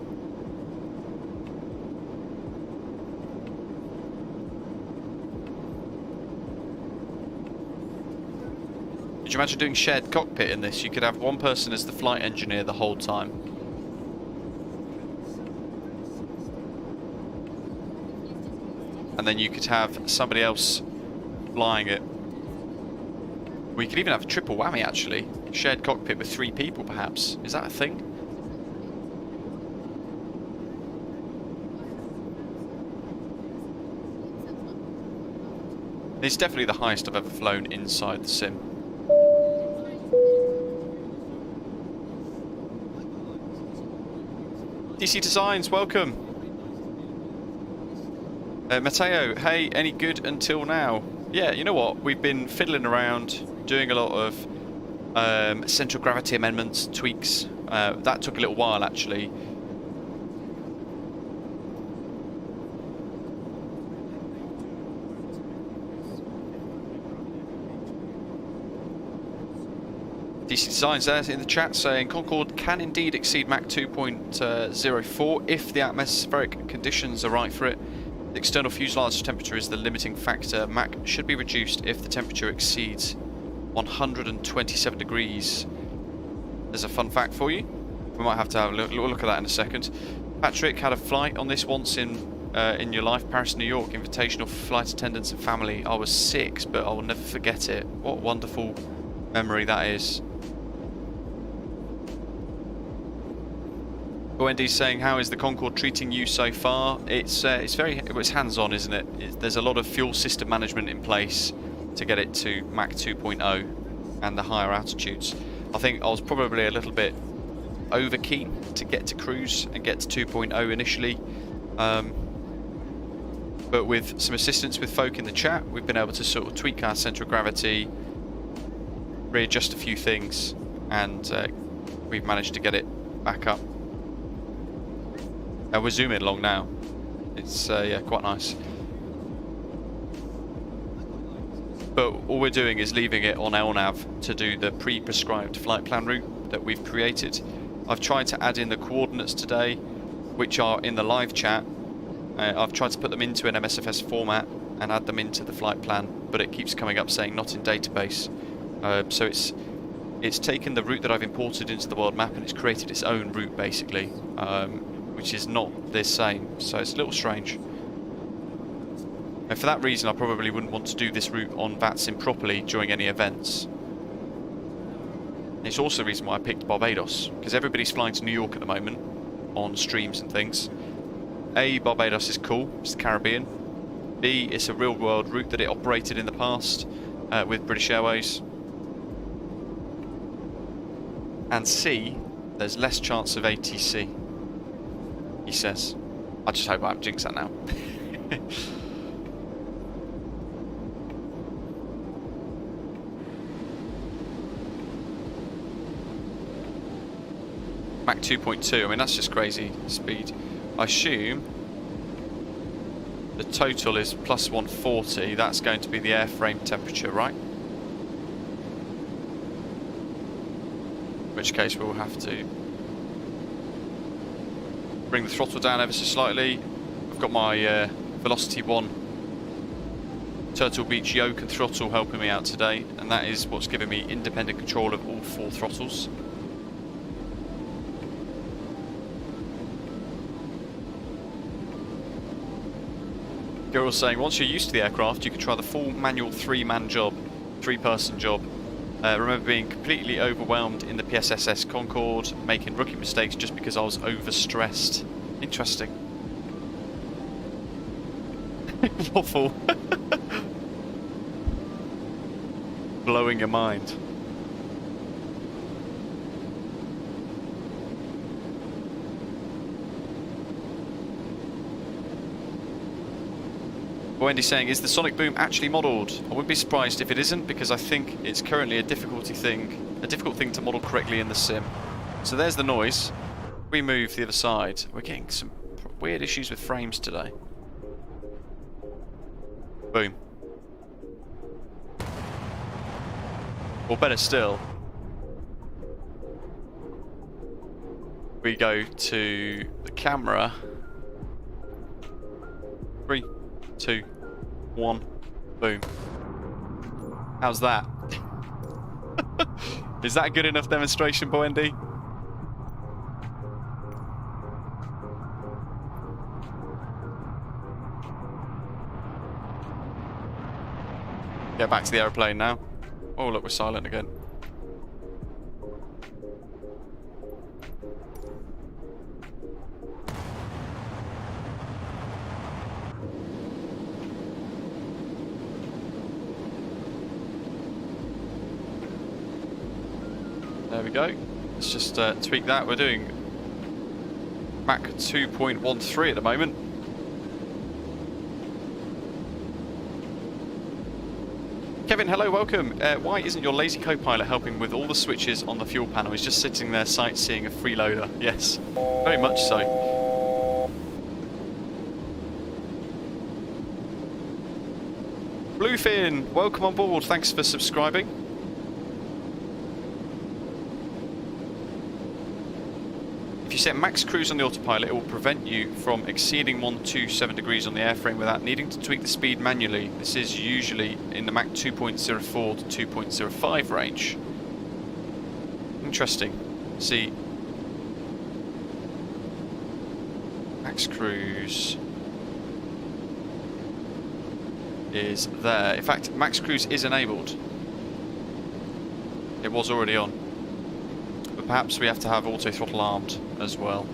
Could you imagine doing shared cockpit in this? You could have one person as the flight engineer the whole time. And then you could have somebody else flying it. We could even have a triple whammy actually. Shared cockpit with 3 people perhaps. Is that a thing? It's definitely the highest I've ever flown inside the sim. DC Designs, welcome. Matteo, hey, any good until now? Yeah, you know what? We've been fiddling around, doing a lot of central gravity amendments, tweaks. That took a little while actually. DC Designs there in the chat saying Concorde can indeed exceed Mach 2.04 if the atmospheric conditions are right for it. The external fuselage temperature is the limiting factor. Mach should be reduced if the temperature exceeds 127 degrees. There's a fun fact for you. We might have to have a look at that in a second. Patrick had a flight on this once in your life, Paris, New York, invitational flight attendants and family. I was 6, but I will never forget it. What a wonderful memory that is. Wendy's saying, how is the Concorde treating you so far? It's hands-on, isn't it? There's a lot of fuel system management in place to get it to Mach 2.0 and the higher altitudes. I think I was probably a little bit over keen to get to cruise and get to 2.0 initially. But with some assistance with folk in the chat, we've been able to sort of tweak our centre of gravity, readjust a few things, and we've managed to get it back up. And we're zooming along now. It's yeah, quite nice. But all we're doing is leaving it on LNAV to do the pre-prescribed flight plan route that we've created. I've tried to add in the coordinates today, which are in the live chat. I've tried to put them into an MSFS format and add them into the flight plan, but it keeps coming up saying not in database. So it's taken the route that I've imported into the world map and it's created its own route basically, which is not the same. So it's a little strange. And for that reason, I probably wouldn't want to do this route on VATSIM properly during any events. It's also the reason why I picked Barbados, because everybody's flying to New York at the moment on streams and things. A, Barbados is cool, it's the Caribbean. B, it's a real world route that it operated in the past with British Airways. And C, there's less chance of ATC, he says. I just hope I haven't jinxed that now. Mach 2.2, I mean that's just crazy speed. I assume the total is plus 140, that's going to be the airframe temperature, right? In which case we'll have to bring the throttle down ever so slightly. I've got my Velocity 1 Turtle Beach yoke and throttle helping me out today, and that is what's giving me independent control of all 4 throttles. Girl's saying, once you're used to the aircraft, you can try the full manual three-person job. Remember being completely overwhelmed in the PSSS Concorde, making rookie mistakes just because I was overstressed. Interesting. Waffle. Blowing your mind. Wendy's saying, is the sonic boom actually modelled? I wouldn't be surprised if it isn't, because I think it's currently a difficult thing to model correctly in the sim. So there's the noise. We move the other side. We're getting some weird issues with frames today. Boom. Or better still, we go to the camera. 3, 2, 1, boom. How's that? Is that a good enough demonstration, Boendi? Get back to the aeroplane now. Oh look, we're silent again. There we go. Let's just tweak that. We're doing Mach 2.13 at the moment. Kevin, hello, welcome. Why isn't your lazy co-pilot helping with all the switches on the fuel panel? He's just sitting there sightseeing a freeloader. Yes, very much so. Bluefin, welcome on board. Thanks for subscribing. If you set max cruise on the autopilot, it will prevent you from exceeding 127 degrees on the airframe without needing to tweak the speed manually. This is usually in the Mach 2.04 to 2.05 range. Interesting. See, max cruise is there. In fact, max cruise is enabled. It was already on. But perhaps we have to have auto throttle armed as well.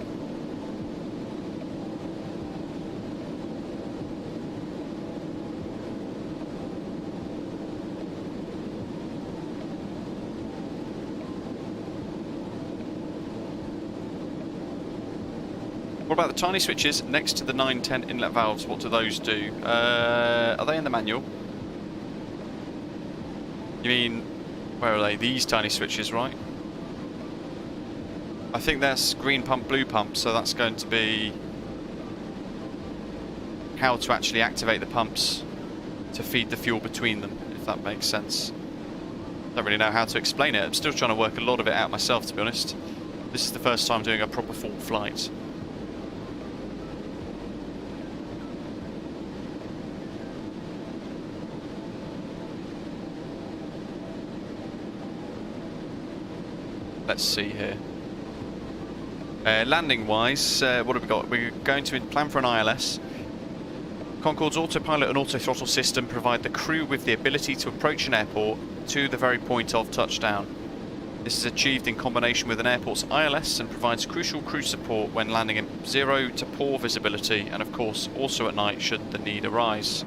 What about the tiny switches next to the 910 inlet valves? What do those do? Are they in the manual? You mean, where are they? These tiny switches, right? I think that's green pump, blue pump, so that's going to be how to actually activate the pumps to feed the fuel between them, if that makes sense. Don't really know how to explain it. I'm still trying to work a lot of it out myself, to be honest. This is the first time doing a proper full flight. Let's see here. Landing wise, what have we got? We're going to plan for an ILS. Concorde's autopilot and auto throttle system provide the crew with the ability to approach an airport to the very point of touchdown. This is achieved in combination with an airport's ILS and provides crucial crew support when landing in 0 to poor visibility, and of course also at night should the need arise.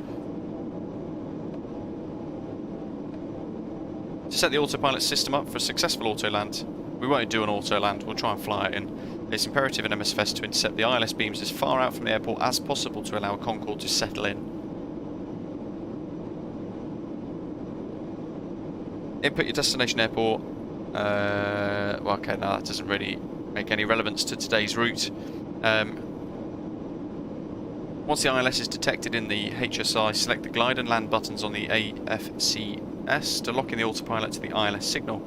To set the autopilot system up for a successful auto land, we won't do an auto land, we'll try and fly it in. It's imperative in MSFS to intercept the ILS beams as far out from the airport as possible to allow a Concorde to settle in. Input your destination airport. Well, okay, no, that doesn't really make any relevance to today's route. Once the ILS is detected in the HSI, select the glide and land buttons on the AFCS to lock in the autopilot to the ILS signal.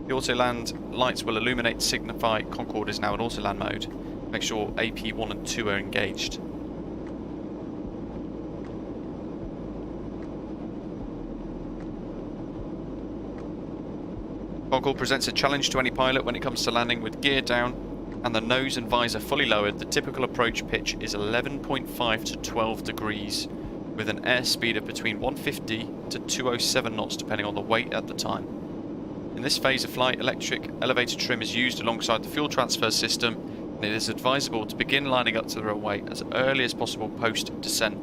The auto land lights will illuminate to signify Concorde is now in auto land mode. Make sure AP1 and 2 are engaged. Concorde presents a challenge to any pilot when it comes to landing with gear down and the nose and visor fully lowered. The typical approach pitch is 11.5 to 12 degrees. with an airspeed of between 150 to 207 knots depending on the weight at the time. In this phase of flight, electric elevator trim is used alongside the fuel transfer system, and it is advisable to begin lining up to the runway as early as possible post-descent.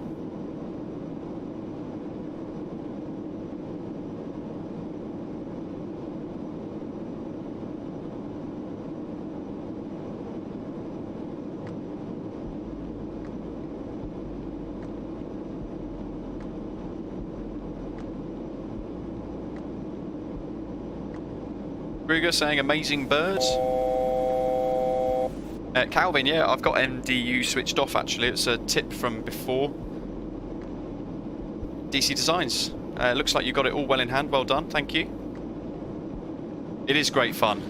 Kruger saying amazing birds. Calvin, yeah, I've got MDU switched off actually. It's a tip from before. DC Designs. Looks like you got it all well in hand. Well done, thank you. It is great fun.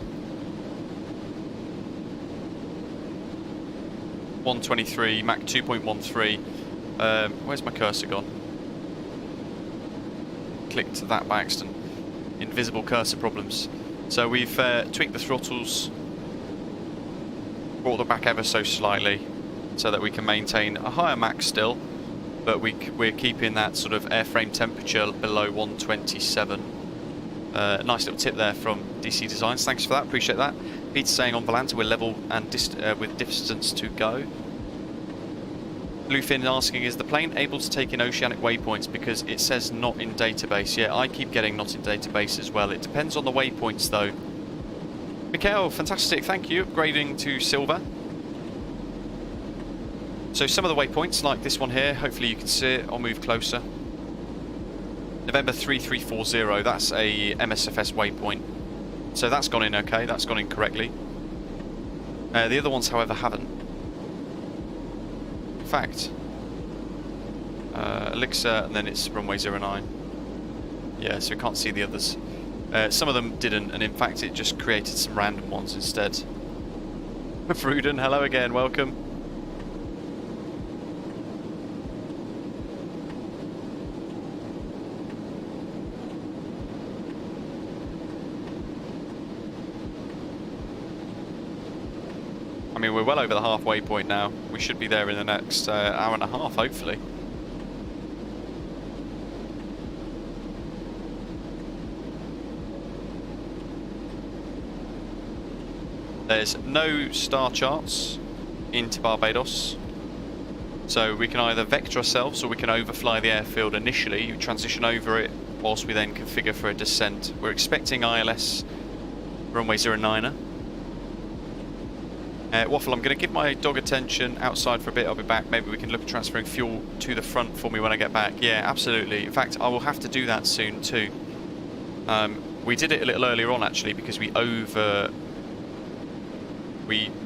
123, Mach 2.13. Where's my cursor gone? Clicked that by accident. Invisible cursor problems. So we've tweaked the throttles, brought them back ever so slightly so that we can maintain a higher Mach still, but we're keeping that sort of airframe temperature below 127. Nice little tip there from DC Designs, thanks for that, appreciate that. Peter saying on Volanta we're level and with distance to go. Bluefin asking, is the plane able to take in oceanic waypoints because it says not in database? Yeah, I keep getting not in database as well. It depends on the waypoints though. Mikhail, fantastic, thank you. Upgrading to silver. So some of the waypoints, like this one here, hopefully you can see it. I'll move closer. November 3340, that's a MSFS waypoint. So that's gone in okay, that's gone in correctly. The other ones, however, haven't. Fact. Elixir, and then it's runway 09. Yeah, so we can't see the others. Some of them didn't, and in fact it just created some random ones instead. Fruden, hello again, welcome. I mean, we're well over the halfway point now. We should be there in the next hour and a half, hopefully. There's no star charts into Barbados, so we can either vector ourselves or we can overfly the airfield initially, transition over it, whilst we then configure for a descent. We're expecting ILS runway 09er. Waffle, I'm going to give my dog attention outside for a bit, I'll be back. Maybe we can look at transferring fuel to the front for me when I get back. Yeah, absolutely. In fact, I will have to do that soon too. We did it a little earlier on actually because we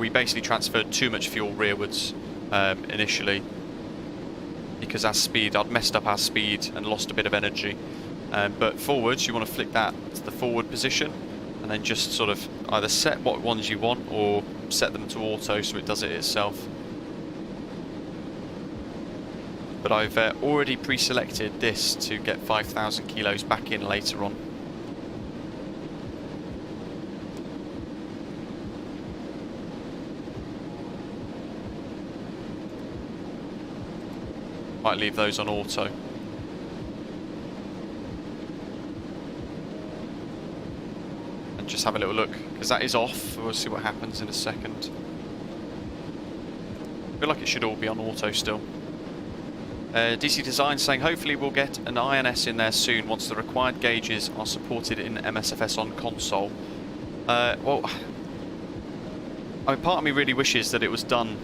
basically transferred too much fuel rearwards initially because I'd messed up our speed and lost a bit of energy. But forwards, you want to flick that to the forward position and then just sort of either set what ones you want or set them to auto so it does it itself. But I've already pre-selected this to get 5,000 kilos back in later on. Might leave those on auto. And just have a little look, because that is off. We'll see what happens in a second. I feel like it should all be on auto still. DC Designs saying hopefully we'll get an INS in there soon once the required gauges are supported in MSFS on console. Well, I mean, part of me really wishes that it was done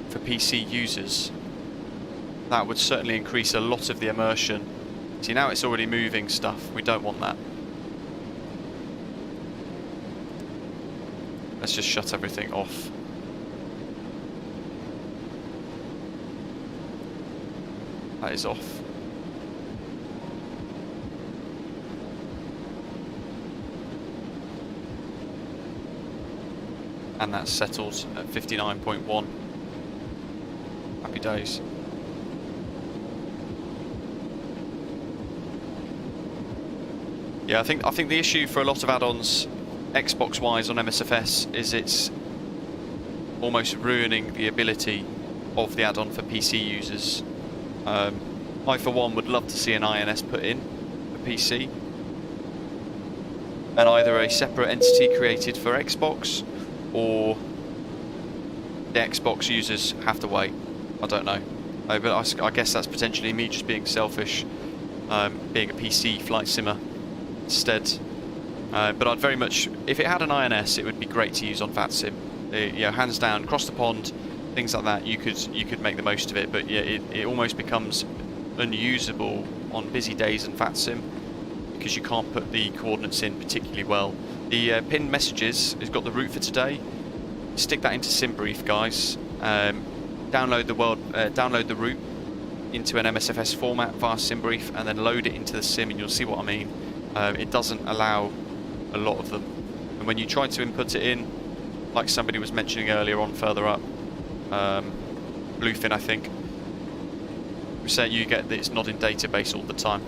for PC users. That would certainly increase a lot of the immersion. See, now it's already moving stuff. We don't want that. Let's just shut everything off. That is off. And that's settled at 59.1. Happy days. Yeah, I think the issue for a lot of add-ons, Xbox-wise on MSFS, is it's almost ruining the ability of the add-on for PC users. I I for one would love to see an INS put in for PC, and either a separate entity created for Xbox, or the Xbox users have to wait. I don't know. But I guess that's potentially me just being selfish, being a PC flight simmer instead. But I'd very much, if it had an INS, it would be great to use on VATSIM. You know, hands down, across the pond, things like that, you could make the most of it. But yeah, it almost becomes unusable on busy days in VATSIM because you can't put the coordinates in particularly well. The pinned messages has got the route for today. Stick that into SimBrief, guys. Download the route into an MSFS format via SimBrief, and then load it into the sim, and you'll see what I mean. It doesn't allow a lot of them, and when you try to input it in, like somebody was mentioning earlier on further up, Bluefin I think, we say you get that it's not in database all the time.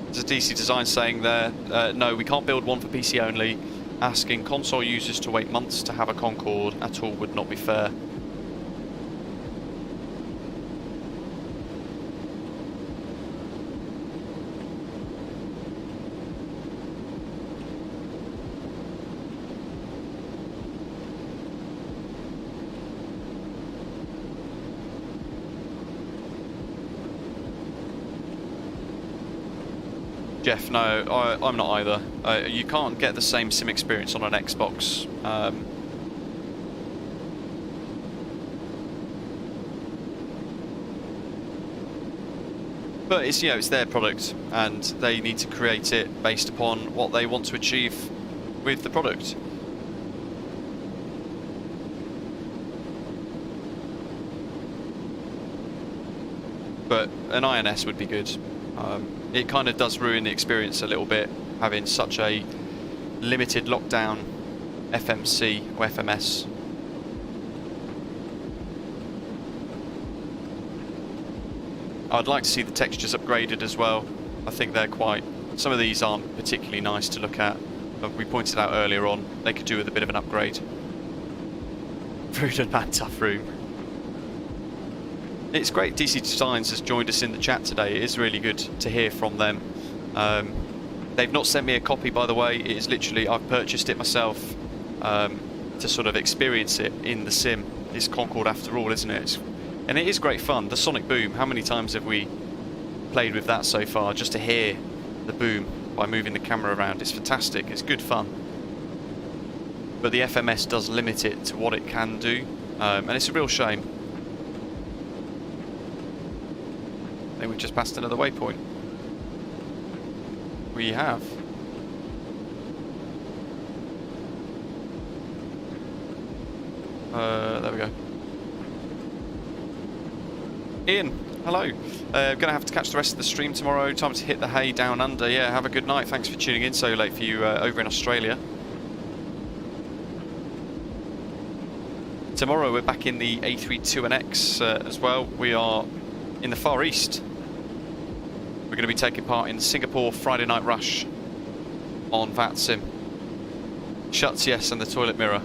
There's a DC Design saying there, no, we can't build one for PC only. Asking console users to wait months to have a Concorde at all would not be fair. Jeff, no, I'm not either. You can't get the same sim experience on an Xbox. But it's, you know, it's their product, and they need to create it based upon what they want to achieve with the product. But an INS would be good. It kind of does ruin the experience a little bit, having such a limited lockdown FMC or FMS. I'd like to see the textures upgraded as well. I think they're quite... Some of these aren't particularly nice to look at, but we pointed out earlier on, they could do with a bit of an upgrade. Rude and bad tough room. It's great DC Designs has joined us in the chat today. It is really good to hear from them. They've not sent me a copy, by the way. It is literally, I've purchased it myself to sort of experience it in the sim. It's Concorde after all, isn't it? And it is great fun. The sonic boom, how many times have we played with that so far, just to hear the boom by moving the camera around? It's fantastic, it's good fun. But the FMS does limit it to what it can do, and it's a real shame. I think we've just passed another waypoint. We have. There we go. Ian, hello. Gonna have to catch the rest of the stream tomorrow. Time to hit the hay down under. Yeah, have a good night. Thanks for tuning in so late for you over in Australia. Tomorrow we're back in the A32NX as well. We are in the Far East. We're going to be taking part in the Singapore Friday Night Rush on VATSIM. Shuts, yes, and the toilet mirror.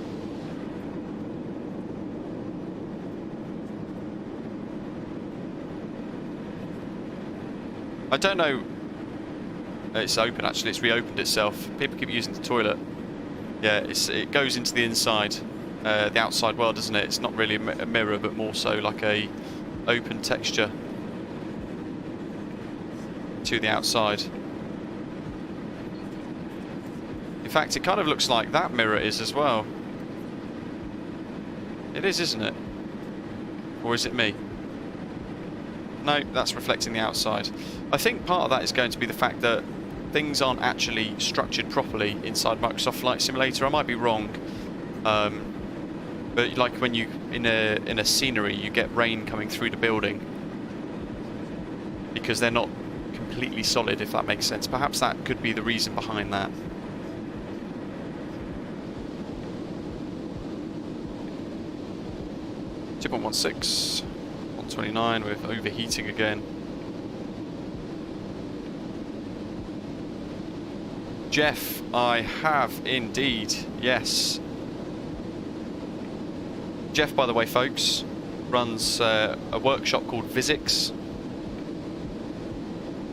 I don't know. It's open actually, it's reopened itself. People keep using the toilet. Yeah, it goes into the inside, the outside world, doesn't it? It's not really a mirror, but more so like a open texture to the outside. In fact, it kind of looks like that mirror is as well. It is, isn't it? Or is it me? No, that's reflecting the outside. I think part of that is going to be the fact that things aren't actually structured properly inside Microsoft Flight Simulator. I might be wrong, but like when you in a scenery, you get rain coming through the building because they're not completely solid, if that makes sense. Perhaps that could be the reason behind that. .16, 129 with overheating again. Jeff, I have indeed, yes. Jeff, by the way, folks, runs a workshop called VATSIM.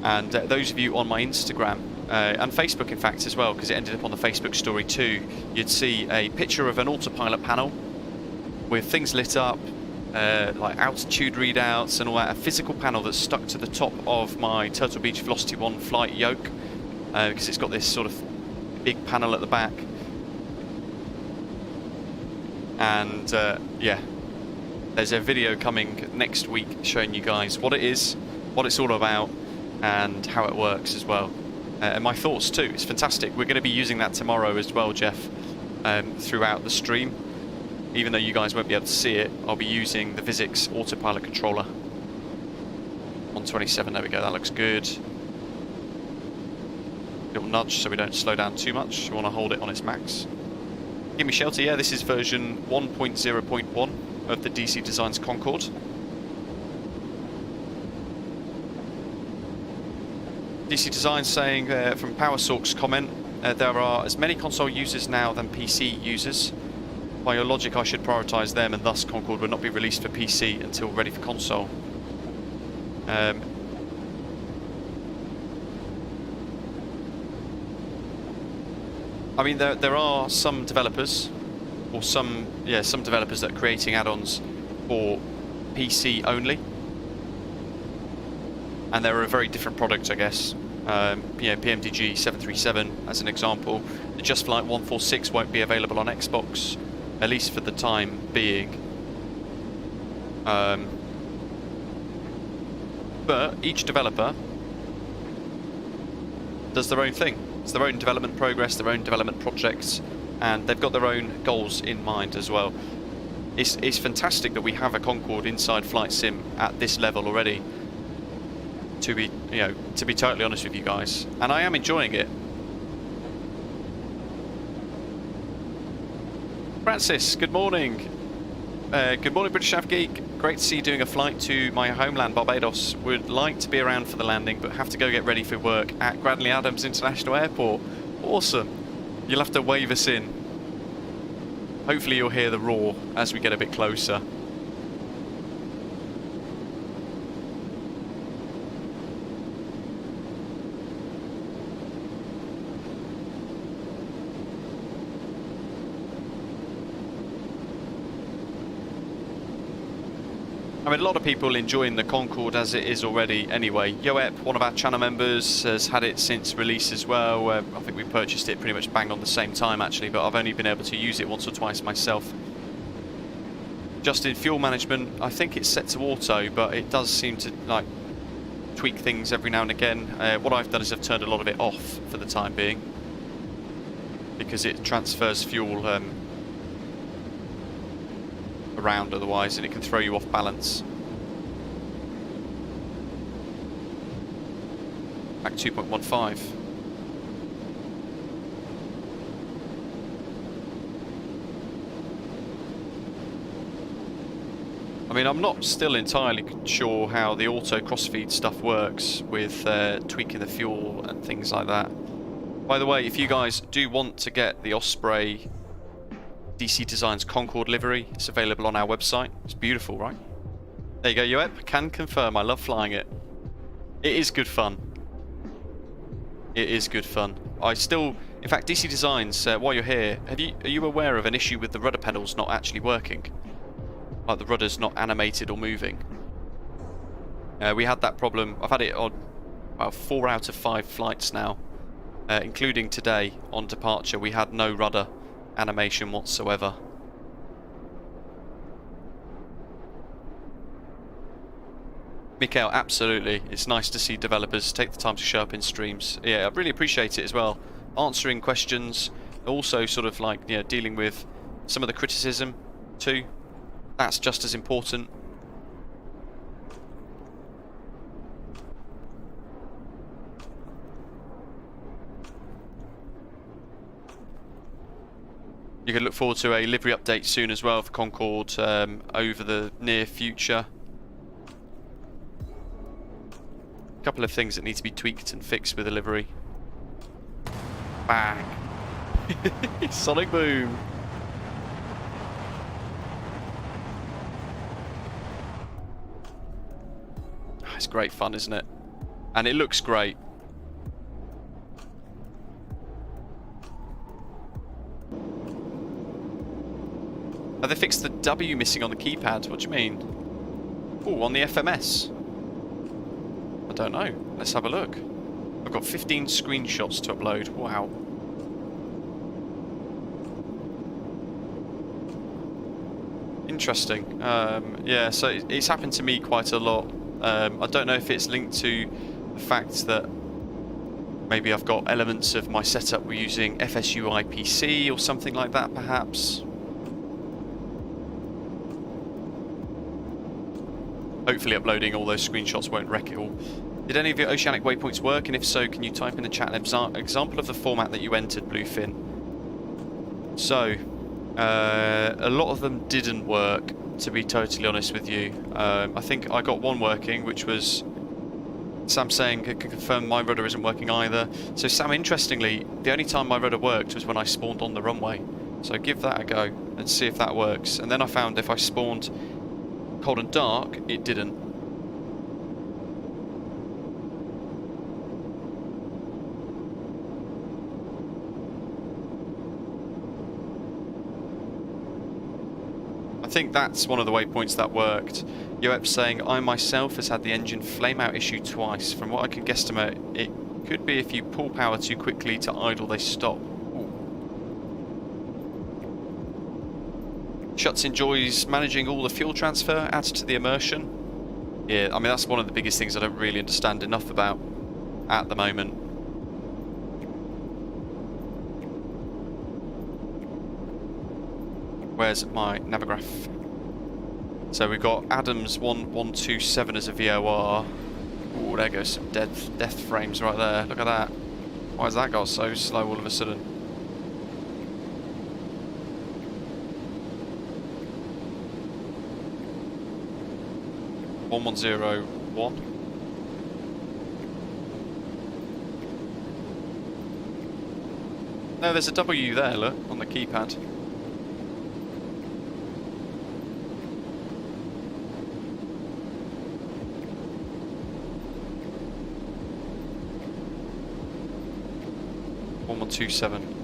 And those of you on my Instagram, and Facebook in fact as well, because it ended up on the Facebook story too, you'd see a picture of an autopilot panel with things lit up, like altitude readouts and all that, a physical panel that's stuck to the top of my Turtle Beach Velocity 1 flight yoke, because it's got this sort of big panel at the back. And yeah, there's a video coming next week showing you guys what it is, what it's all about, and how it works as well. And my thoughts too. It's fantastic. We're going to be using that tomorrow as well, Jeff, throughout the stream. Even though you guys won't be able to see it, I'll be using the VATSIM autopilot controller. 127, there we go, that looks good. Little nudge so we don't slow down too much. We want to hold it on its max. Give me shelter, yeah, this is version 1.0.1 of the DC Designs Concorde. DC Designs saying from PowerSork's comment, there are as many console users now than PC users. By your logic, I should prioritise them, and thus Concorde will not be released for PC until ready for console. I mean, there are some developers, or some developers that are creating add-ons for PC only, and they're a very different product, I guess. PMDG 737 as an example. The Just Flight 146 won't be available on Xbox, at least for the time being. But each developer does their own thing. It's their own development progress, their own development projects, and they've got their own goals in mind as well. It's fantastic that we have a Concorde inside Flight Sim at this level already. To be totally honest with you guys, and I am enjoying it. Francis, good morning. Good morning, British Av Geek. Great to see you doing a flight to my homeland, Barbados. Would like to be around for the landing, but have to go get ready for work at Gradley Adams International Airport. Awesome. You'll have to wave us in. Hopefully you'll hear the roar as we get a bit closer. I mean, a lot of people enjoying the Concorde as it is already anyway. Yoep, one of our channel members, has had it since release as well. I think we purchased it pretty much bang on the same time actually, but I've only been able to use it once or twice myself. Just in fuel management, I think it's set to auto, but it does seem to like tweak things every now and again. What I've done is I've turned a lot of it off for the time being, because it transfers fuel around otherwise, and it can throw you off balance. Back 2.15. I mean, I'm not still entirely sure how the auto crossfeed stuff works with tweaking the fuel and things like that. By the way, if you guys do want to get the Osprey DC Designs Concorde livery, it's available on our website. It's beautiful, right? There you go, Yoep. Can confirm, I love flying it. It is good fun. It is good fun. I still, in fact, DC Designs, while you're here, are you aware of an issue with the rudder pedals not actually working? Like the rudder's not animated or moving? We had that problem. I've had it on about 4 out of 5 flights now, including today on departure. We had no rudder animation whatsoever. Mikhail, absolutely. It's nice to see developers take the time to show up in streams. Yeah, I really appreciate it as well. Answering questions, also sort of like, you know, dealing with some of the criticism too. That's just as important. You can look forward to a livery update soon as well for Concorde over the near future. A couple of things that need to be tweaked and fixed with the livery. Bang. Sonic boom. It's great fun, isn't it? And it looks great. Have they fixed the W missing on the keypad? What do you mean? Oh, on the FMS? I don't know. Let's have a look. I've got 15 screenshots to upload. Wow. Interesting. Yeah, so it's happened to me quite a lot. I don't know if it's linked to the fact that maybe I've got elements of my setup we're using FSU IPC or something like that, perhaps. Hopefully uploading all those screenshots won't wreck it all. Did any of your oceanic waypoints work? And if so, can you type in the chat an example of the format that you entered, Bluefin? So, a lot of them didn't work, to be totally honest with you. I think I got one working, which was Sam saying can confirm my rudder isn't working either. So Sam, interestingly, the only time my rudder worked was when I spawned on the runway. So give that a go and see if that works. And then I found if I spawned cold and dark, it didn't. I think that's one of the waypoints that worked. Yoep's saying, I myself has had the engine flame out issue twice. From what I can guesstimate, it could be if you pull power too quickly to idle, they stop. Shuts enjoys managing all the fuel transfer, adds to the immersion. Yeah, I mean, that's one of the biggest things I don't really understand enough about at the moment. Where's my Navigraph? So we've got Adams 1127 as a VOR. Oh, there goes some death frames right there. Look at that. Why has that got so slow all of a sudden? One 101. No, there's a W there, look, on the keypad. One 127.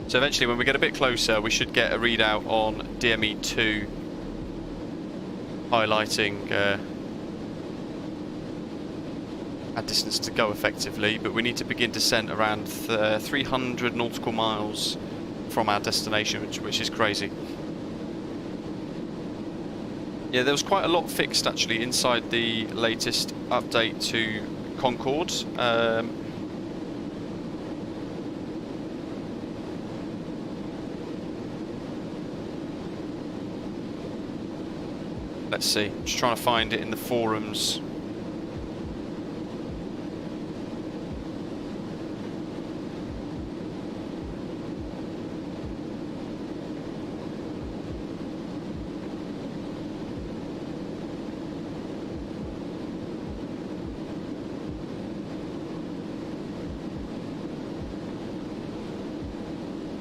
So eventually, when we get a bit closer, we should get a readout on DME2 highlighting our distance to go effectively, but we need to begin descent around 300 nautical miles from our destination, which is crazy. Yeah, there was quite a lot fixed actually inside the latest update to Concorde. Let's see, just trying to find it in the forums.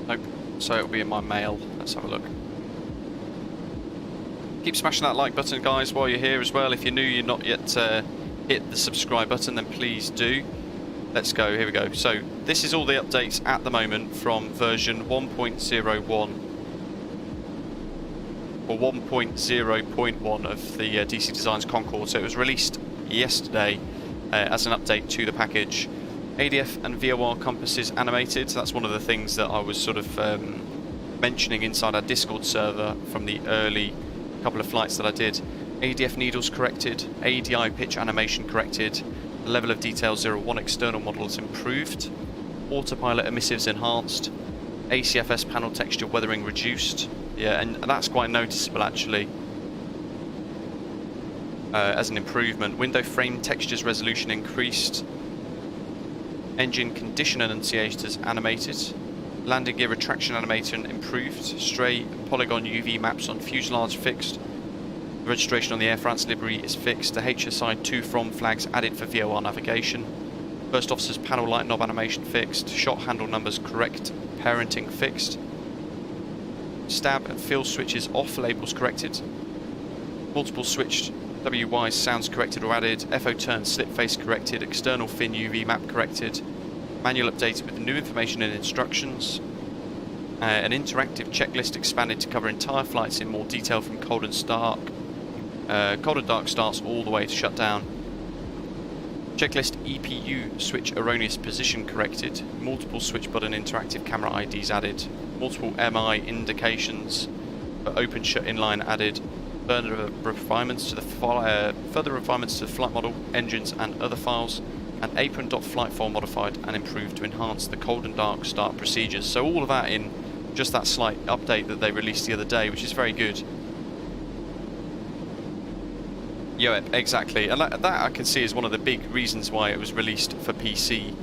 Nope, so it'll be in my mail. Let's have a look. Keep smashing that like button, guys, while you're here as well. If you're new, you're not yet hit the subscribe button, then please do. Let's go, here we go. So this is all the updates at the moment from version 1.01 or 1.0.1 of the DC Designs Concorde. So it was released yesterday as an update to the package. ADF and VOR compasses animated. So that's one of the things that I was sort of mentioning inside our Discord server from the early couple of flights that I did. ADF needles corrected, ADI pitch animation corrected, the level of detail 01 external models improved, autopilot emissives enhanced, ACFS panel texture weathering reduced. Yeah, and that's quite noticeable actually as an improvement. Window frame textures resolution increased, engine condition enunciators animated, Landing gear retraction animation improved. Stray polygon UV maps on fuselage fixed. The registration on the Air France livery is fixed. The HSI to from flags added for VOR navigation. First officer's panel light knob animation fixed. Shot handle numbers correct. Parenting fixed. Stab and fill switches off, labels corrected. Multiple switched WY sounds corrected or added. FO turn slip face corrected. External fin UV map corrected. Manual updated with the new information and instructions. An interactive checklist expanded to cover entire flights in more detail from cold and dark. Cold and dark starts all the way to shut down. Checklist EPU switch erroneous position corrected. Multiple switch button interactive camera IDs added. Multiple MI indications for open shut inline added. Further refinements to the flight model, engines and other files. And apron.flight file modified and improved to enhance the cold and dark start procedures. So all of that in just that slight update that they released the other day, which is very good. Yeah, exactly. And that I can see is one of the big reasons why it was released for PC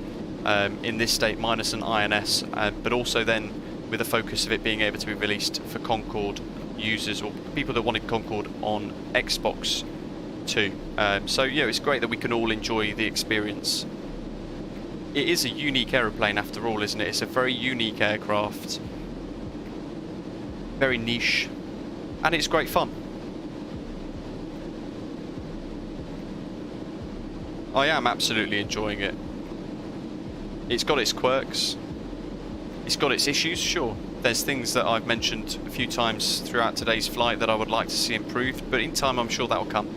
in this state minus an INS, but also then with the focus of it being able to be released for Concorde users or people that wanted Concorde on Xbox too. So yeah, it's great that we can all enjoy the experience. It is a unique aeroplane after all, isn't it? It's a very unique aircraft, very niche, and it's great fun. I am absolutely enjoying it. It's got its quirks, it's got its issues, sure. There's things that I've mentioned a few times throughout today's flight that I would like to see improved, but in time I'm sure that will come.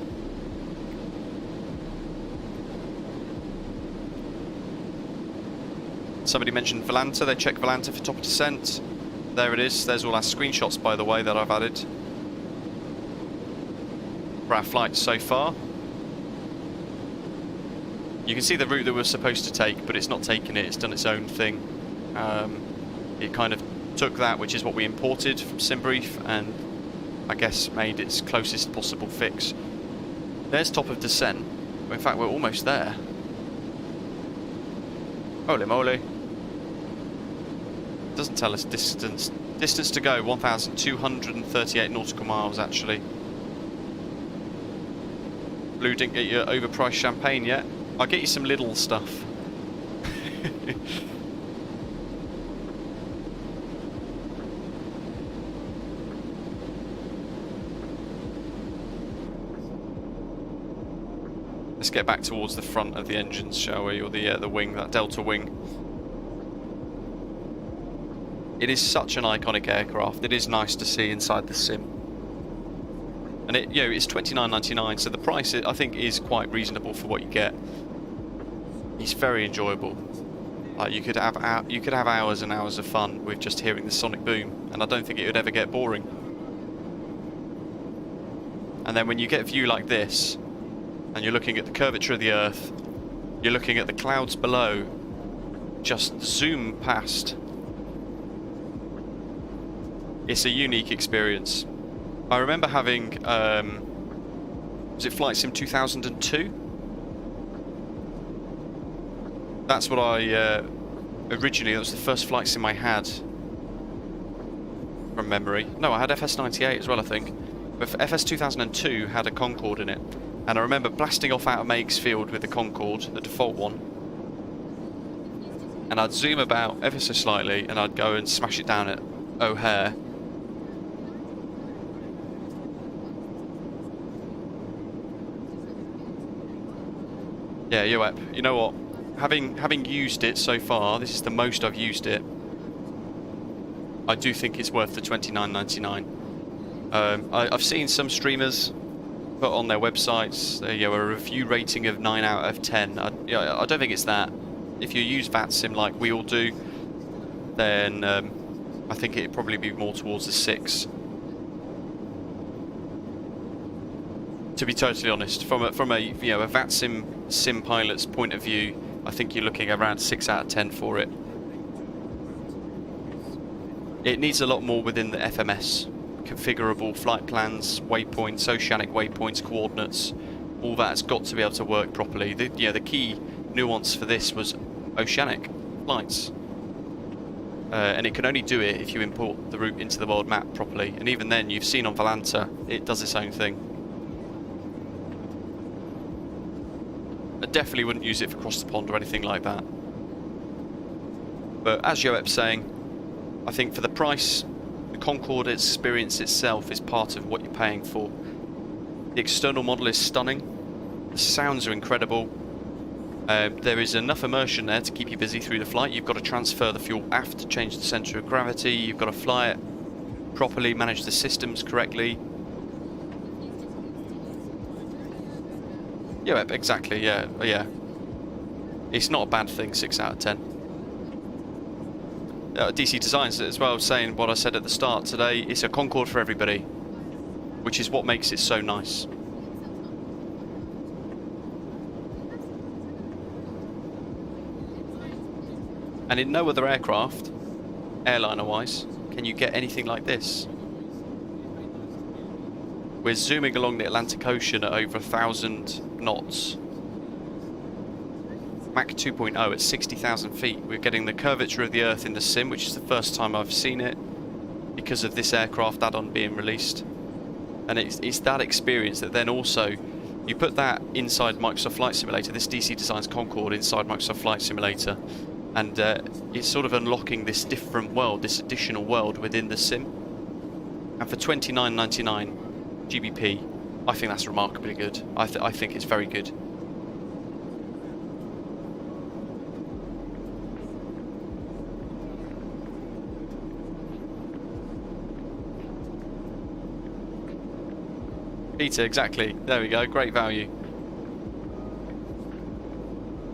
Somebody mentioned Volanta, they checked Volanta for top of descent. There it is, there's all our screenshots by the way that I've added for our flight so far. You can see the route that we're supposed to take, but it's not taking it, it's done its own thing. It kind of took that, which is what we imported from SimBrief, and I guess made its closest possible fix. There's top of descent. In fact, we're almost there. Holy moly. Doesn't tell us distance. Distance to go, 1,238 nautical miles actually. Blue, didn't get your overpriced champagne yet. I'll get you some little stuff. Let's get back towards the front of the engines, shall we? Or the wing, that delta wing. It is such an iconic aircraft. It is nice to see inside the sim. And it, it's $29.99, so the price I think is quite reasonable for what you get. It's very enjoyable. You could have hours and hours of fun with just hearing the sonic boom, and I don't think it would ever get boring. And then when you get a view like this, and you're looking at the curvature of the Earth, you're looking at the clouds below, just zoom past. It's a unique experience. I remember having, was it Flight Sim 2002? That's what I, originally, that was the first Flight Sim I had, from memory. No, I had FS98 as well, I think. But FS 2002 had a Concorde in it. And I remember blasting off out of Meigs Field with the Concorde, the default one. And I'd zoom about ever so slightly, and I'd go and smash it down at O'Hare. Yeah, you know what? Having used it so far, this is the most I've used it. I do think it's worth the $29.99. I've seen some streamers put on their websites a review rating of 9 out of 10. I don't think it's that. If you use VATSIM like we all do, then I think it'd probably be more towards the 6. To be totally honest, from a VATSIM sim pilot's point of view, I think you're looking around 6 out of 10 for it. It needs a lot more within the FMS. Configurable flight plans, waypoints, oceanic waypoints, coordinates, all that's got to be able to work properly. The key nuance for this was oceanic flights. and it can only do it if you import the route into the world map properly, and even then, you've seen on Volanta, it does its own thing. I definitely wouldn't use it for cross the pond or anything like that. But as Joep's saying, I think for the price, the Concorde experience itself is part of what you're paying for. The external model is stunning, the sounds are incredible, there is enough immersion there to keep you busy through the flight. You've got to transfer the fuel aft to change the centre of gravity, you've got to fly it properly, manage the systems correctly. Yeah, exactly, yeah. It's not a bad thing, 6 out of 10. DC Designs as well, saying what I said at the start today, it's a Concorde for everybody, which is what makes it so nice. And in no other aircraft, airliner-wise, can you get anything like this. We're zooming along the Atlantic Ocean at over 1,000 knots. Mach 2.0 at 60,000 feet. We're getting the curvature of the Earth in the sim, which is the first time I've seen it because of this aircraft add-on being released. And it's that experience that then also, you put that inside Microsoft Flight Simulator, this DC Designs Concorde inside Microsoft Flight Simulator, and it's sort of unlocking this different world, this additional world within the sim. And for $29.99 GBP, I think that's remarkably good. I think it's very good. Peter, exactly. There we go. Great value.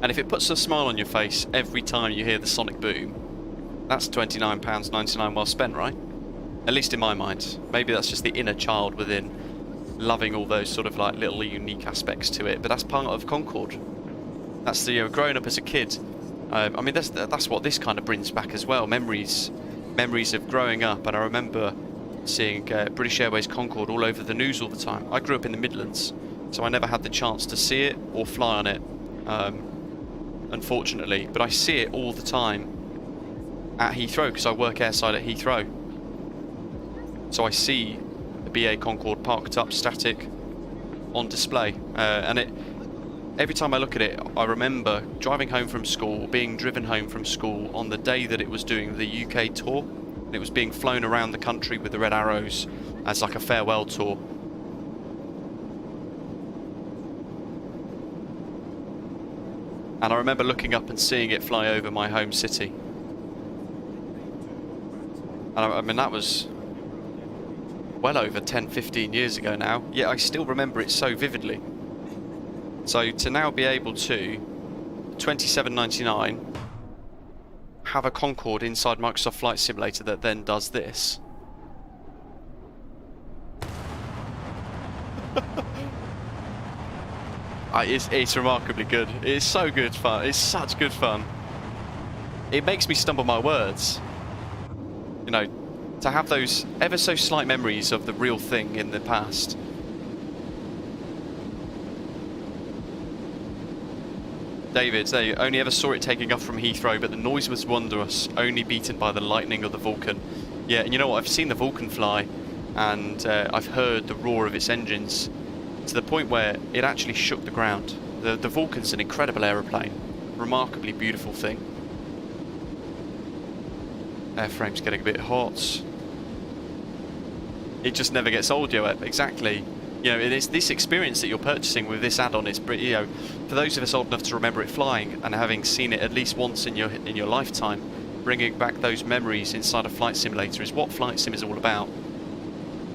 And if it puts a smile on your face every time you hear the sonic boom, that's £29.99 well spent, right? At least in my mind. Maybe that's just the inner child within, loving all those sort of like little unique aspects to it. But that's part of Concorde. That's the growing up as a kid. I mean, that's what this kind of brings back as well. Memories of growing up. And I remember seeing British Airways Concorde all over the news all the time. I grew up in the Midlands, so I never had the chance to see it or fly on it. Unfortunately, but I see it all the time at Heathrow because I work airside at Heathrow. So I see the BA Concorde parked up, static, on display, and every time I look at it, I remember driving home from school, being driven home from school on the day that it was doing the UK tour, and it was being flown around the country with the red arrows as like a farewell tour. And I remember looking up and seeing it fly over my home city. And I mean, that was well over 10-15 years ago now, yet I still remember it so vividly. So to now be able to, $27.99, have a Concorde inside Microsoft Flight Simulator that then does this. It's remarkably good. It's so good fun. It's such good fun. It makes me stumble my words. You know, to have those ever so slight memories of the real thing in the past. David, they only ever saw it taking off from Heathrow, but the noise was wondrous, only beaten by the lightning of the Vulcan. Yeah, and you know what? I've seen the Vulcan fly, and I've heard the roar of its engines, to the point where it actually shook the ground. The Vulcan's an incredible aeroplane, remarkably beautiful thing. Airframe's getting a bit hot. It just never gets old, Joep. Exactly. You know, it is this experience that you're purchasing with this add-on. It's pretty, you know, for those of us old enough to remember it flying and having seen it at least once in your lifetime, bringing back those memories inside a flight simulator is what flight sim is all about.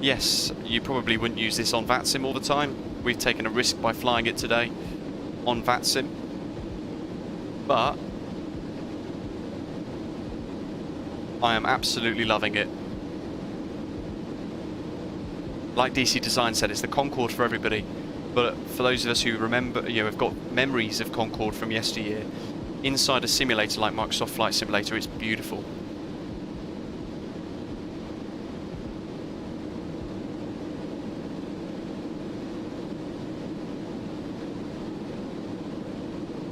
Yes, you probably wouldn't use this on VATSIM all the time. We've taken a risk by flying it today on VATSIM. But I am absolutely loving it. Like DC Design said, it's the Concorde for everybody. But for those of us who remember, you know, have got memories of Concorde from yesteryear, inside a simulator like Microsoft Flight Simulator, it's beautiful.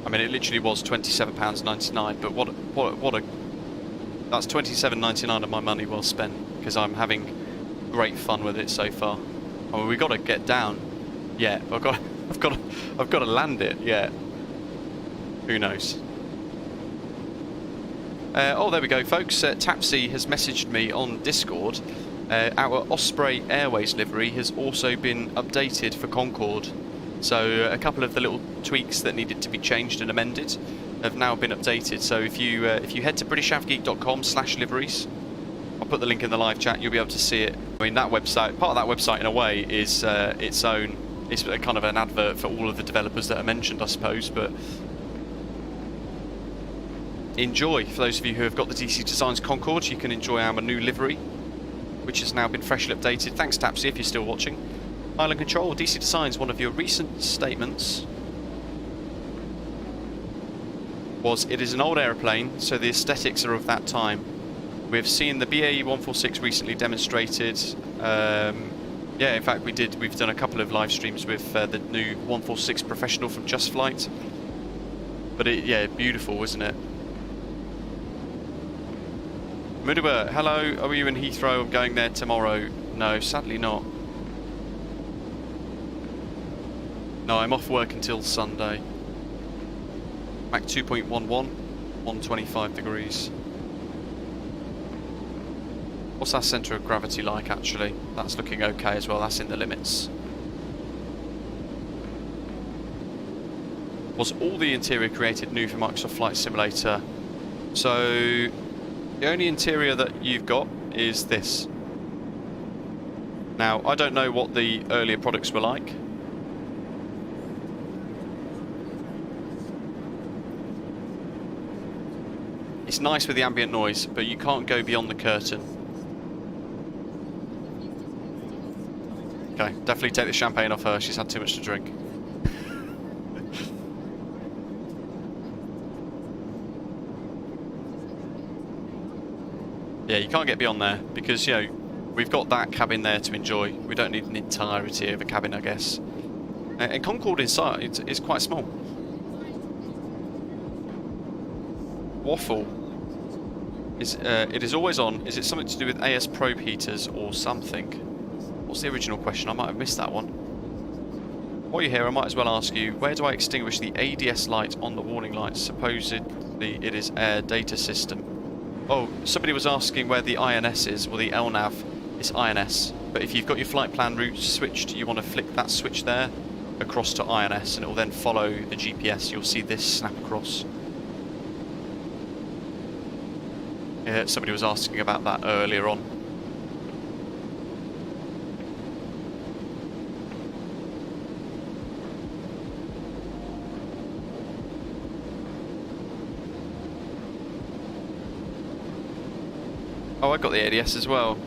I mean, it literally was £27.99, but what That's $27.99 of my money well spent, because I'm having great fun with it so far. I mean, we've got to get down. Yeah, I've got to land it. Yeah. Who knows? Oh, there we go, folks. Tapsy has messaged me on Discord. Our Osprey Airways livery has also been updated for Concorde. So a couple of the little tweaks that needed to be changed and amended have now been updated. So if you head to britishafgeek.com/liveries, I'll put the link in the live chat, you'll be able to see it. I mean, that website, part of that website in a way is its own, it's kind of an advert for all of the developers that are mentioned, I suppose, but enjoy. For those of you who have got the DC Designs Concorde, you can enjoy our new livery, which has now been freshly updated. Thanks, Tapsy, if you're still watching. Island Control, DC Designs, one of your recent statements was, it is an old aeroplane, so the aesthetics are of that time. We've seen the BAE 146 recently demonstrated. Yeah, in fact, we've done a couple of live streams with the new 146 Professional from Just Flight. But yeah, beautiful, isn't it? Muduba, hello, are you in Heathrow? I'm going there tomorrow. No, sadly not. No, I'm off work until Sunday. Mach 2.11, 125 degrees. What's our centre of gravity like, actually? That's looking okay as well, that's in the limits. Was all the interior created new for Microsoft Flight Simulator? So, the only interior that you've got is this. Now, I don't know what the earlier products were like. It's nice with the ambient noise, but you can't go beyond the curtain. Okay, definitely take the champagne off her, she's had too much to drink. Yeah, you can't get beyond there, because, you know, we've got that cabin there to enjoy. We don't need an entirety of a cabin, I guess. And Concorde inside is quite small. Waffle. It is always on. Is it something to do with AS probe heaters or something? What's the original question? I might have missed that one. While you're here, I might as well ask you, where do I extinguish the ADS light on the warning lights? Supposedly it is air data system. Oh, somebody was asking where the INS is, or the LNAV is INS. But if you've got your flight plan route switched, you want to flick that switch there across to INS, and it will then follow the GPS. You'll see this snap across. Yeah, somebody was asking about that earlier on. Oh, I got the ADS as well.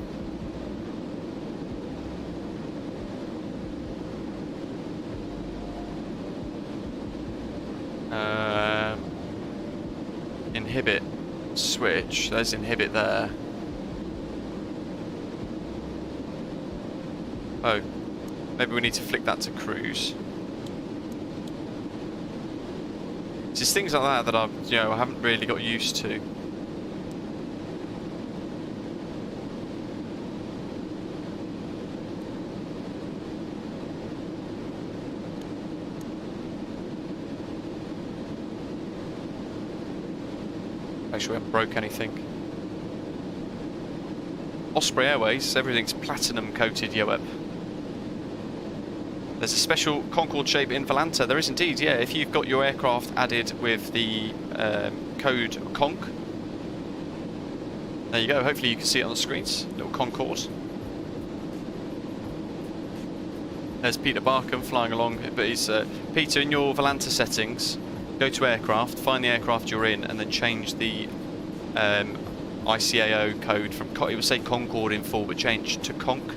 Inhibit. Switch, there's inhibit there. Oh, maybe we need to flick that to cruise. It's just things like that that I haven't really got used to. Make sure we haven't broke anything. Osprey Airways, everything's platinum coated, Yoep. There's a special Concorde shape in Volanta. There is indeed, yeah. If you've got your aircraft added with the code CONC. There you go, hopefully you can see it on the screens. Little Concorde. There's Peter Barkham flying along, but he's Peter, in your Volanta settings, go to aircraft, find the aircraft you're in, and then change the ICAO code from, it will say Concorde in full, but change to CONC,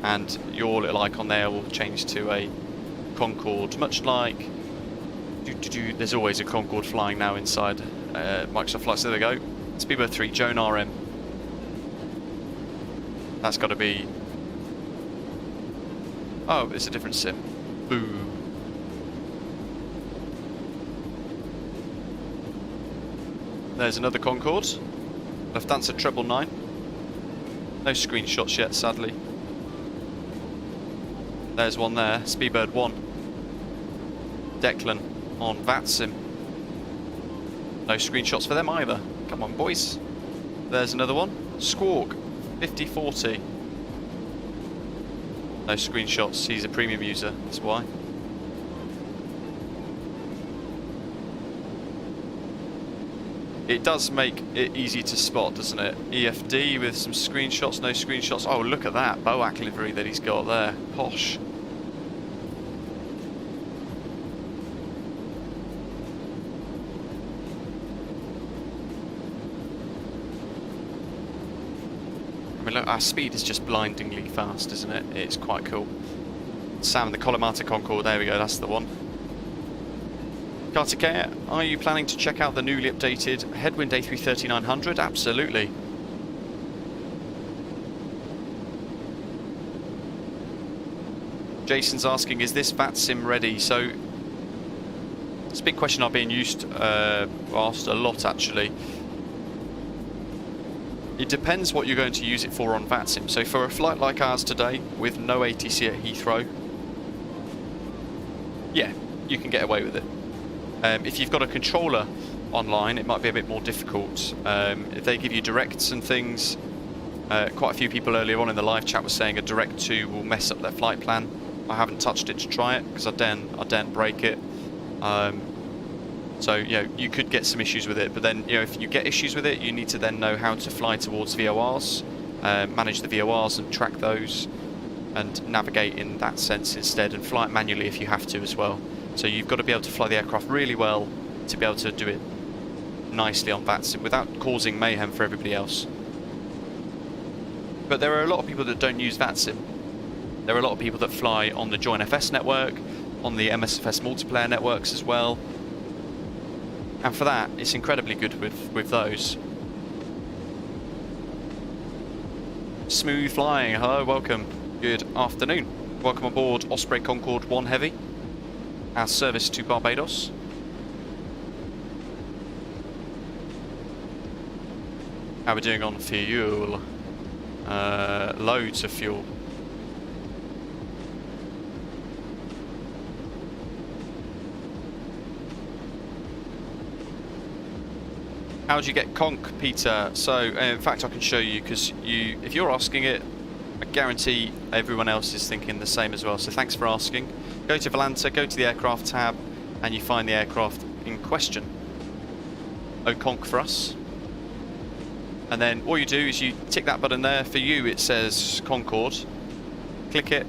and your little icon there will change to a Concorde, much like, there's always a Concorde flying now inside Microsoft Flight, so there we go. Speedbird 3, Joan RM. That's got to be, oh, it's a different sim. Boo. There's another Concorde. Lufthansa 999. No screenshots yet, sadly. There's one there, Speedbird 1. Declan on VATSIM. No screenshots for them either. Come on, boys. There's another one. Squawk 5040. No screenshots. He's a premium user, that's why. It does make it easy to spot, doesn't it? EFD with some screenshots, no screenshots. Oh, look at that BOAC livery that he's got there. Posh. I mean, look, our speed is just blindingly fast, isn't it? It's quite cool. Sam, the Colomata Concorde, there we go, that's the one. Kartikeya, are you planning to check out the newly updated Headwind A330-900? Absolutely. Jason's asking, is this VATSIM ready? So, it's a big question I've been asked a lot actually. It depends what you're going to use it for on VATSIM. So for a flight like ours today, with no ATC at Heathrow, yeah, you can get away with it. If you've got a controller online, it might be a bit more difficult. If they give you directs and things, quite a few people earlier on in the live chat were saying a direct to will mess up their flight plan. I haven't touched it to try it because I daren't break it. So you know, you could get some issues with it, but then if you get issues with it, you need to then know how to fly towards VORs, manage the VORs and track those, and navigate in that sense instead, and fly it manually if you have to as well. So you've got to be able to fly the aircraft really well to be able to do it nicely on VATSIM without causing mayhem for everybody else. But there are a lot of people that don't use VATSIM. There are a lot of people that fly on the Join FS network, on the MSFS multiplayer networks as well. And for that, it's incredibly good with those. Smooth flying, hello, welcome. Good afternoon. Welcome aboard Osprey Concorde 1 Heavy. Our service to Barbados. How are we doing on fuel? Loads of fuel. How do you get conch, Peter? So, in fact, I can show you, because if you're asking it, I guarantee everyone else is thinking the same as well. So thanks for asking. Go to Volanta, go to the aircraft tab, and you find the aircraft in question. Conch for us. And then all you do is you tick that button there. For you, it says Concorde. Click it,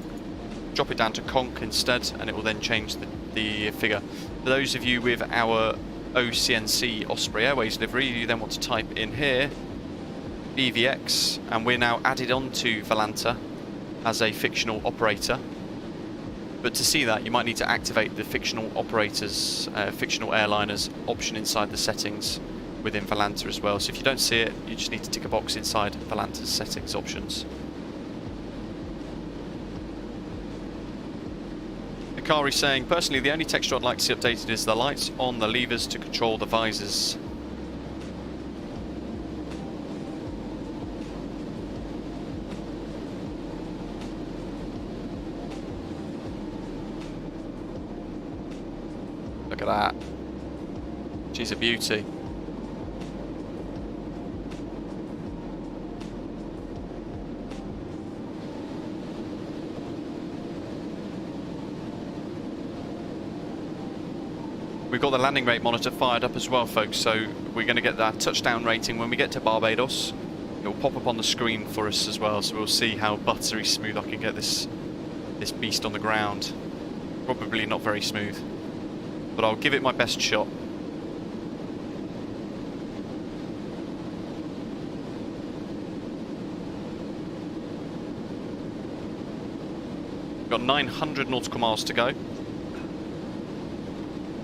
drop it down to conch instead, and it will then change the figure. For those of you with our OCNC Osprey Airways livery, you then want to type in here BVX, and we're now added on to Volanta as a fictional operator. But to see that, you might need to activate the fictional operators, fictional airliners option inside the settings within Volanta as well. So if you don't see it, you just need to tick a box inside Volanta's settings options. Akari saying, personally, the only texture I'd like to see updated is the lights on the levers to control the visors. Look at that. She's a beauty. We've got the landing rate monitor fired up as well, folks, so we're going to get that touchdown rating when we get to Barbados. It will pop up on the screen for us as well, so we'll see how buttery smooth I can get this beast on the ground. Probably not very smooth, but I'll give it my best shot. We've got 900 nautical miles to go.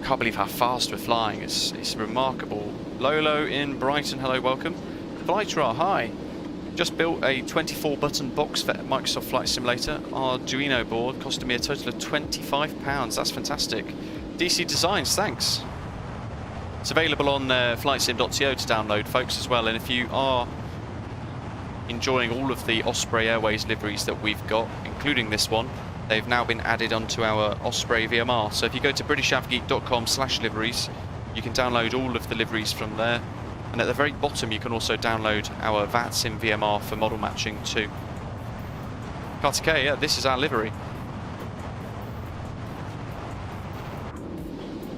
Can't believe how fast we're flying. It's remarkable. Lolo in Brighton, hello, welcome. Flightrar, hi. Just built a 24-button box for Microsoft Flight Simulator Arduino board, costing me a total of £25. That's fantastic. DC Designs, thanks. It's available on flightsim.to to download, folks, as well. And if you are enjoying all of the Osprey Airways liveries that we've got, including this one, they've now been added onto our Osprey VMR. So if you go to britishavgeek.com/liveries, you can download all of the liveries from there. And at the very bottom, you can also download our VATSIM VMR for model matching too. Kartikeya, yeah, this is our livery.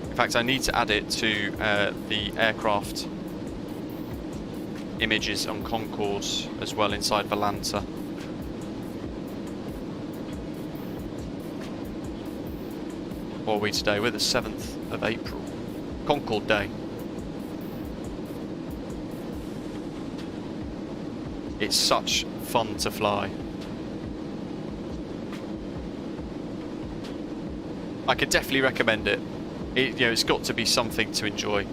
In fact, I need to add it to the aircraft images on Concorde as well inside Volanta. What are we today? We're the 7th of April. Concorde Day. It's such fun to fly. I could definitely recommend it. It's got to be something to enjoy.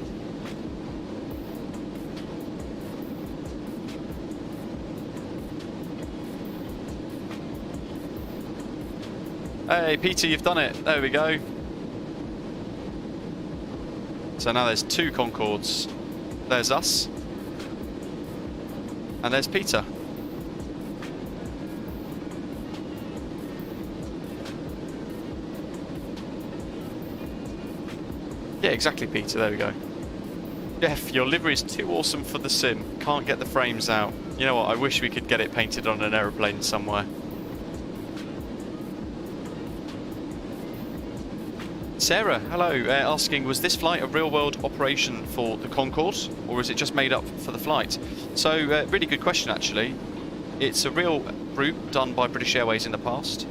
Hey Peter, you've done it. There we go. So now there's 2 Concordes. There's us. And there's Peter. Yeah, exactly, Peter. There we go. Jeff, your livery is too awesome for the sim. Can't get the frames out. You know what? I wish we could get it painted on an aeroplane somewhere. Sarah, hello, asking, was this flight a real-world operation for the Concorde, or is it just made up for the flight? So, really good question, actually. It's a real route done by British Airways in the past.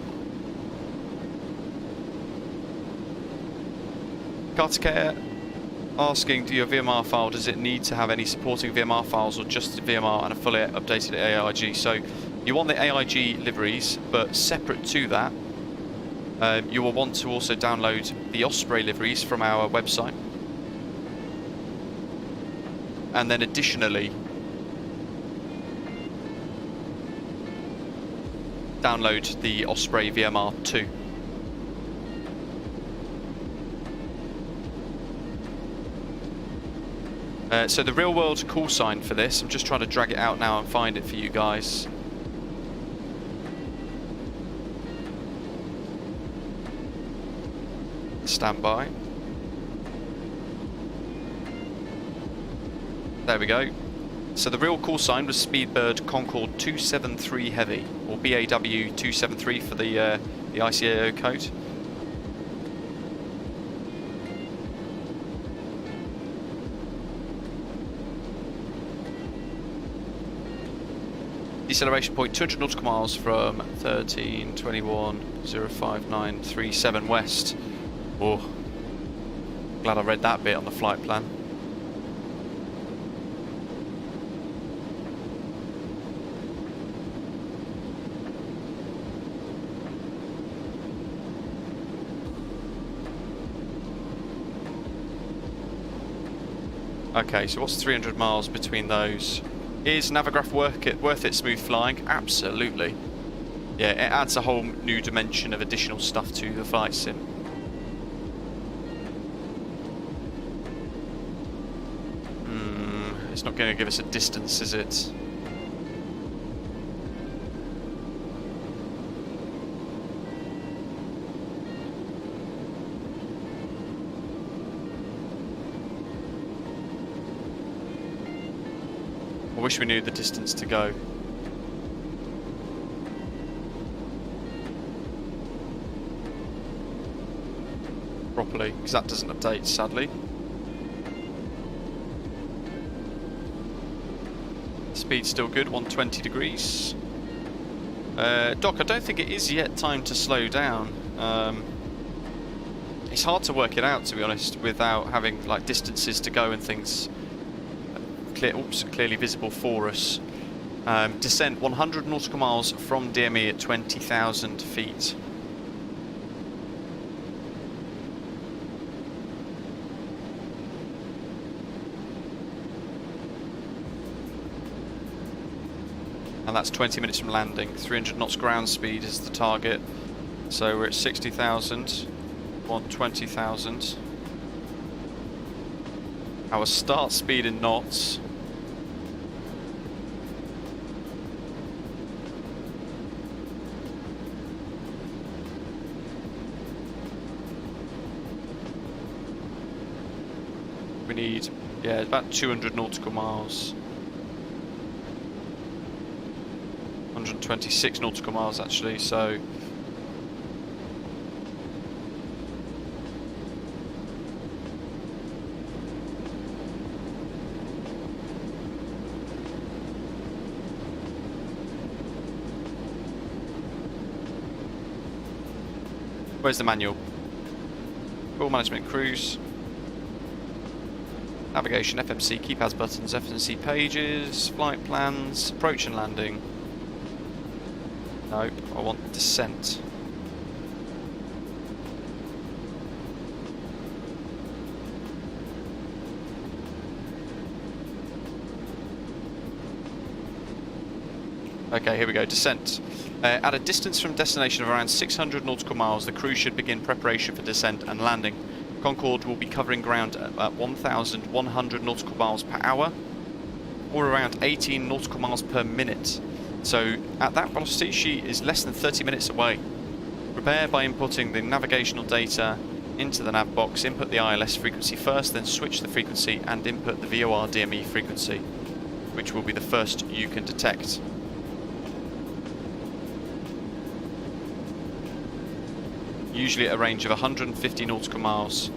Kartikeya asking, do your VMR file, does it need to have any supporting VMR files or just the VMR and a fully updated AIG? So you want the AIG liveries, but separate to that, you will want to also download the Osprey liveries from our website. And then additionally, download the Osprey VMR 2. So the real world call sign for this, I'm just trying to drag it out now and find it for you guys. Stand by. There we go. So the real call sign was Speedbird Concorde 273 Heavy, or BAW 273 for the ICAO code. Deceleration point 200 nautical miles from 1321.05937 west. Oh, glad I read that bit on the flight plan. Okay, so what's 300 miles between those? Is Navigraph worth it smooth flying? Absolutely. Yeah, it adds a whole new dimension of additional stuff to the flight sim. It's not going to give us a distance, is it? I wish we knew the distance to go. Properly, because that doesn't update, sadly. Speed's still good, 120 degrees. Doc, I don't think it is yet time to slow down. It's hard to work it out, to be honest, without having like distances to go and things clearly visible for us. Descent 100 nautical miles from DME at 20,000 feet. And that's 20 minutes from landing. 300 knots ground speed is the target. So we're at 60,000 on 20,000. Our start speed in knots. We need, yeah, about 200 nautical miles. 126 nautical miles actually, so where's the manual? Full management cruise. Navigation, FMC, keypads, buttons, FMC pages, flight plans, approach and landing. Nope, I want descent. Okay, here we go, descent. At a distance from destination of around 600 nautical miles, the crew should begin preparation for descent and landing. Concorde will be covering ground at 1,100 nautical miles per hour, or around 18 nautical miles per minute. So at that velocity, she is less than 30 minutes away. Prepare by inputting the navigational data into the nav box. Input the ILS frequency first, then switch the frequency and input the VOR DME frequency, which will be the first you can detect. Usually at a range of 150 nautical miles.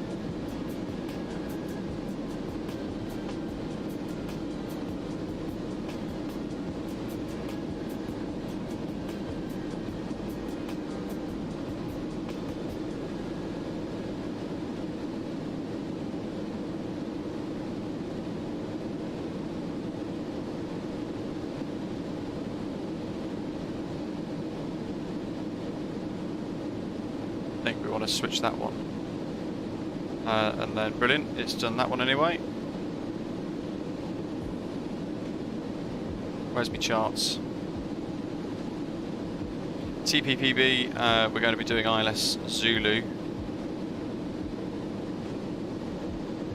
I think we want to switch that one. And then, brilliant, it's done that one anyway. Where's my charts? TPPB, we're going to be doing ILS Zulu.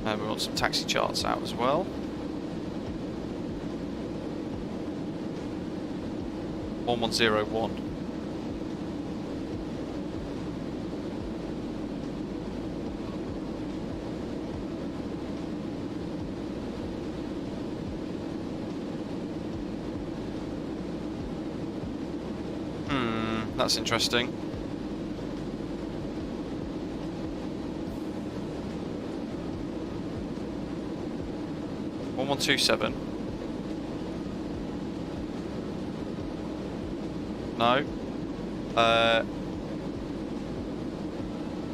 And we want some taxi charts out as well. 1101. That's interesting. One 127. No.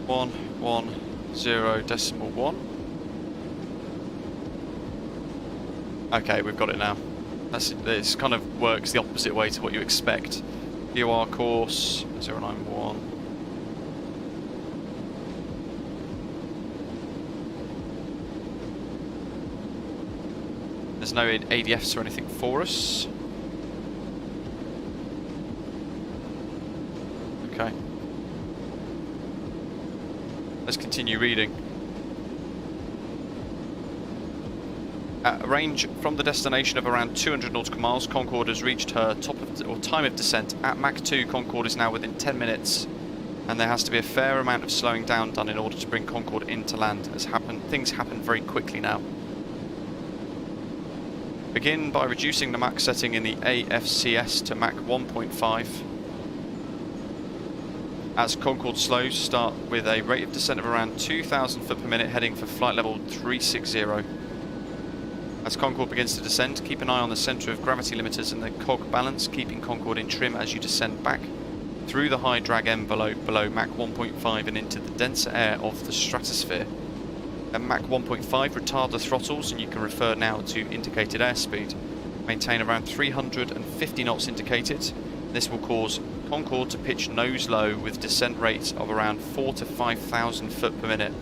110.1. Okay, we've got it now. This kind of works the opposite way to what you expect. UR course 091. There's no ADFs or anything for us. Okay. Let's continue reading. At a range from the destination of around 200 nautical miles, Concorde has reached her time of descent. At Mach 2, Concorde is now within 10 minutes, and there has to be a fair amount of slowing down done in order to bring Concorde into land, as things happen very quickly now. Begin by reducing the Mach setting in the AFCS to Mach 1.5. As Concorde slows, start with a rate of descent of around 2,000 foot per minute, heading for flight level 360. As Concorde begins to descend, keep an eye on the centre of gravity limiters and the cog balance, keeping Concorde in trim as you descend back through the high drag envelope below Mach 1.5 and into the denser air of the stratosphere. At Mach 1.5, retard the throttles, and you can refer now to indicated airspeed. Maintain around 350 knots indicated. This will cause Concorde to pitch nose low with descent rates of around 4,000 to 5,000 foot per minute.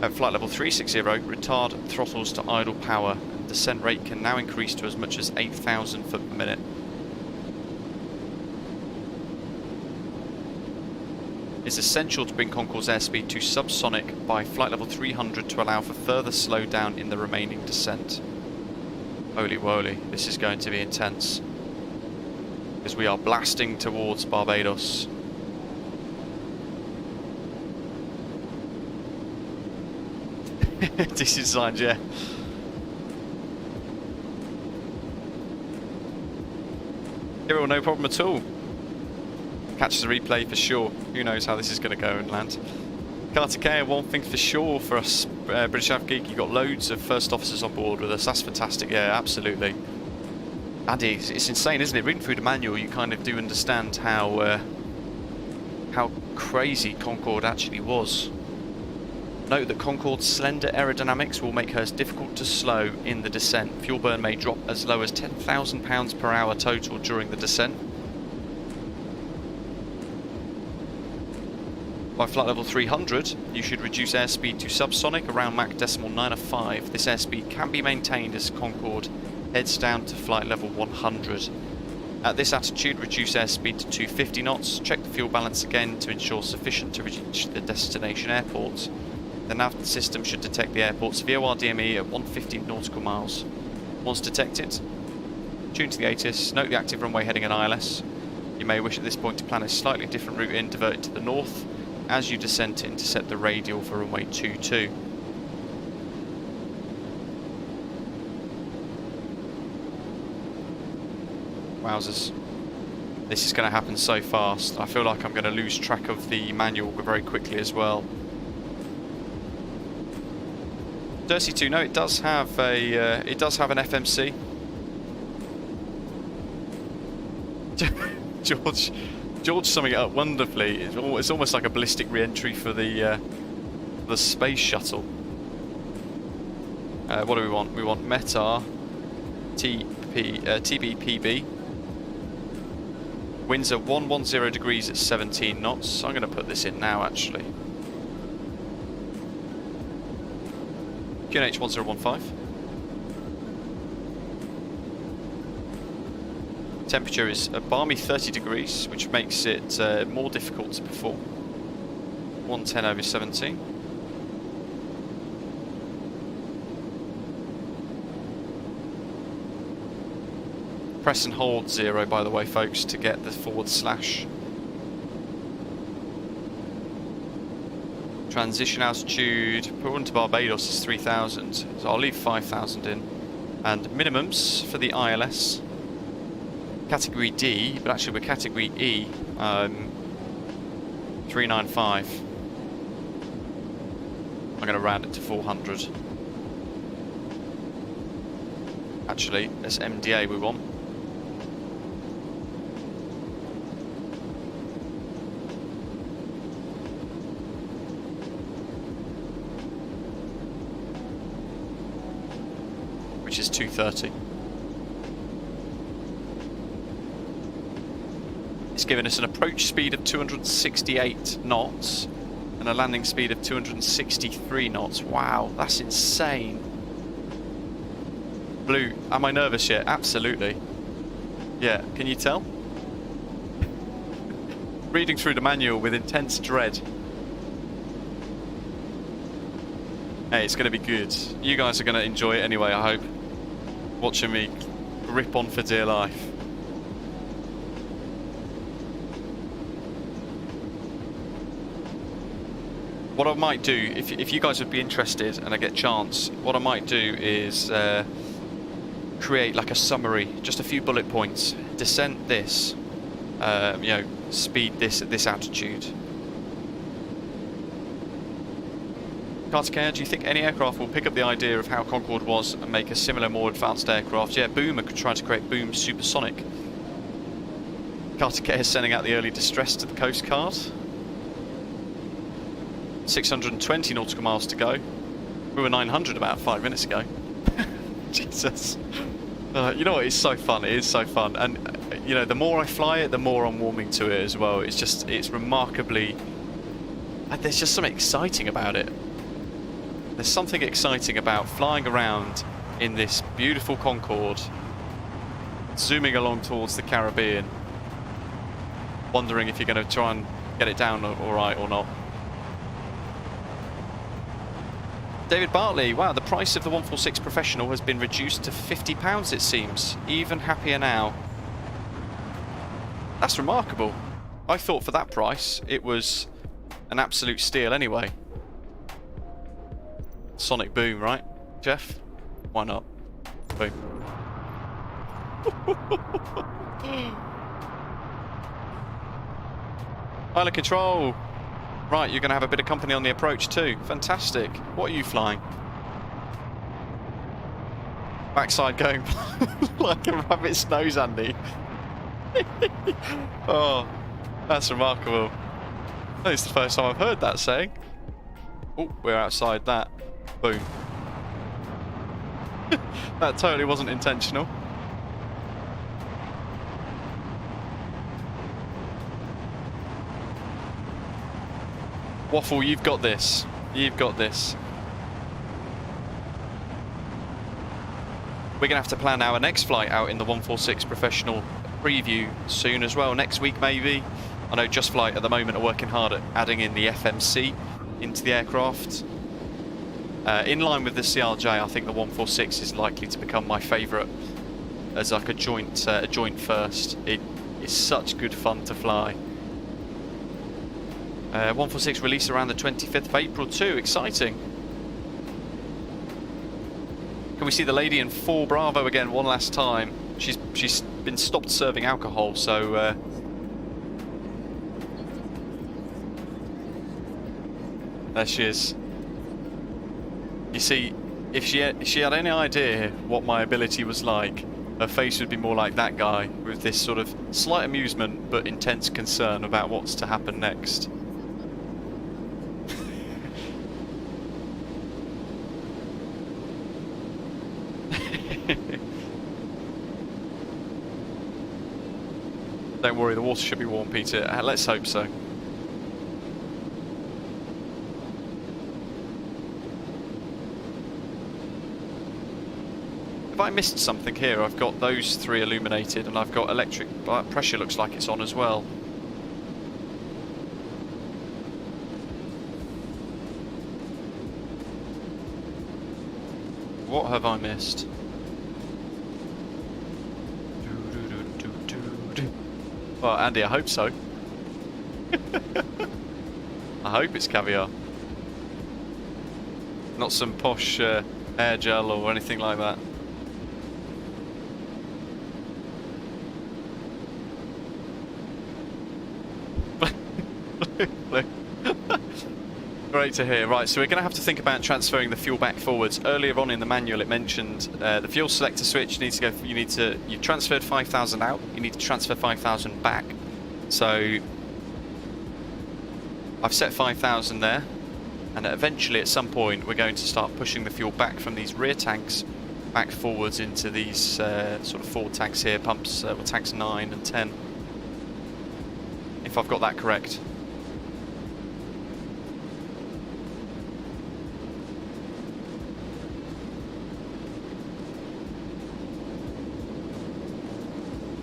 At flight level 360, retard throttles to idle power, and descent rate can now increase to as much as 8,000 foot per minute. It's essential to bring Concorde's airspeed to subsonic by flight level 300 to allow for further slowdown in the remaining descent. Holy woly, this is going to be intense. Because we are blasting towards Barbados. DC Designs, yeah. Yeah, well, no problem at all. Catches the replay for sure. Who knows how this is going to go and land. Kartikeya, one thing for sure for us, British Av Geek, you got loads of first officers on board with us. That's fantastic. Yeah, absolutely. Andy, it's insane, isn't it? Reading through the manual, you kind of do understand how crazy Concorde actually was. Note that Concorde's slender aerodynamics will make hers difficult to slow in the descent. Fuel burn may drop as low as 10,000 pounds per hour total during the descent. By flight level 300, you should reduce airspeed to subsonic around Mach decimal 9 of 5. This airspeed can be maintained as Concorde heads down to flight level 100. At this altitude, reduce airspeed to 250 knots. Check the fuel balance again to ensure sufficient to reach the destination airport. The nav system should detect the airport's VOR DME at 150 nautical miles. Once detected, tune to the ATIS, note the active runway heading and ILS. You may wish at this point to plan a slightly different route in, divert to the north. As you descend to intercept the radial for runway 22. Wowzers. This is going to happen so fast. I feel like I'm going to lose track of the manual very quickly as well. Dirty 2, no, it does have a an FMC. George summing it up wonderfully. It's almost like a ballistic re-entry for the space shuttle. What do we want? We want METAR, TBPB. Winds are 110 degrees at 17 knots. I'm going to put this in now, actually. QNH 1015. Temperature is a balmy 30 degrees, which makes it more difficult to perform. 110 over 17. Press and hold 0, by the way, folks, to get the /. Transition altitude, put into Barbados is 3,000, so I'll leave 5,000 in. And minimums for the ILS. Category D, but actually we're Category E, 395. I'm going to round it to 400. Actually, that's MDA we want. Which is 230. It's given us an approach speed of 268 knots and a landing speed of 263 knots. Wow, that's insane. Blue, am I nervous yet? Absolutely. Yeah, can you tell? Reading through the manual with intense dread. Hey, it's going to be good. You guys are going to enjoy it anyway, I hope. Watching me grip on for dear life. What I might do, if you guys would be interested and I get a chance, what I might do is create like a summary, just a few bullet points. Descent this, you know, speed this at this altitude. Kartikeya, do you think any aircraft will pick up the idea of how Concorde was and make a similar, more advanced aircraft? Yeah, Boom are trying to create Boom Supersonic. Kartikeya is sending out the early distress to the Coast Guard. 620 nautical miles to go. We were 900 about 5 minutes ago. Jesus. You know what, it's so fun, it is so fun. And, you know, the more I fly it, the more I'm warming to it as well. It's just, it's remarkably... There's just something exciting about it. There's something exciting about flying around in this beautiful Concorde, zooming along towards the Caribbean, wondering if you're going to try and get it down all right or not. David Bartley, wow, the price of the 146 Professional has been reduced to £50 it seems. Even happier now. That's remarkable. I thought for that price it was an absolute steal anyway. Sonic boom, right, Jeff? Why not? Boom. Pilot control. Right, you're going to have a bit of company on the approach too. Fantastic. What are you flying? Backside going like a rabbit's nose, Andy. Oh, that's remarkable. I think it's the first time I've heard that saying. Oh, we're outside that. Boom. That totally wasn't intentional. Waffle, you've got this. You've got this. We're going to have to plan our next flight out in the 146 Professional preview soon as well. Next week, maybe. I know Just Flight at the moment are working hard at adding in the FMC into the aircraft. In line with the CRJ, I think the 146 is likely to become my favourite as like a joint first. It is such good fun to fly. 146 release around the 25th of April too. Exciting. Can we see the lady in 4 Bravo again one last time? She's been stopped serving alcohol, so there she is. You see, if she had any idea what my ability was like, her face would be more like that guy, with this sort of slight amusement but intense concern about what's to happen next. Don't worry, the water should be warm, Peter. Let's hope so. Have I missed something here? I've got those 3 illuminated and I've got electric pressure looks like it's on as well. What have I missed? Well, Andy, I hope so. I hope it's caviar. Not some posh air gel or anything like that. Great to hear. Right, so we're going to have to think about transferring the fuel back forwards. Earlier on in the manual, it mentioned the fuel selector switch needs to go. You've transferred 5,000 out. You need to transfer 5,000 back. So I've set 5,000 there, and eventually, at some point, we're going to start pushing the fuel back from these rear tanks back forwards into these sort of forward tanks here, pumps, tanks 9 and 10. If I've got that correct.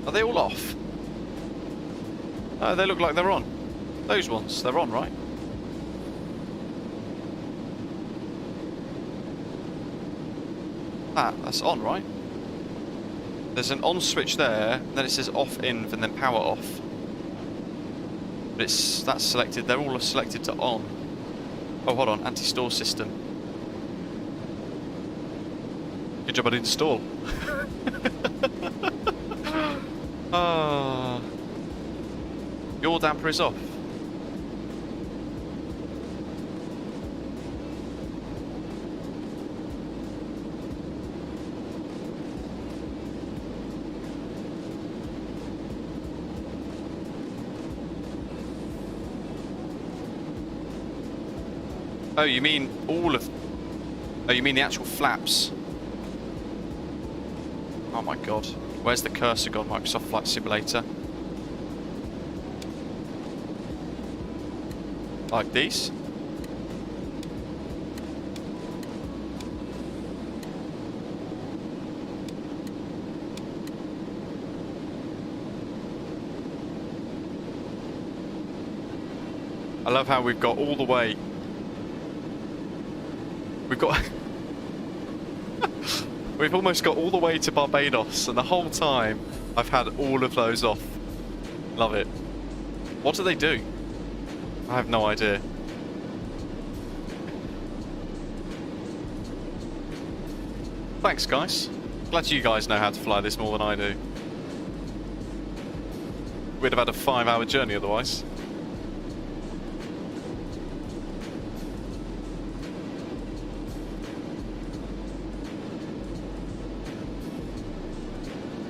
Are they all off? Oh, they look like they're on. Those ones, they're on, right? That's on, right? There's an on switch there, then it says off in, and then power off. But that's selected, they're all selected to on. Oh, hold on, anti-stall system. Good job I didn't stall. Oh. Your damper is off. Oh, you mean all of... Oh, you mean the actual flaps? Oh my god. Where's the cursor gone, Microsoft Flight Simulator? Like these? I love how we've got all the way. We've got... We've almost got all the way to Barbados, and the whole time I've had all of those off. Love it. What do they do? I have no idea. Thanks, guys. Glad you guys know how to fly this more than I do. We'd have had a 5-hour journey otherwise.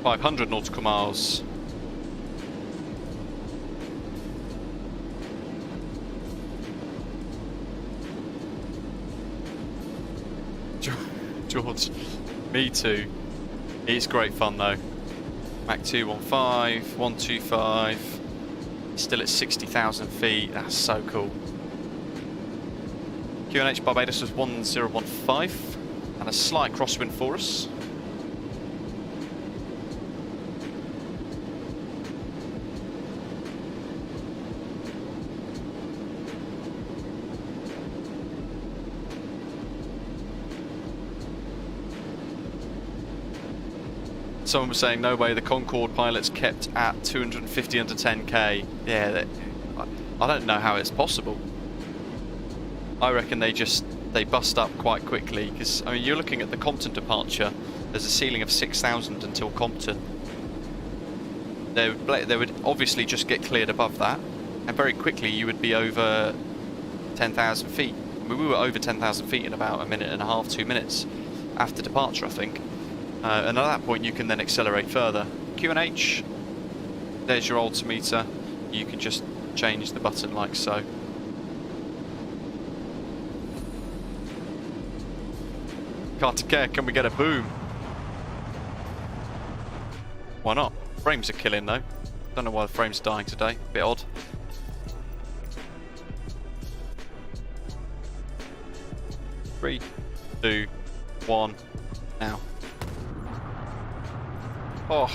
.500 nautical miles. George, me too. It's great fun though. Mach 215, 125, still at 60,000 feet. That's so cool. QNH Barbados was 1015 and a slight crosswind for us. Someone was saying, no way, the Concorde pilots kept at 250 under 10k. Yeah, I don't know how it's possible. I reckon they bust up quite quickly, because I mean, you're looking at the Compton departure. There's a ceiling of 6,000 until Compton. They would obviously just get cleared above that, and very quickly you would be over 10,000 feet. I mean, we were over 10,000 feet in about a minute and a half, 2 minutes after departure, I think. And at that point you can then accelerate further. QNH, there's your altimeter. You can just change the button like so. Takeoff, can we get a boom? Why not? Frames are killing though. Don't know why the frames are dying today. Bit odd. Three, 2, 1, now. Oh.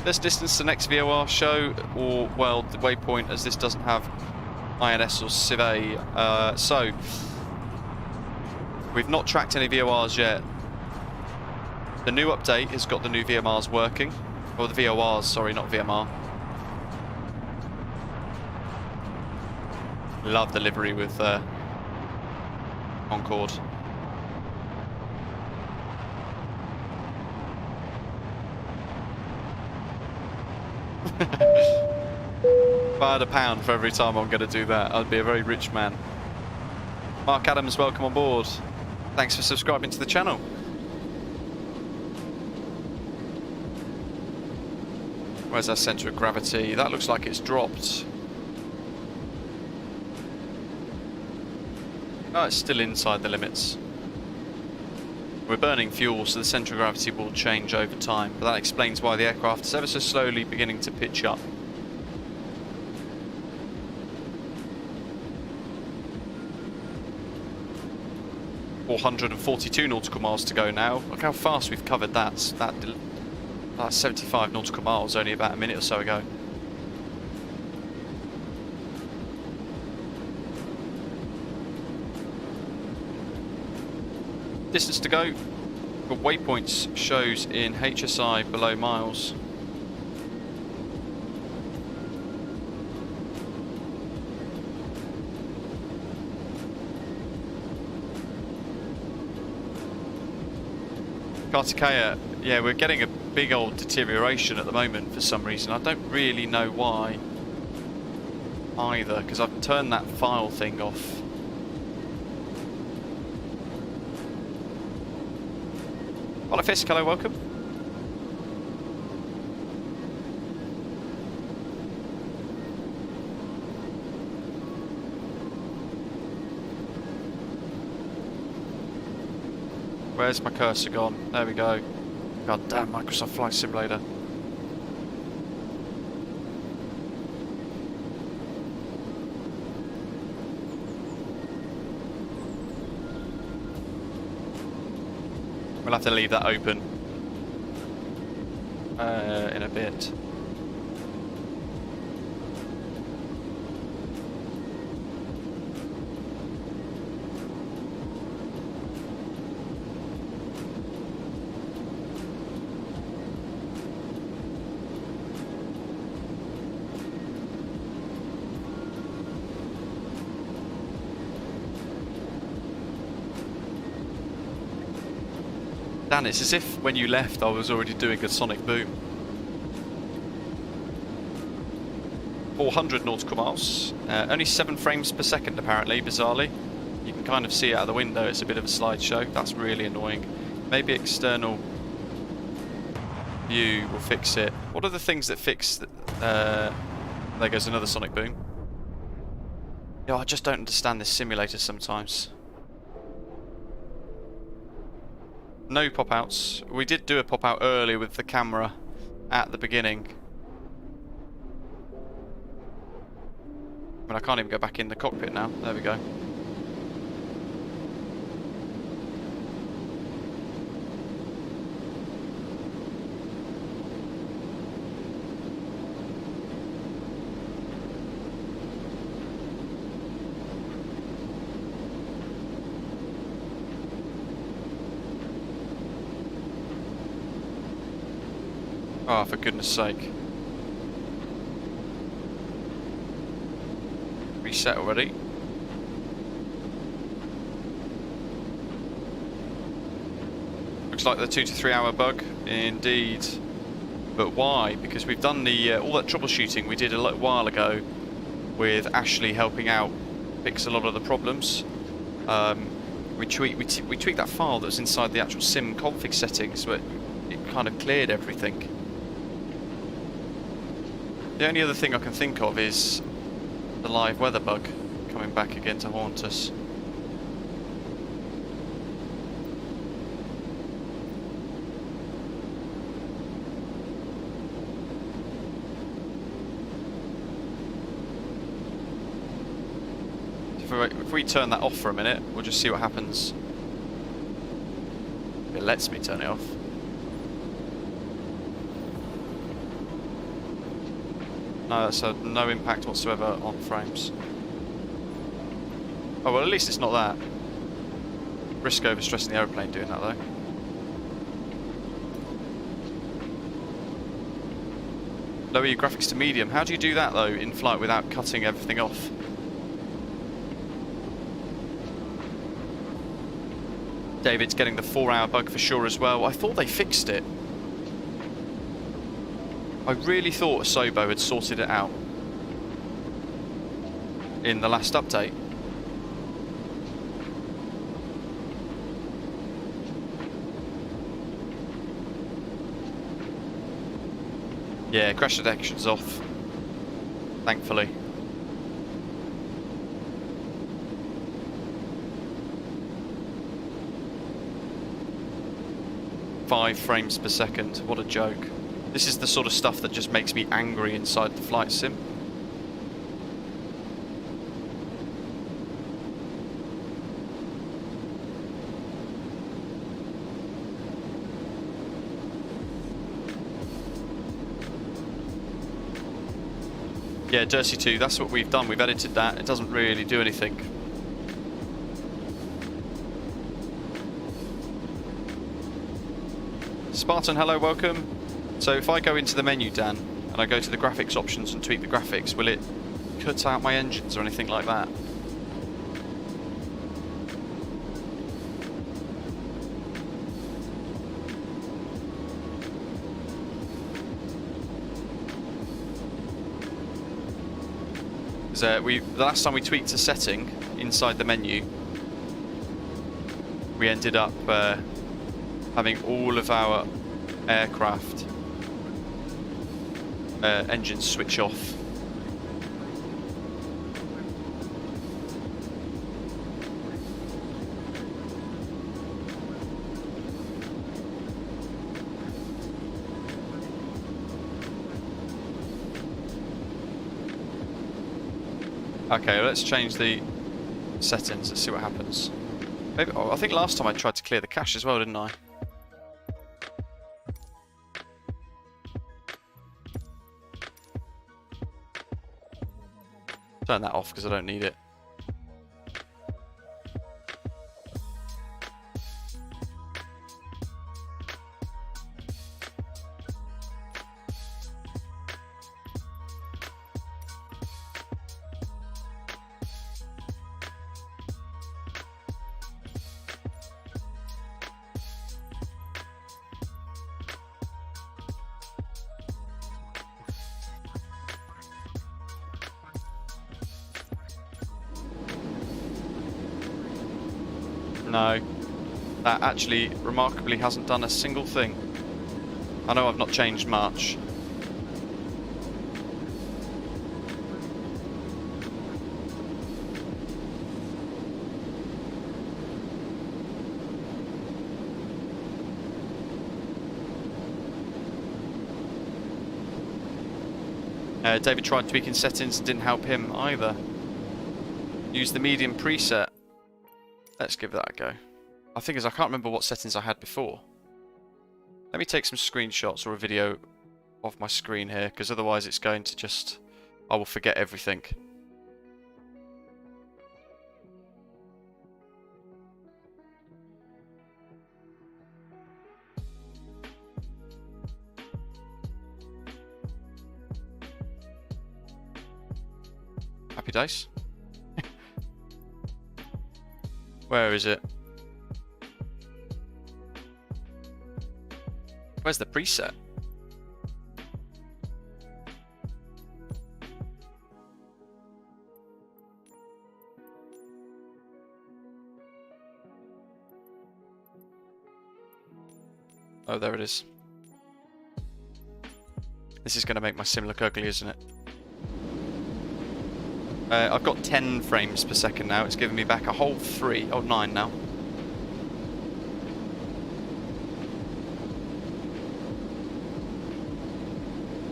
This distance to next VOR show, or well, the waypoint, as this doesn't have INS or Civet. So we've not tracked any VORs yet. The new update has got the new VMRs working, or the VORs, sorry, not VMR. Love the livery with Concorde. If I had £1 for every time I'm going to do that, I'd be a very rich man. Mark Adams, welcome on board. Thanks for subscribing to the channel. Where's our centre of gravity? That looks like it's dropped. Oh, it's still inside the limits. We're burning fuel, so the centre of gravity will change over time, but that explains why the aircraft is ever so slowly beginning to pitch up. .442 nautical miles to go now. Look how fast we've covered that. That's 75 nautical miles only about a minute or so ago. Distance to go. The waypoints shows in HSI below miles. Takeoff, yeah, we're getting a big old deterioration at the moment for some reason. I don't really know why either, because I've turned that file thing off. Hello Fisk, hello, welcome. Where's my cursor gone? There we go. God damn Microsoft Flight Simulator. We'll have to leave that open in a bit. Dan, it's as if when you left I was already doing a sonic boom. 400 nautical miles. Only 7 frames per second apparently, bizarrely. You can kind of see out of the window, it's a bit of a slideshow. That's really annoying. Maybe external view will fix it. What are the things that fix... there goes another sonic boom. Yeah, I just don't understand this simulator sometimes. No pop-outs. We did do a pop-out earlier with the camera at the beginning. I mean, I can't even go back in the cockpit now. There we go. Oh, for goodness sake. Reset already. Looks like the 2 to 3 hour bug, indeed. But why? Because we've done the all that troubleshooting we did a little while ago with Ashley helping out fix a lot of the problems. We tweaked that file that was inside the actual sim config settings, but it kind of cleared everything. The only other thing I can think of is the live weather bug coming back again to haunt us. If we turn that off for a minute, we'll just see what happens. It lets me turn it off. No, that's no impact whatsoever on frames. Oh well, at least it's not that. Risk overstressing the aeroplane doing that though. Lower your graphics to medium. How do you do that though in flight without cutting everything off? David's getting the 4 hour bug for sure as well. I thought they fixed it. I really thought Asobo had sorted it out in the last update. Yeah, crash detection's off, thankfully. Five frames per second, what a joke. This is the sort of stuff that just makes me angry inside the flight sim. Yeah, Jersey 2, that's what we've done. We've edited that. It doesn't really do anything. Spartan, hello, welcome. So if I go into the menu, Dan, and I go to the graphics options and tweak the graphics, will it cut out my engines or anything like that? The last time we tweaked a setting inside the menu, we ended up having all of our aircraft engines switch off. Okay, let's change the settings. Let's see what happens. Maybe, oh, I think last time I tried to clear the cache as well, didn't I? Turn that off because I don't need it. No, that actually remarkably hasn't done a single thing. I know I've not changed much. David tried tweaking settings and didn't help him either. Use the medium preset. Let's give that a go. The thing is, I can't remember what settings I had before. Let me take some screenshots or a video of my screen here, because otherwise it's going to just... I will forget everything. Happy days. Where is it? Where's the preset? Oh, there it is. This is going to make my sim look ugly, isn't it? I've got 10 frames per second now. It's giving me back a whole 3. Oh, 9 now.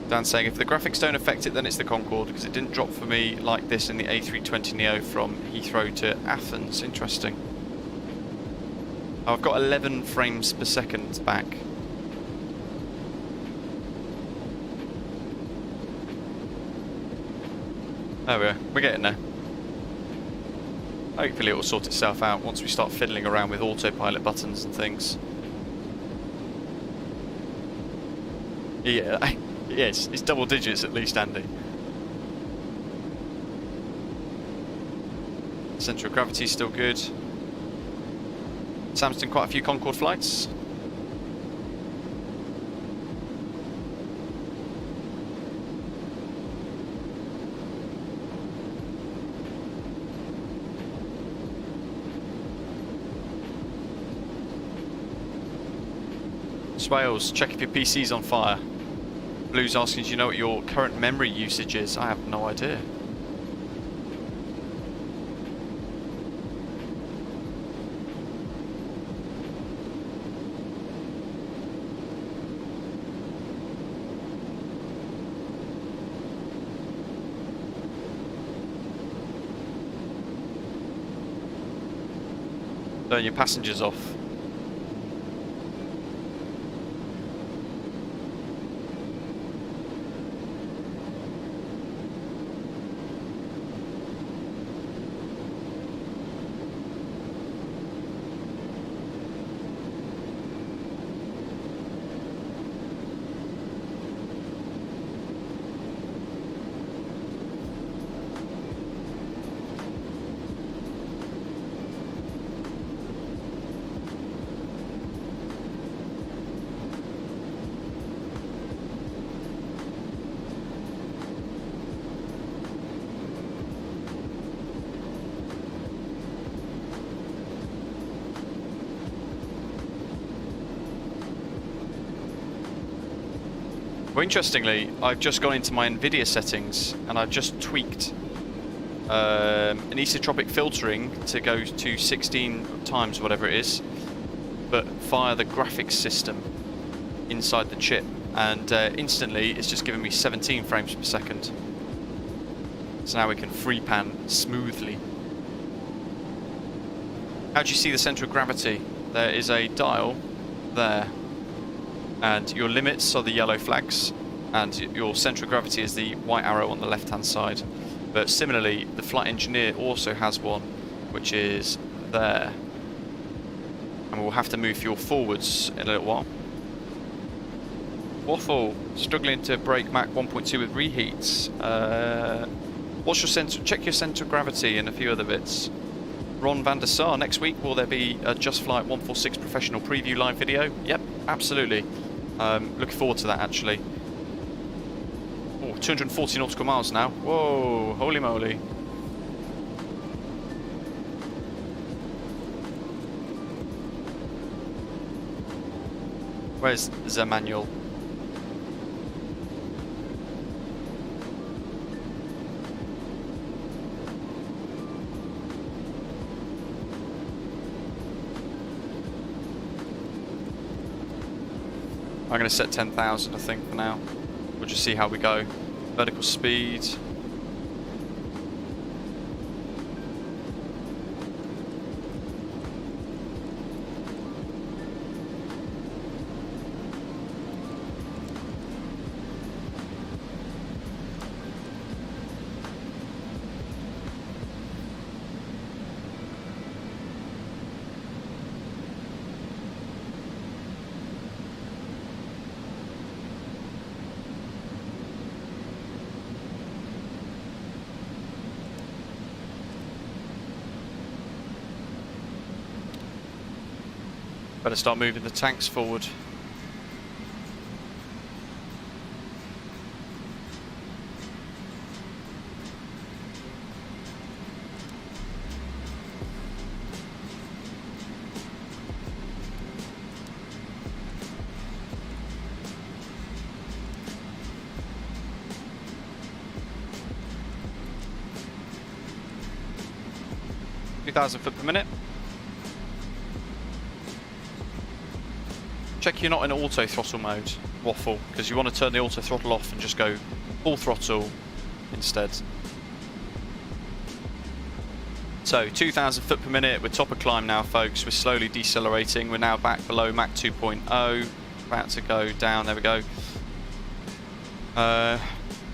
Dan's saying if the graphics don't affect it, then it's the Concorde, because it didn't drop for me like this in the A320neo from Heathrow to Athens. Interesting. I've got 11 frames per second back. There we are. We're getting there. Hopefully it will sort itself out once we start fiddling around with autopilot buttons and things. Yeah, yes, it's double digits at least, Andy. Centre of gravity is still good. Sam's done quite a few Concorde flights. Swales, check if your PC's on fire. Blue's asking, do you know what your current memory usage is? I have no idea. Turn your passengers off. Well, interestingly, I've just gone into my NVIDIA settings and I've just tweaked anisotropic filtering to go to 16 times whatever it is, but via the graphics system inside the chip, and instantly it's just giving me 17 frames per second. So now we can free pan smoothly. How do you see the centre of gravity? There is a dial there, and your limits are the yellow flags, and your centre of gravity is the white arrow on the left hand side. But similarly, the flight engineer also has one, which is there, and we'll have to move fuel forwards in a little while. Waffle, struggling to break Mach 1.2 with reheats. What's your centre? Check your centre of gravity and a few other bits. Ron van der Sar, next week will there be a Just Flight 146 professional preview live video? Yep, absolutely. Looking forward to that actually. Oh, 240 nautical miles now. Whoa, holy moly. Where's the manual? I'm going to set 10,000 I think for now. We'll just see how we go. Vertical speed. Better start moving the tanks forward. .000 foot per minute. Check you're not in auto throttle mode, waffle, because you want to turn the auto throttle off and just go full throttle instead. So 2,000 foot per minute, we're top of climb now folks, we're slowly decelerating, we're now back below Mach 2.0, about to go down, there we go.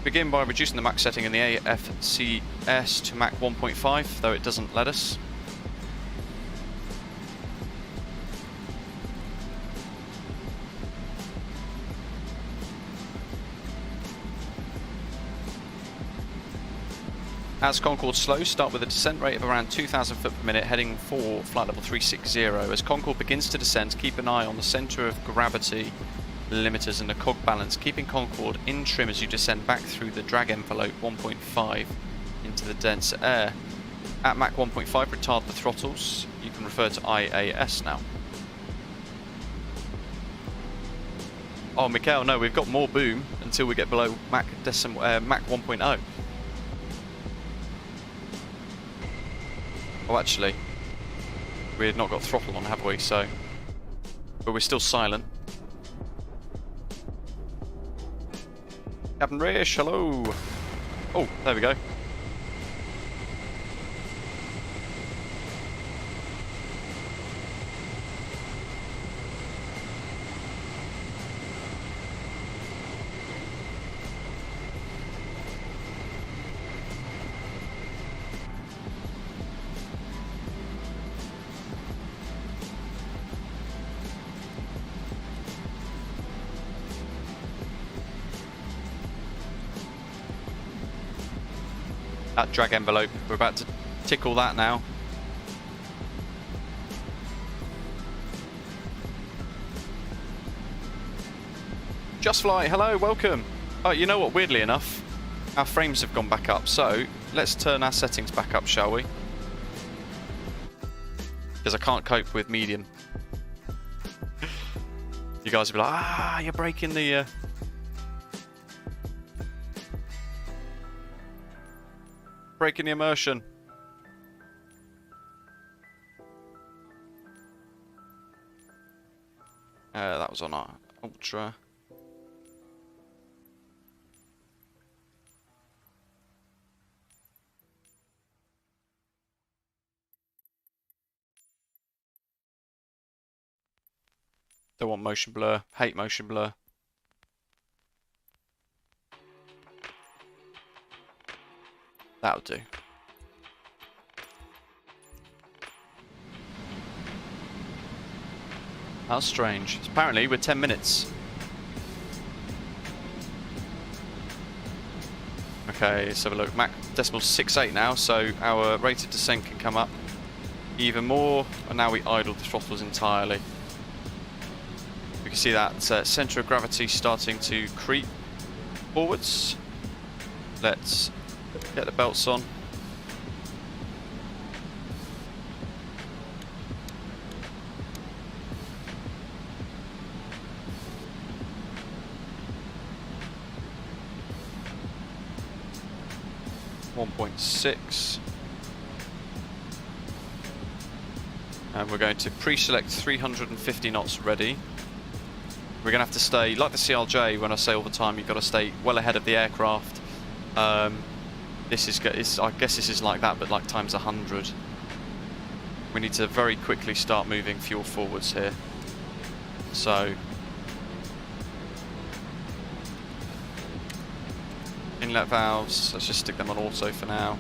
Begin by reducing the Mach setting in the AFCS to Mach 1.5, though it doesn't let us. As Concorde slows, start with a descent rate of around 2,000 foot per minute, heading for flight level 360. As Concorde begins to descend, keep an eye on the centre of gravity limiters and the cog balance, keeping Concorde in trim as you descend back through the drag envelope 1.5 into the dense air. At Mach 1.5, retard the throttles. You can refer to IAS now. Oh, Mikhail, no, we've got more boom until we get below Mach 1.0. Oh, actually, we've not got throttle on, have we? So, but we're still silent. Captain Rish, hello. Oh, there we go. That drag envelope, we're about to tickle that now. Just Fly, hello, welcome. Oh, you know what, weirdly enough, our frames have gone back up, so let's turn our settings back up, shall we? Because I can't cope with medium. You guys will be like, ah, you're breaking the... breaking the immersion. That was on our Ultra. Don't want motion blur. Hate motion blur. That'll do. How strange. Apparently we're 10 minutes. Okay, let's have a look. Mach 0.68 now, so our rate of descent can come up even more. And now we idle the throttles entirely. You can see that centre of gravity starting to creep forwards. Let's get the belts on. 1.6. And we're going to pre-select 350 knots ready. We're going to have to stay, like the CLJ, when I say all the time, you've got to stay well ahead of the aircraft. This is, I guess this is like that, but like times 100. We need to very quickly start moving fuel forwards here. So, inlet valves, let's just stick them on auto for now.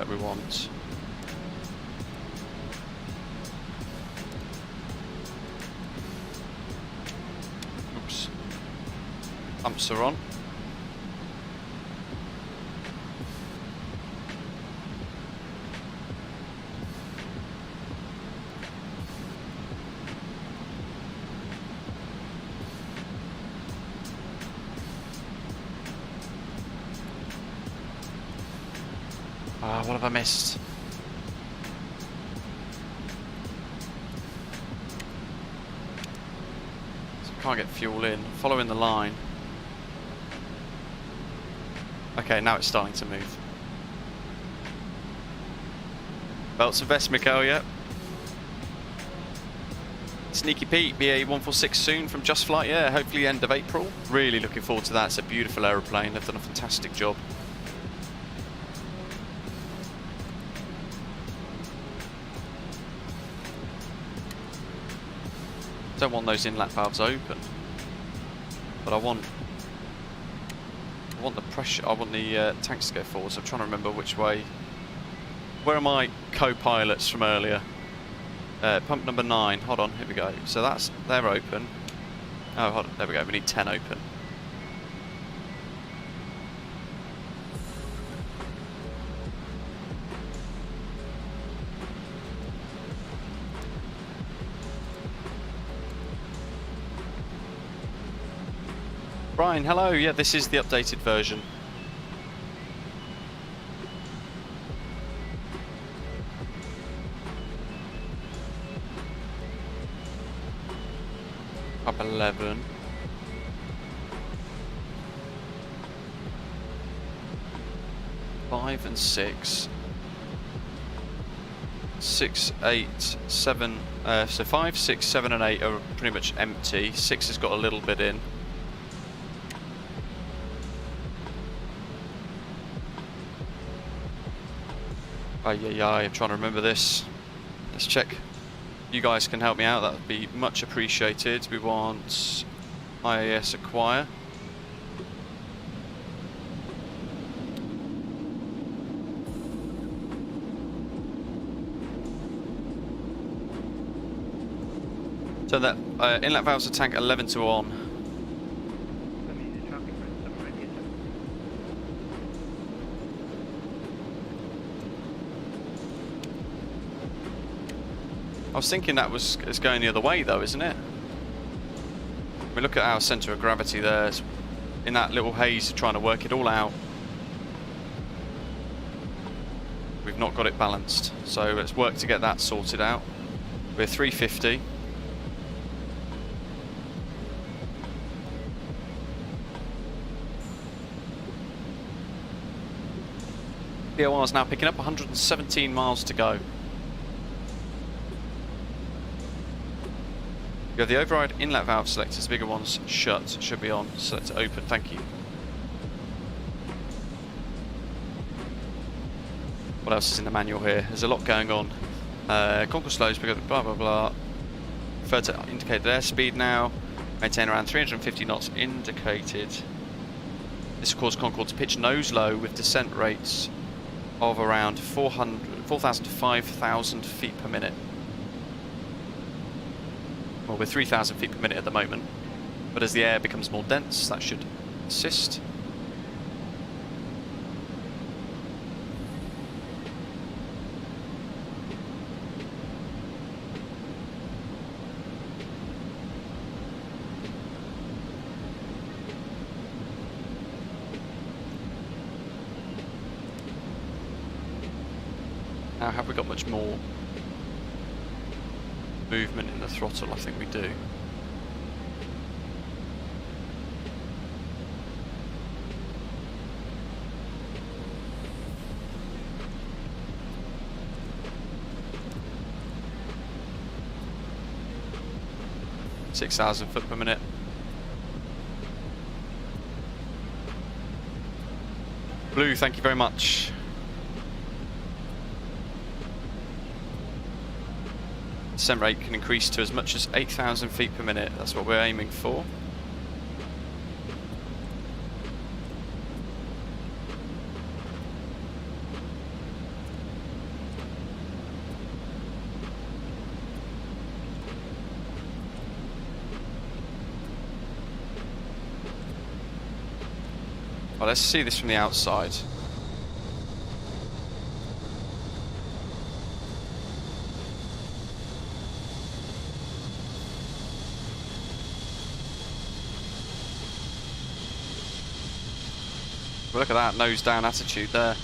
We want pumps are on. What have I missed? So can't get fuel in. Following the line. Okay, now it's starting to move. Belts and vest, Mikael, yeah. Sneaky Pete, BA146 soon from Just Flight, yeah, hopefully end of April. Really looking forward to that. It's a beautiful aeroplane. They've done a fantastic job. Don't want those inlet valves open, but I want the pressure. I want the tanks to go forward. So I'm trying to remember which way. Where are my co-pilots from earlier? Pump number 9. Hold on. Here we go. So they're open. Oh, hold on. There we go. We need 10 open. Brian, hello. Yeah, this is the updated version. Up 11. Five and 6. 6, 8, 7. So 5, 6, 7, and 8 are pretty much empty. 6 has got a little bit in. I'm trying to remember this. Let's check. You guys can help me out, that would be much appreciated. We want IAS acquire. So that inlet valves are tank 11 to on. I was thinking that it's going the other way though, isn't it? We look at our centre of gravity there, it's in that little haze trying to work it all out. We've not got it balanced, so let's work to get that sorted out. We're 350. POR is now picking up 117 miles to go. You have the override inlet valve selectors, bigger ones shut, should be on, select open, thank you. What else is in the manual here? There's a lot going on. Concorde slows because blah blah blah. Prefer to indicate the airspeed now. Maintain around 350 knots indicated. This will cause Concorde to pitch nose low with descent rates of around 4,000 to 5,000 feet per minute. Well, we're 3,000 feet per minute at the moment, but as the air becomes more dense, that should assist. Now, have we got much more movement in the throttle? I think we do. 6,000 foot per minute. Blue, thank you very much. Descent rate can increase to as much as 8,000 feet per minute. That's what we're aiming for. Well, let's see this from the outside. Well, look at that nose down attitude there.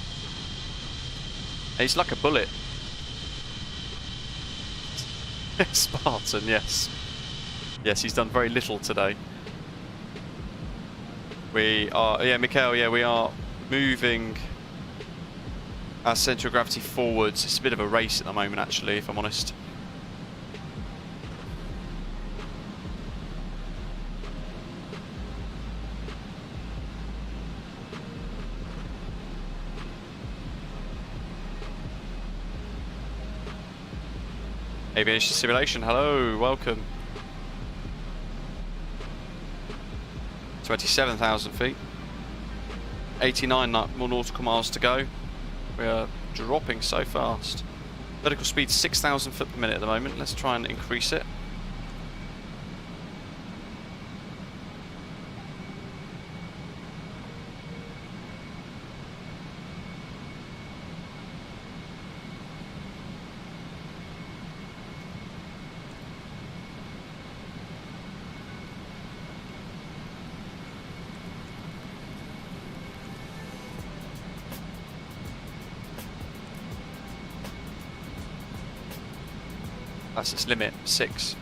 He's like a bullet. Spartan, yes. Yes, he's done very little today. We are, yeah, Mikhail, yeah, we are moving our centre of gravity forwards. It's a bit of a race at the moment, actually, if I'm honest. Aviation simulation, hello, welcome. 27,000 feet. 89 more nautical miles to go. We are dropping so fast. Vertical speed 6,000 foot per minute at the moment. Let's try and increase it. That's its limit, 6.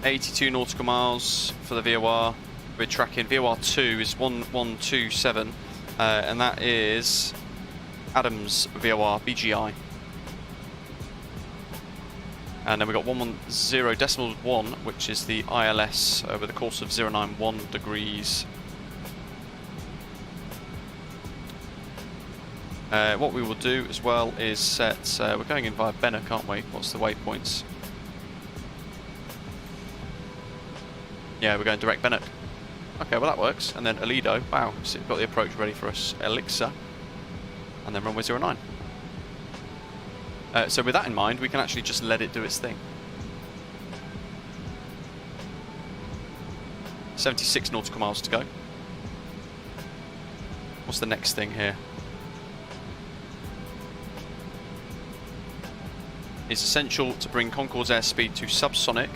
$82 nautical miles for the VOR. We're tracking VOR 2 is 1127, and that is Adam's VOR BGI. And then we've got 110.1, which is the ILS with a course of 091 degrees. What we will do as well is set, we're going in via BEDRA, can't we? What's the waypoints? Yeah, we're going direct BEDRA. Okay, well that works. And then Alido, wow, so we've got the approach ready for us. Elixir, and then runway 09. So with that in mind, we can actually just let it do its thing. 76 nautical miles to go. What's the next thing here? It's essential to bring Concorde's airspeed to subsonic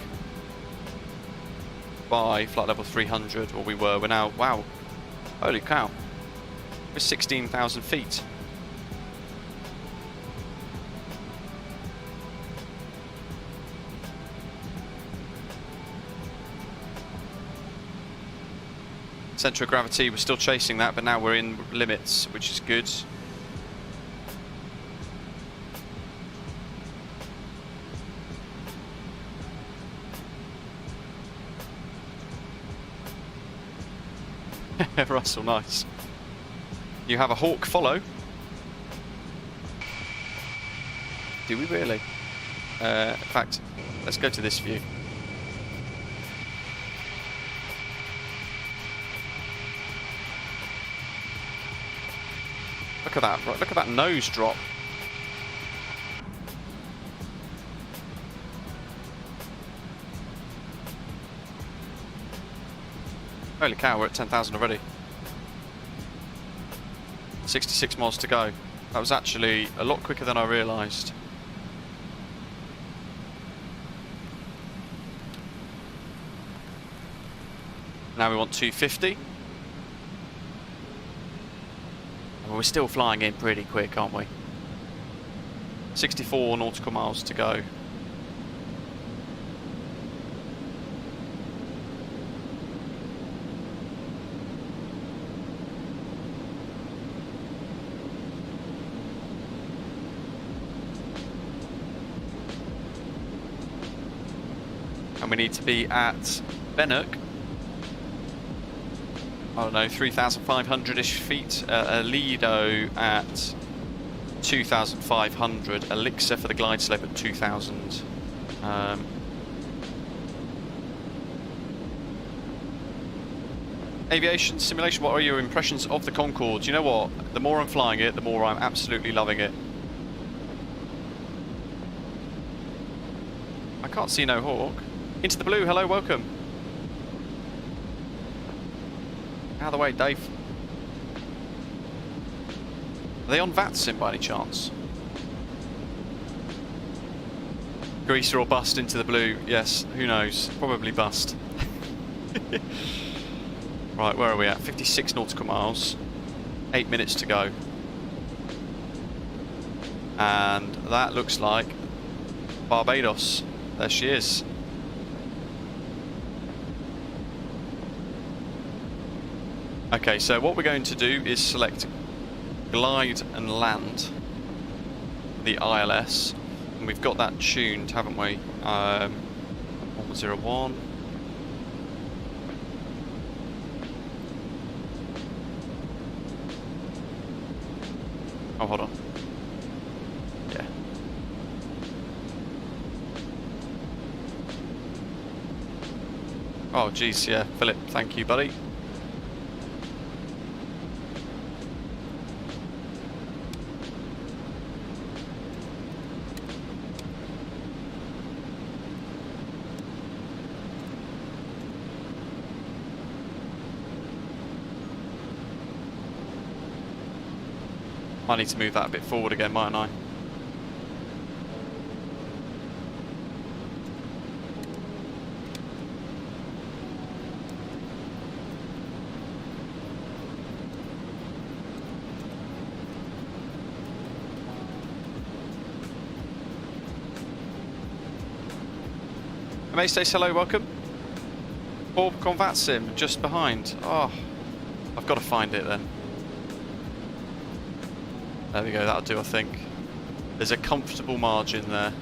by flight level 300, or we were. We're now, wow, holy cow, we're 16,000 feet. Centre of gravity, we're still chasing that, but now we're in limits, which is good. Russell, nice. You have a hawk follow. Do we really? In fact, let's go to this view. Look at that, look at that nose drop. Holy cow, we're at 10,000 already. 66 miles to go. That was actually a lot quicker than I realised. Now we want 250. And we're still flying in pretty quick, aren't we? 64 nautical miles to go. we need to be at Bennock. I don't know, 3,500-ish feet. Lido at 2,500. Elixir for the glide slope at 2,000. Aviation simulation, what are your impressions of the Concorde? Do you know what? The more I'm flying it, the more I'm absolutely loving it. I can't see no hawk. Into the blue, hello, welcome. Out of the way, Dave. Are they on VATSIM by any chance? Greaser or bust into the blue? Yes, who knows? Probably bust. Right, where are we at? 56 nautical miles. 8 minutes to go. And that looks like Barbados. There she is. Okay, so what we're going to do is select glide and land the ILS. And we've got that tuned, haven't we? 101. Oh, hold on. Yeah. Oh, geez, yeah. Philip, thank you, buddy. I need to move that a bit forward again, mightn't I? May says hello, welcome. Orb VATSIM just behind. Oh, I've got to find it then. There we go, that'll do, I think. There's a comfortable margin there.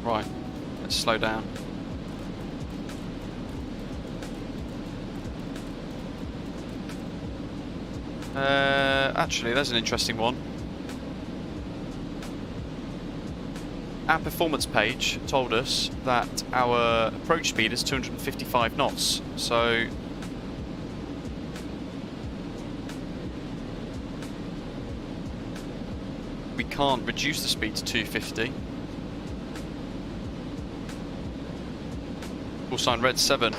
Right, let's slow down. Actually, there's an interesting one. Our performance page told us that our approach speed is 255 knots, so we can't reduce the speed to 250. Call sign red 7.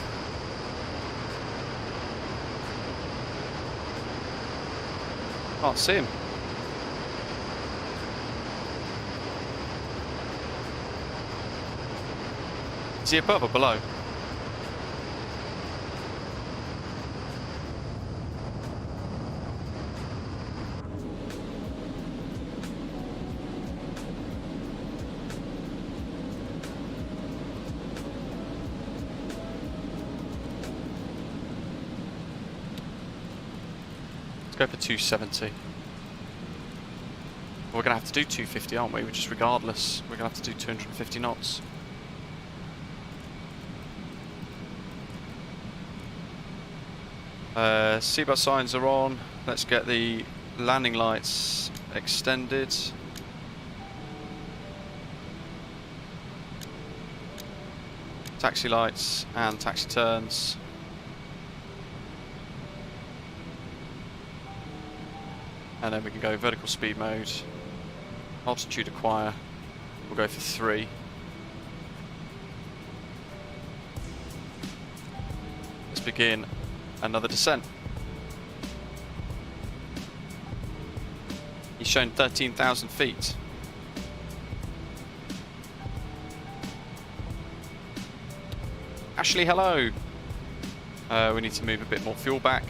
Can't see him. Is he above or below? Go for 270. We're going to have to do 250, aren't we? Just regardless, we're going to have to do 250 knots. Seatbelt signs are on. Let's get the landing lights extended. Taxi lights and taxi turns. And then we can go vertical speed mode, altitude acquire, we'll go for 3. Let's begin another descent. He's shown 13,000 feet. Ashley, hello. We need to move a bit more fuel back.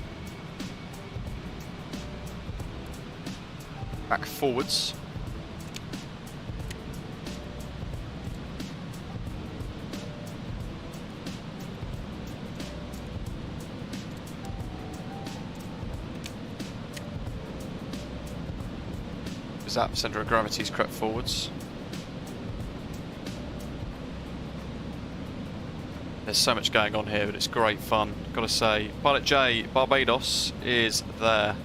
back forwards. Because that centre of gravity's crept forwards. There's so much going on here, but it's great fun. Gotta say, Pilot J, Barbados is there.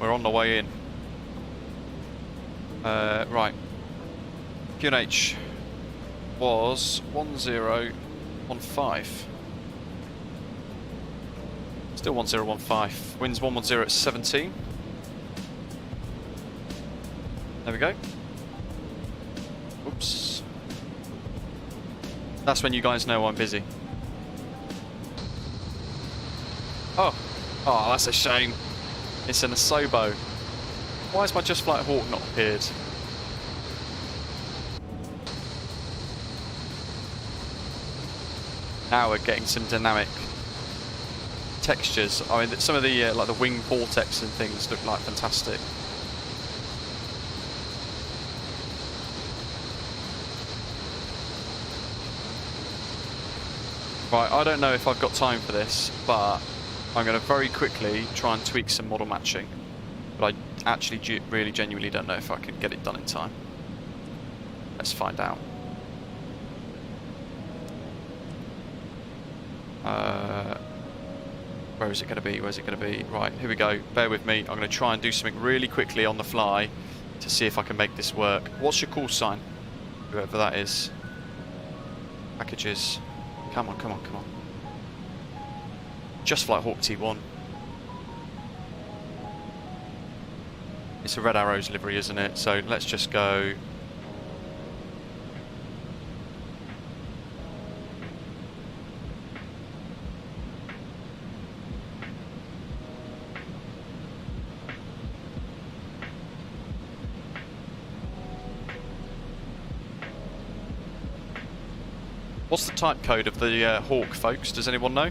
We're on the way in. Right. QNH was 1015. Still 1015. Winds 110 at 17. There we go. Oops. That's when you guys know I'm busy. Oh, that's a shame. It's an Asobo. Why has my Just Flight Hawk not appeared? Now we're getting some dynamic textures. I mean, some of the like the wing vortex and things look like fantastic. Right, I don't know if I've got time for this, but I'm going to very quickly try and tweak some model matching. But I actually really genuinely don't know if I can get it done in time. Let's find out. Where is it going to be? Where's it going to be? Right, here we go. Bear with me. I'm going to try and do something really quickly on the fly to see if I can make this work. What's your call sign? Whoever that is. Packages. Come on, come on, come on. Just Flight Hawk T1. It's a Red Arrows livery, isn't it? So let's just go. What's the type code of the Hawk, folks? Does anyone know?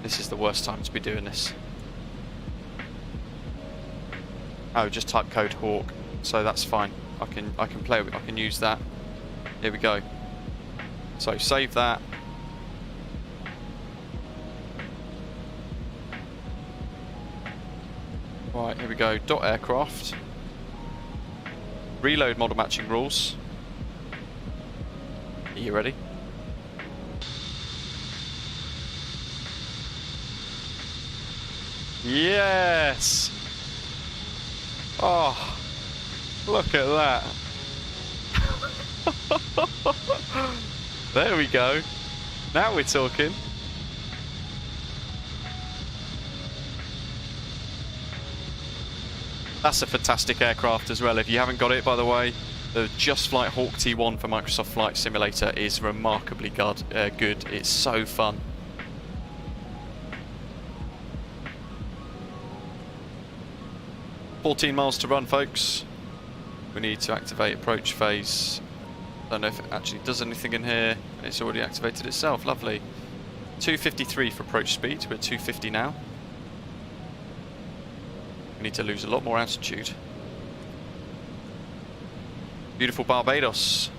This is the worst time to be doing this. Oh, just type code Hawk, so that's fine. I can play with it. I can use that. Here we go. So save that. Right, here we go. Dot aircraft. Reload model matching rules. Are you ready? Yes! Oh, look at that. There we go. Now we're talking. That's a fantastic aircraft as well. If you haven't got it, by the way, the Just Flight Hawk T1 for Microsoft Flight Simulator is remarkably good. It's so fun. $14 miles to run, folks. We need to activate approach phase. Don't know if it actually does anything in here. It's already activated itself. Lovely. 253 for approach speed. We're at 250 now. We need to lose a lot more altitude. Beautiful Barbados.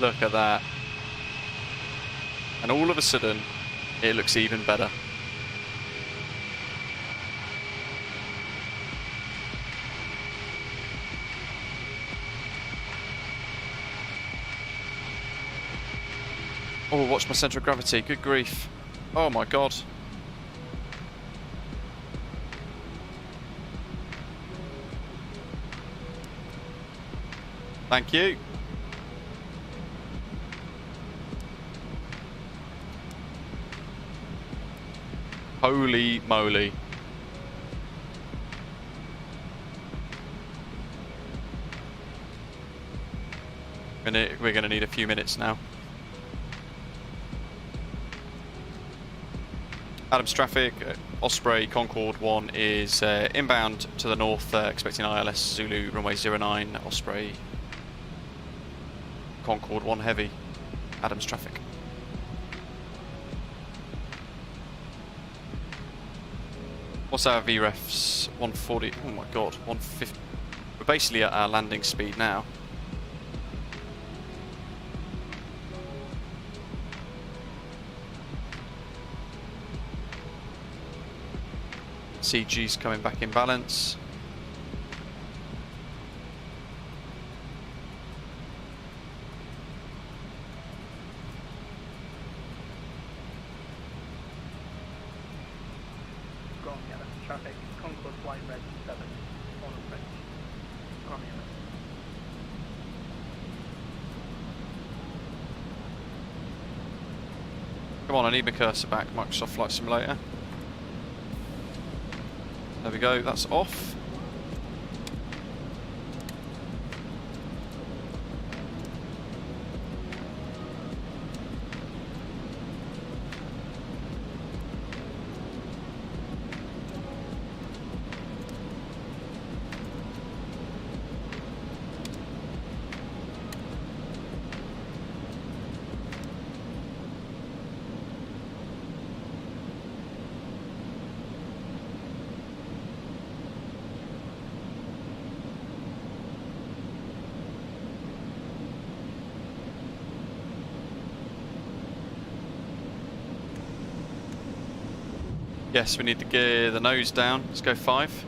Look at that. And all of a sudden, it looks even better. Oh, watch my centre of gravity. Good grief. Oh my god. Thank you. Holy moly. We're going to need a few minutes now. Adams traffic, Osprey Concorde 1 is inbound to the north, expecting ILS Zulu runway 09, Osprey Concorde 1 heavy, Adams traffic. What's our VREFs? 140, oh my god, 150. We're basically at our landing speed now. CG's coming back in balance. Wrong, yeah, that's traffic. Concorde flight red 7 on approach. Wrong, yeah. Come on, I need my cursor back, Microsoft Flight Simulator. There we go, that's off. Yes, we need to gear the nose down. Let's go 5.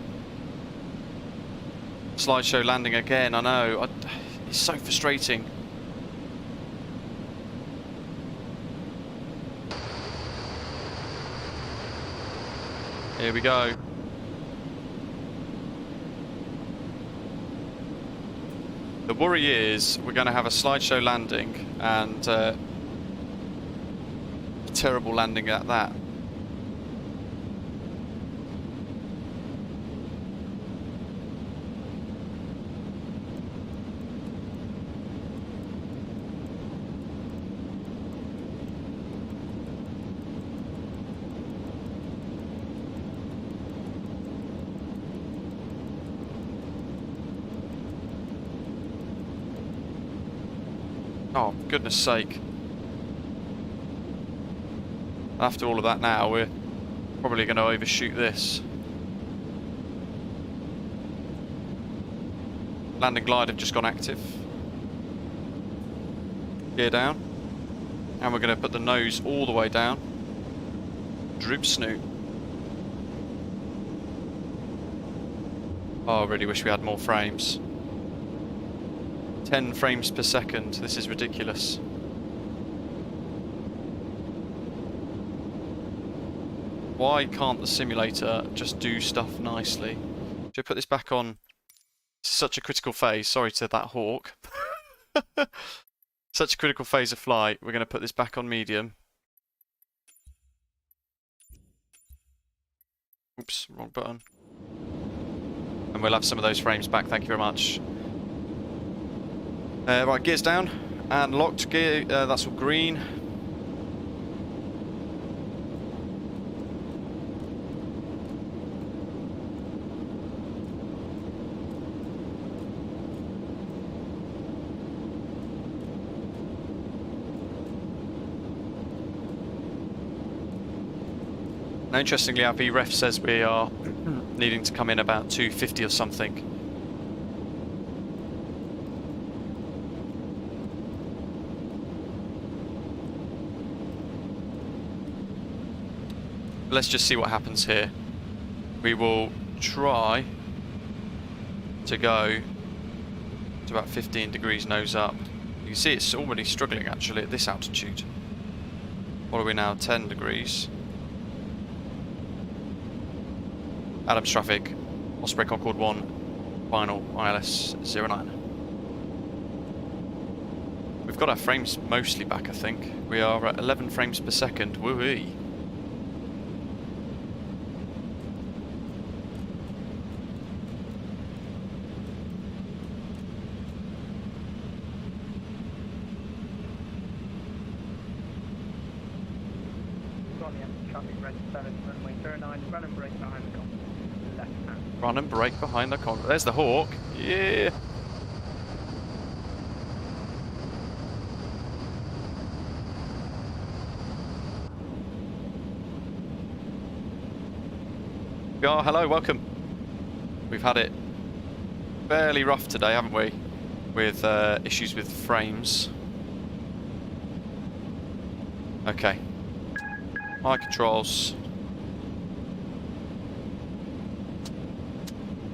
Slideshow landing again, I know. It's so frustrating. Here we go. The worry is we're going to have a slideshow landing and a terrible landing at that. Oh, goodness sake. After all of that now, we're probably going to overshoot this. Landing glide have just gone active. Gear down. And we're going to put the nose all the way down. Droop snoot. Oh, I really wish we had more frames. 10 frames per second, this is ridiculous. Why can't the simulator just do stuff nicely? Should I put this back on? Such a critical phase, sorry to that hawk. Such a critical phase of flight, we're going to put this back on medium. Oops, wrong button. And we'll have some of those frames back, thank you very much. Right, gears down and locked gear, that's all green. Now, interestingly, our VREF says we are needing to come in about 250 or something. Let's just see what happens here. We will try to go to about 15 degrees nose up. You can see it's already struggling actually at this altitude. What are we now? 10 degrees. Adams traffic, Osprey Concorde 1, final ILS 09. We've got our frames mostly back, I think. We are at 11 frames per second. Woo-wee. traffic red 7, runway 09, run and brake behind the Concorde, left hand. Run and brake behind the Concorde. There's the Hawk. Yeah. Oh, hello, welcome. We've had it fairly rough today, haven't we? With issues with frames. Okay. My controls.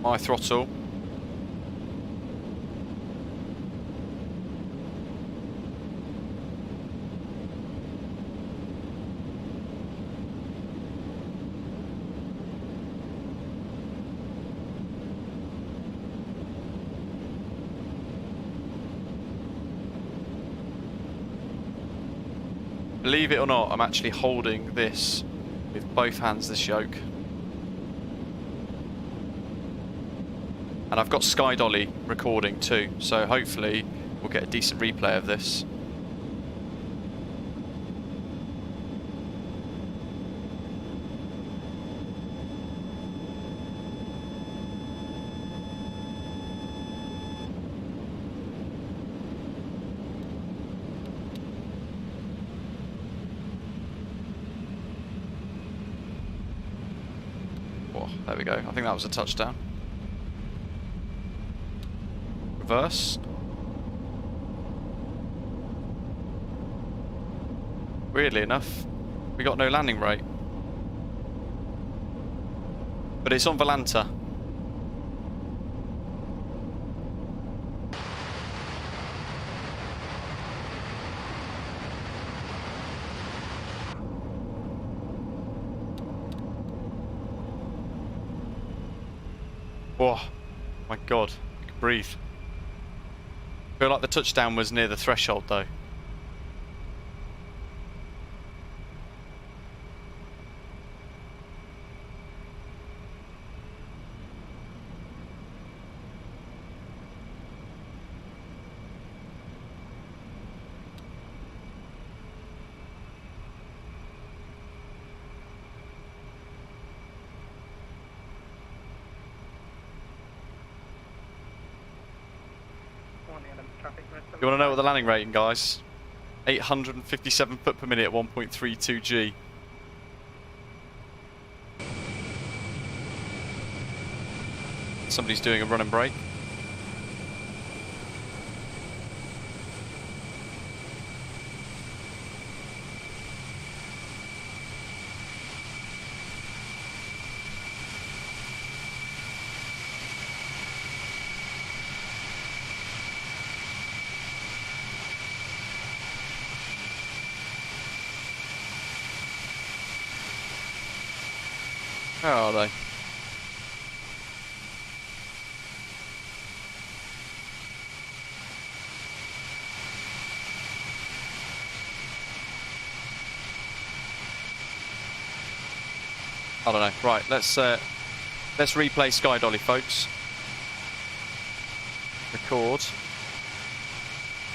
My throttle. Believe it or not, I'm actually holding this with both hands, this yoke. And I've got Sky Dolly recording too, so hopefully we'll get a decent replay of this. Oh, there we go. I think that was a touchdown. Reverse. Weirdly enough, we got no landing rate. But it's on Volanta. Oh my god, I can breathe. I feel like the touchdown was near the threshold though. You want to know what the landing rating, guys? 857 foot per minute at 1.32 G. Somebody's doing a run and brake. Where are they? I don't know. Right, let's replay Sky Dolly, folks. Record.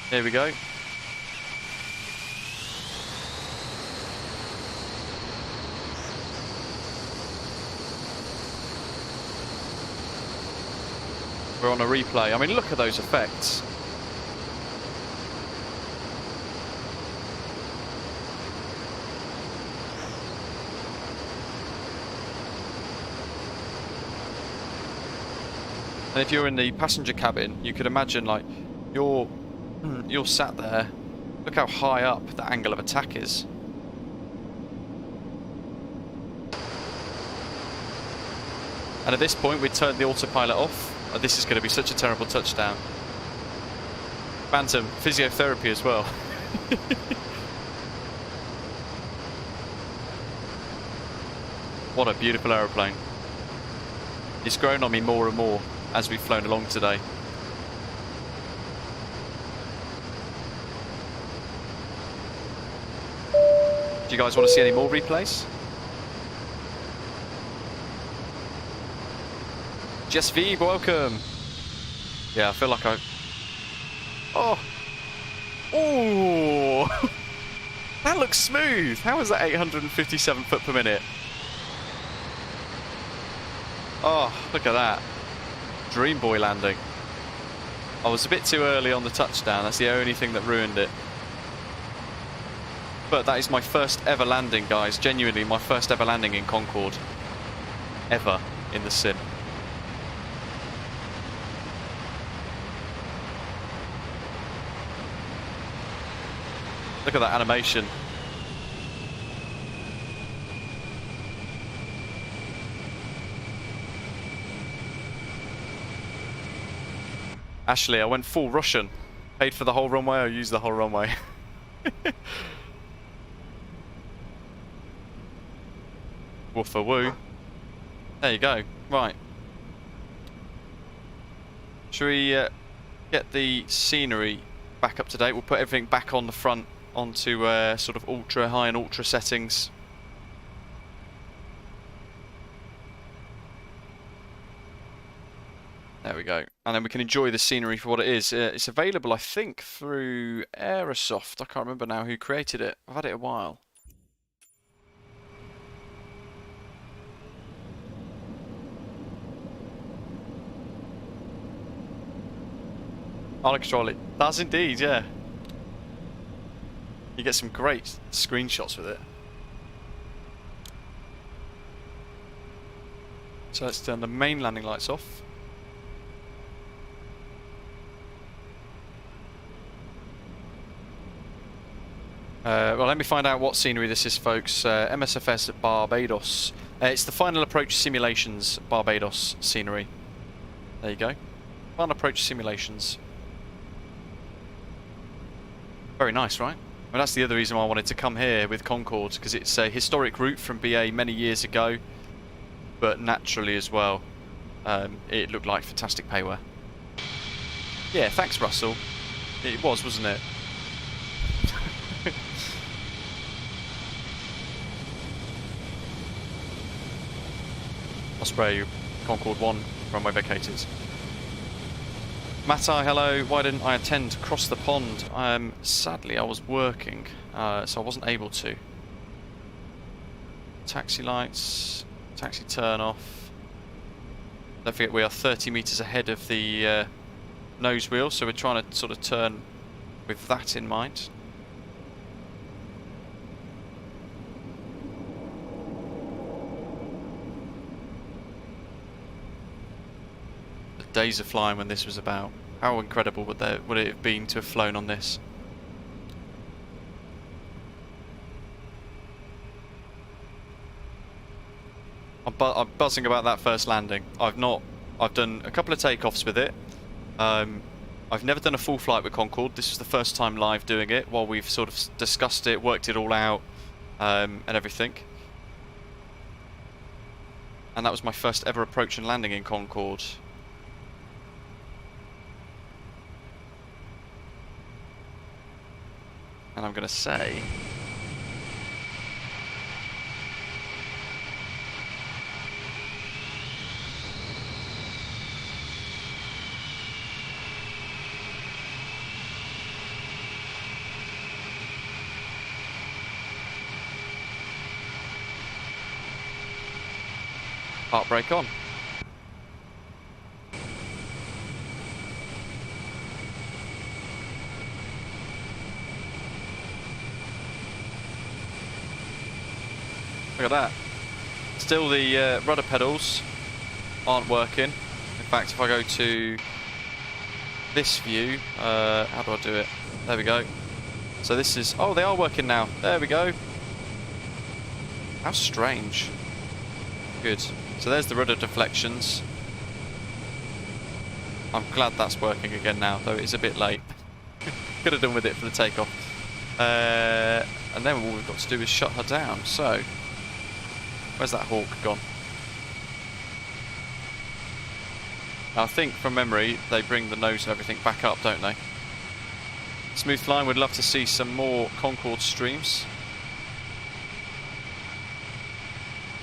Here we go. We're on a replay. I mean, look at those effects. And if you're in the passenger cabin, you could imagine like you're sat there. Look how high up the angle of attack is. And at this point, we turn the autopilot off. Oh, this is going to be such a terrible touchdown. Phantom, physiotherapy as well. What a beautiful aeroplane. It's grown on me more and more as we've flown along today. Do you guys want to see any more replays? Jess V, welcome. Yeah, I feel like I... Oh! Oh! That looks smooth. How is that 857 foot per minute? Oh, look at that. Dream boy landing. I was a bit too early on the touchdown. That's the only thing that ruined it. But that is my first ever landing, guys. Genuinely, my first ever landing in Concorde. Ever in the sim. Look at that animation. Ashley, I went full Russian. Paid for the whole runway, or used the whole runway. Woofa woo. There you go. Right. Should we get the scenery back up to date? We'll put everything back on the front onto sort of ultra high and ultra settings. There we go. And then we can enjoy the scenery for what it is. It's available, I think, through Aerosoft. I can't remember now who created it. I've had it a while. I'll control it. Does indeed, yeah. You get some great screenshots with it. So let's turn the main landing lights off. Well, let me find out what scenery this is, folks. MSFS at Barbados. It's the Final Approach Simulations Barbados scenery. There you go. Final Approach Simulations. Very nice, right? Well, that's the other reason why I wanted to come here with Concorde, because it's a historic route from BA many years ago, but naturally as well, it looked like fantastic payware. Yeah, thanks, Russell. It was, wasn't it? I'll spray you. Concorde 1 runway vacated. Matai, hello. Why didn't I attend Across the Pond? Sadly, I was working, so I wasn't able to. Taxi lights, taxi turn off. Don't forget we are 30 meters ahead of the nose wheel, so we're trying to sort of turn with that in mind. Days of flying when this was about. How incredible would it have been to have flown on this? I'm buzzing about that first landing. I've done a couple of takeoffs with it. I've never done a full flight with Concorde. This is the first time live doing it, while we've sort of discussed it, worked it all out, and everything. And that was my first ever approach and landing in Concorde. And I'm going to say... Heart brake on. Look at that. Still the rudder pedals aren't working. In fact, if I go to this view, how do I do it? There we go. So this is, oh, they are working now. There we go. How strange. Good. So there's the rudder deflections. I'm glad that's working again now, though it's a bit late. Could have done with it for the takeoff. And then all we've got to do is shut her down. So, where's that hawk gone? I think from memory they bring the nose and everything back up, don't they? Smooth flying, would love to see some more Concorde streams.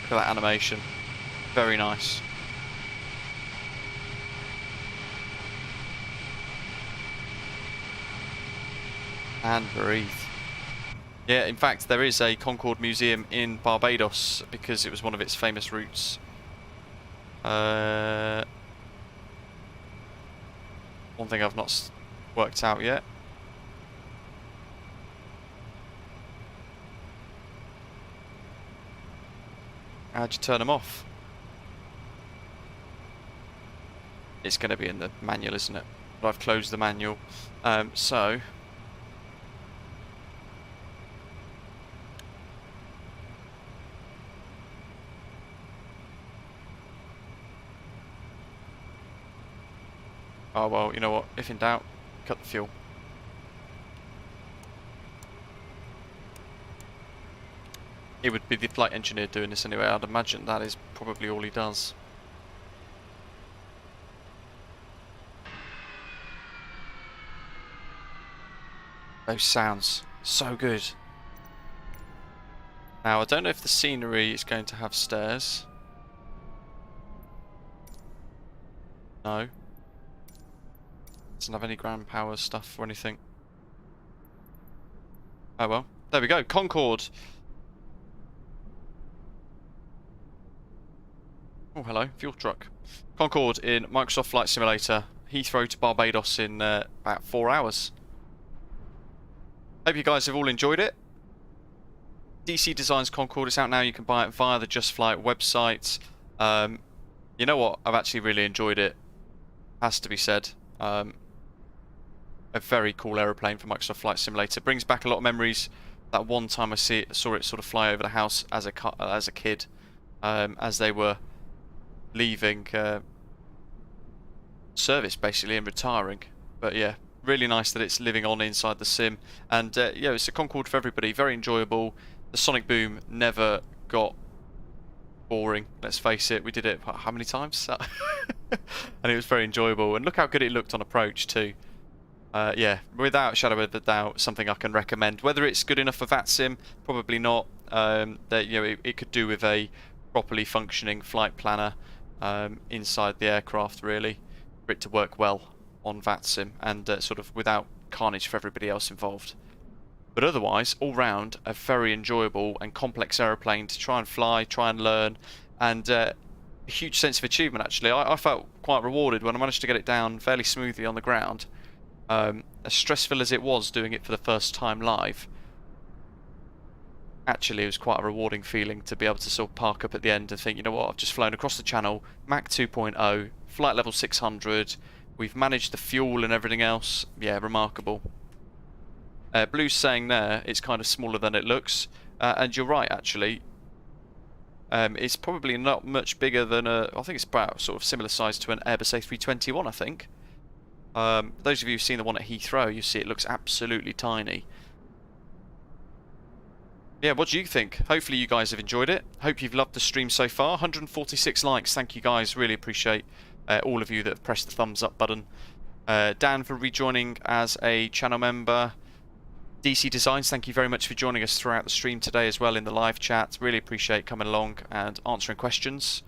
Look at that animation. Very nice. And breathe. Yeah, in fact, there is a Concorde Museum in Barbados because it was one of its famous routes. One thing I've not worked out yet. How'd you turn them off? It's going to be in the manual, isn't it? But I've closed the manual. So... Oh well, you know what, if in doubt, cut the fuel. It would be the flight engineer doing this anyway, I'd imagine that is probably all he does. Those sounds, so good. Now I don't know if the scenery is going to have stairs. No. Doesn't have any ground power stuff or anything. Oh well, there we go, Concorde. Oh hello, fuel truck. Concorde in Microsoft Flight Simulator, Heathrow to Barbados in about 4 hours. Hope you guys have all enjoyed it. DC Designs Concorde is out now, you can buy it via the Just Flight website. You know what, I've actually really enjoyed it, has to be said. A very cool aeroplane for Microsoft Flight Simulator. Brings back a lot of memories. That one time I saw it sort of fly over the house as a kid, as they were leaving service basically and retiring. But yeah, really nice that it's living on inside the sim. And yeah, it's a Concorde for everybody. Very enjoyable. The sonic boom never got boring. Let's face it, we did it how many times? And it was very enjoyable. And look how good it looked on approach too. Yeah, without a shadow of a doubt, something I can recommend. Whether it's good enough for VATSIM, probably not. That you know, it could do with a properly functioning flight planner inside the aircraft, really, for it to work well on VATSIM and sort of without carnage for everybody else involved. But otherwise, all round, a very enjoyable and complex aeroplane to try and fly, try and learn, and a huge sense of achievement. Actually, I felt quite rewarded when I managed to get it down fairly smoothly on the ground. As stressful as it was doing it for the first time live, actually it was quite a rewarding feeling to be able to sort of park up at the end and think, you know what, I've just flown across the channel, Mach 2.0, flight level 600, we've managed the fuel and everything else. Yeah, remarkable. Blue's saying there it's kind of smaller than it looks, and you're right actually. It's probably not much bigger than I think it's about sort of similar size to an Airbus A321, I think. Those of you who've seen the one at Heathrow, you see it looks absolutely tiny. Yeah, what do you think? Hopefully you guys have enjoyed it. Hope you've loved the stream so far. 146 likes, thank you guys, really appreciate all of you that have pressed the thumbs up button. Dan for rejoining as a channel member. DC Designs, thank you very much for joining us throughout the stream today as well in the live chat. Really appreciate coming along and answering questions.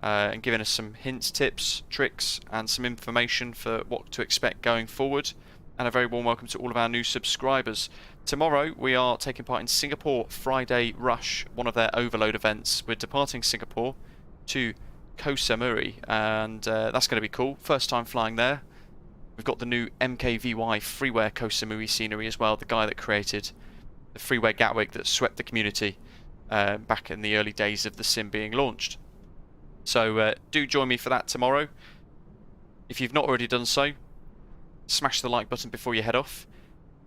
And giving us some hints, tips, tricks and some information for what to expect going forward. And a very warm welcome to all of our new subscribers. Tomorrow we are taking part in Singapore Friday Rush, one of their overload events. We're departing Singapore to Koh Samui, and that's going to be cool. First time flying there. We've got the new MKVY freeware Koh Samui scenery as well, the guy that created the freeware Gatwick that swept the community back in the early days of the sim being launched. So do join me for that tomorrow. If you've not already done so, smash the like button before you head off,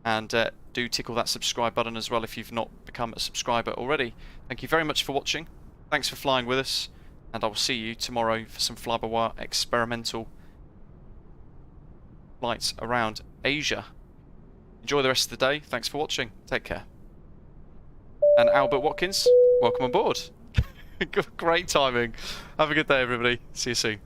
and do tickle that subscribe button as well if you've not become a subscriber already. Thank you very much for watching. Thanks for flying with us, and I will see you tomorrow for some fly-by-wire experimental flights around Asia. Enjoy the rest of the day. Thanks for watching. Take care. And Albert Watkins, welcome on board. Great timing. Have a good day, everybody. See you soon.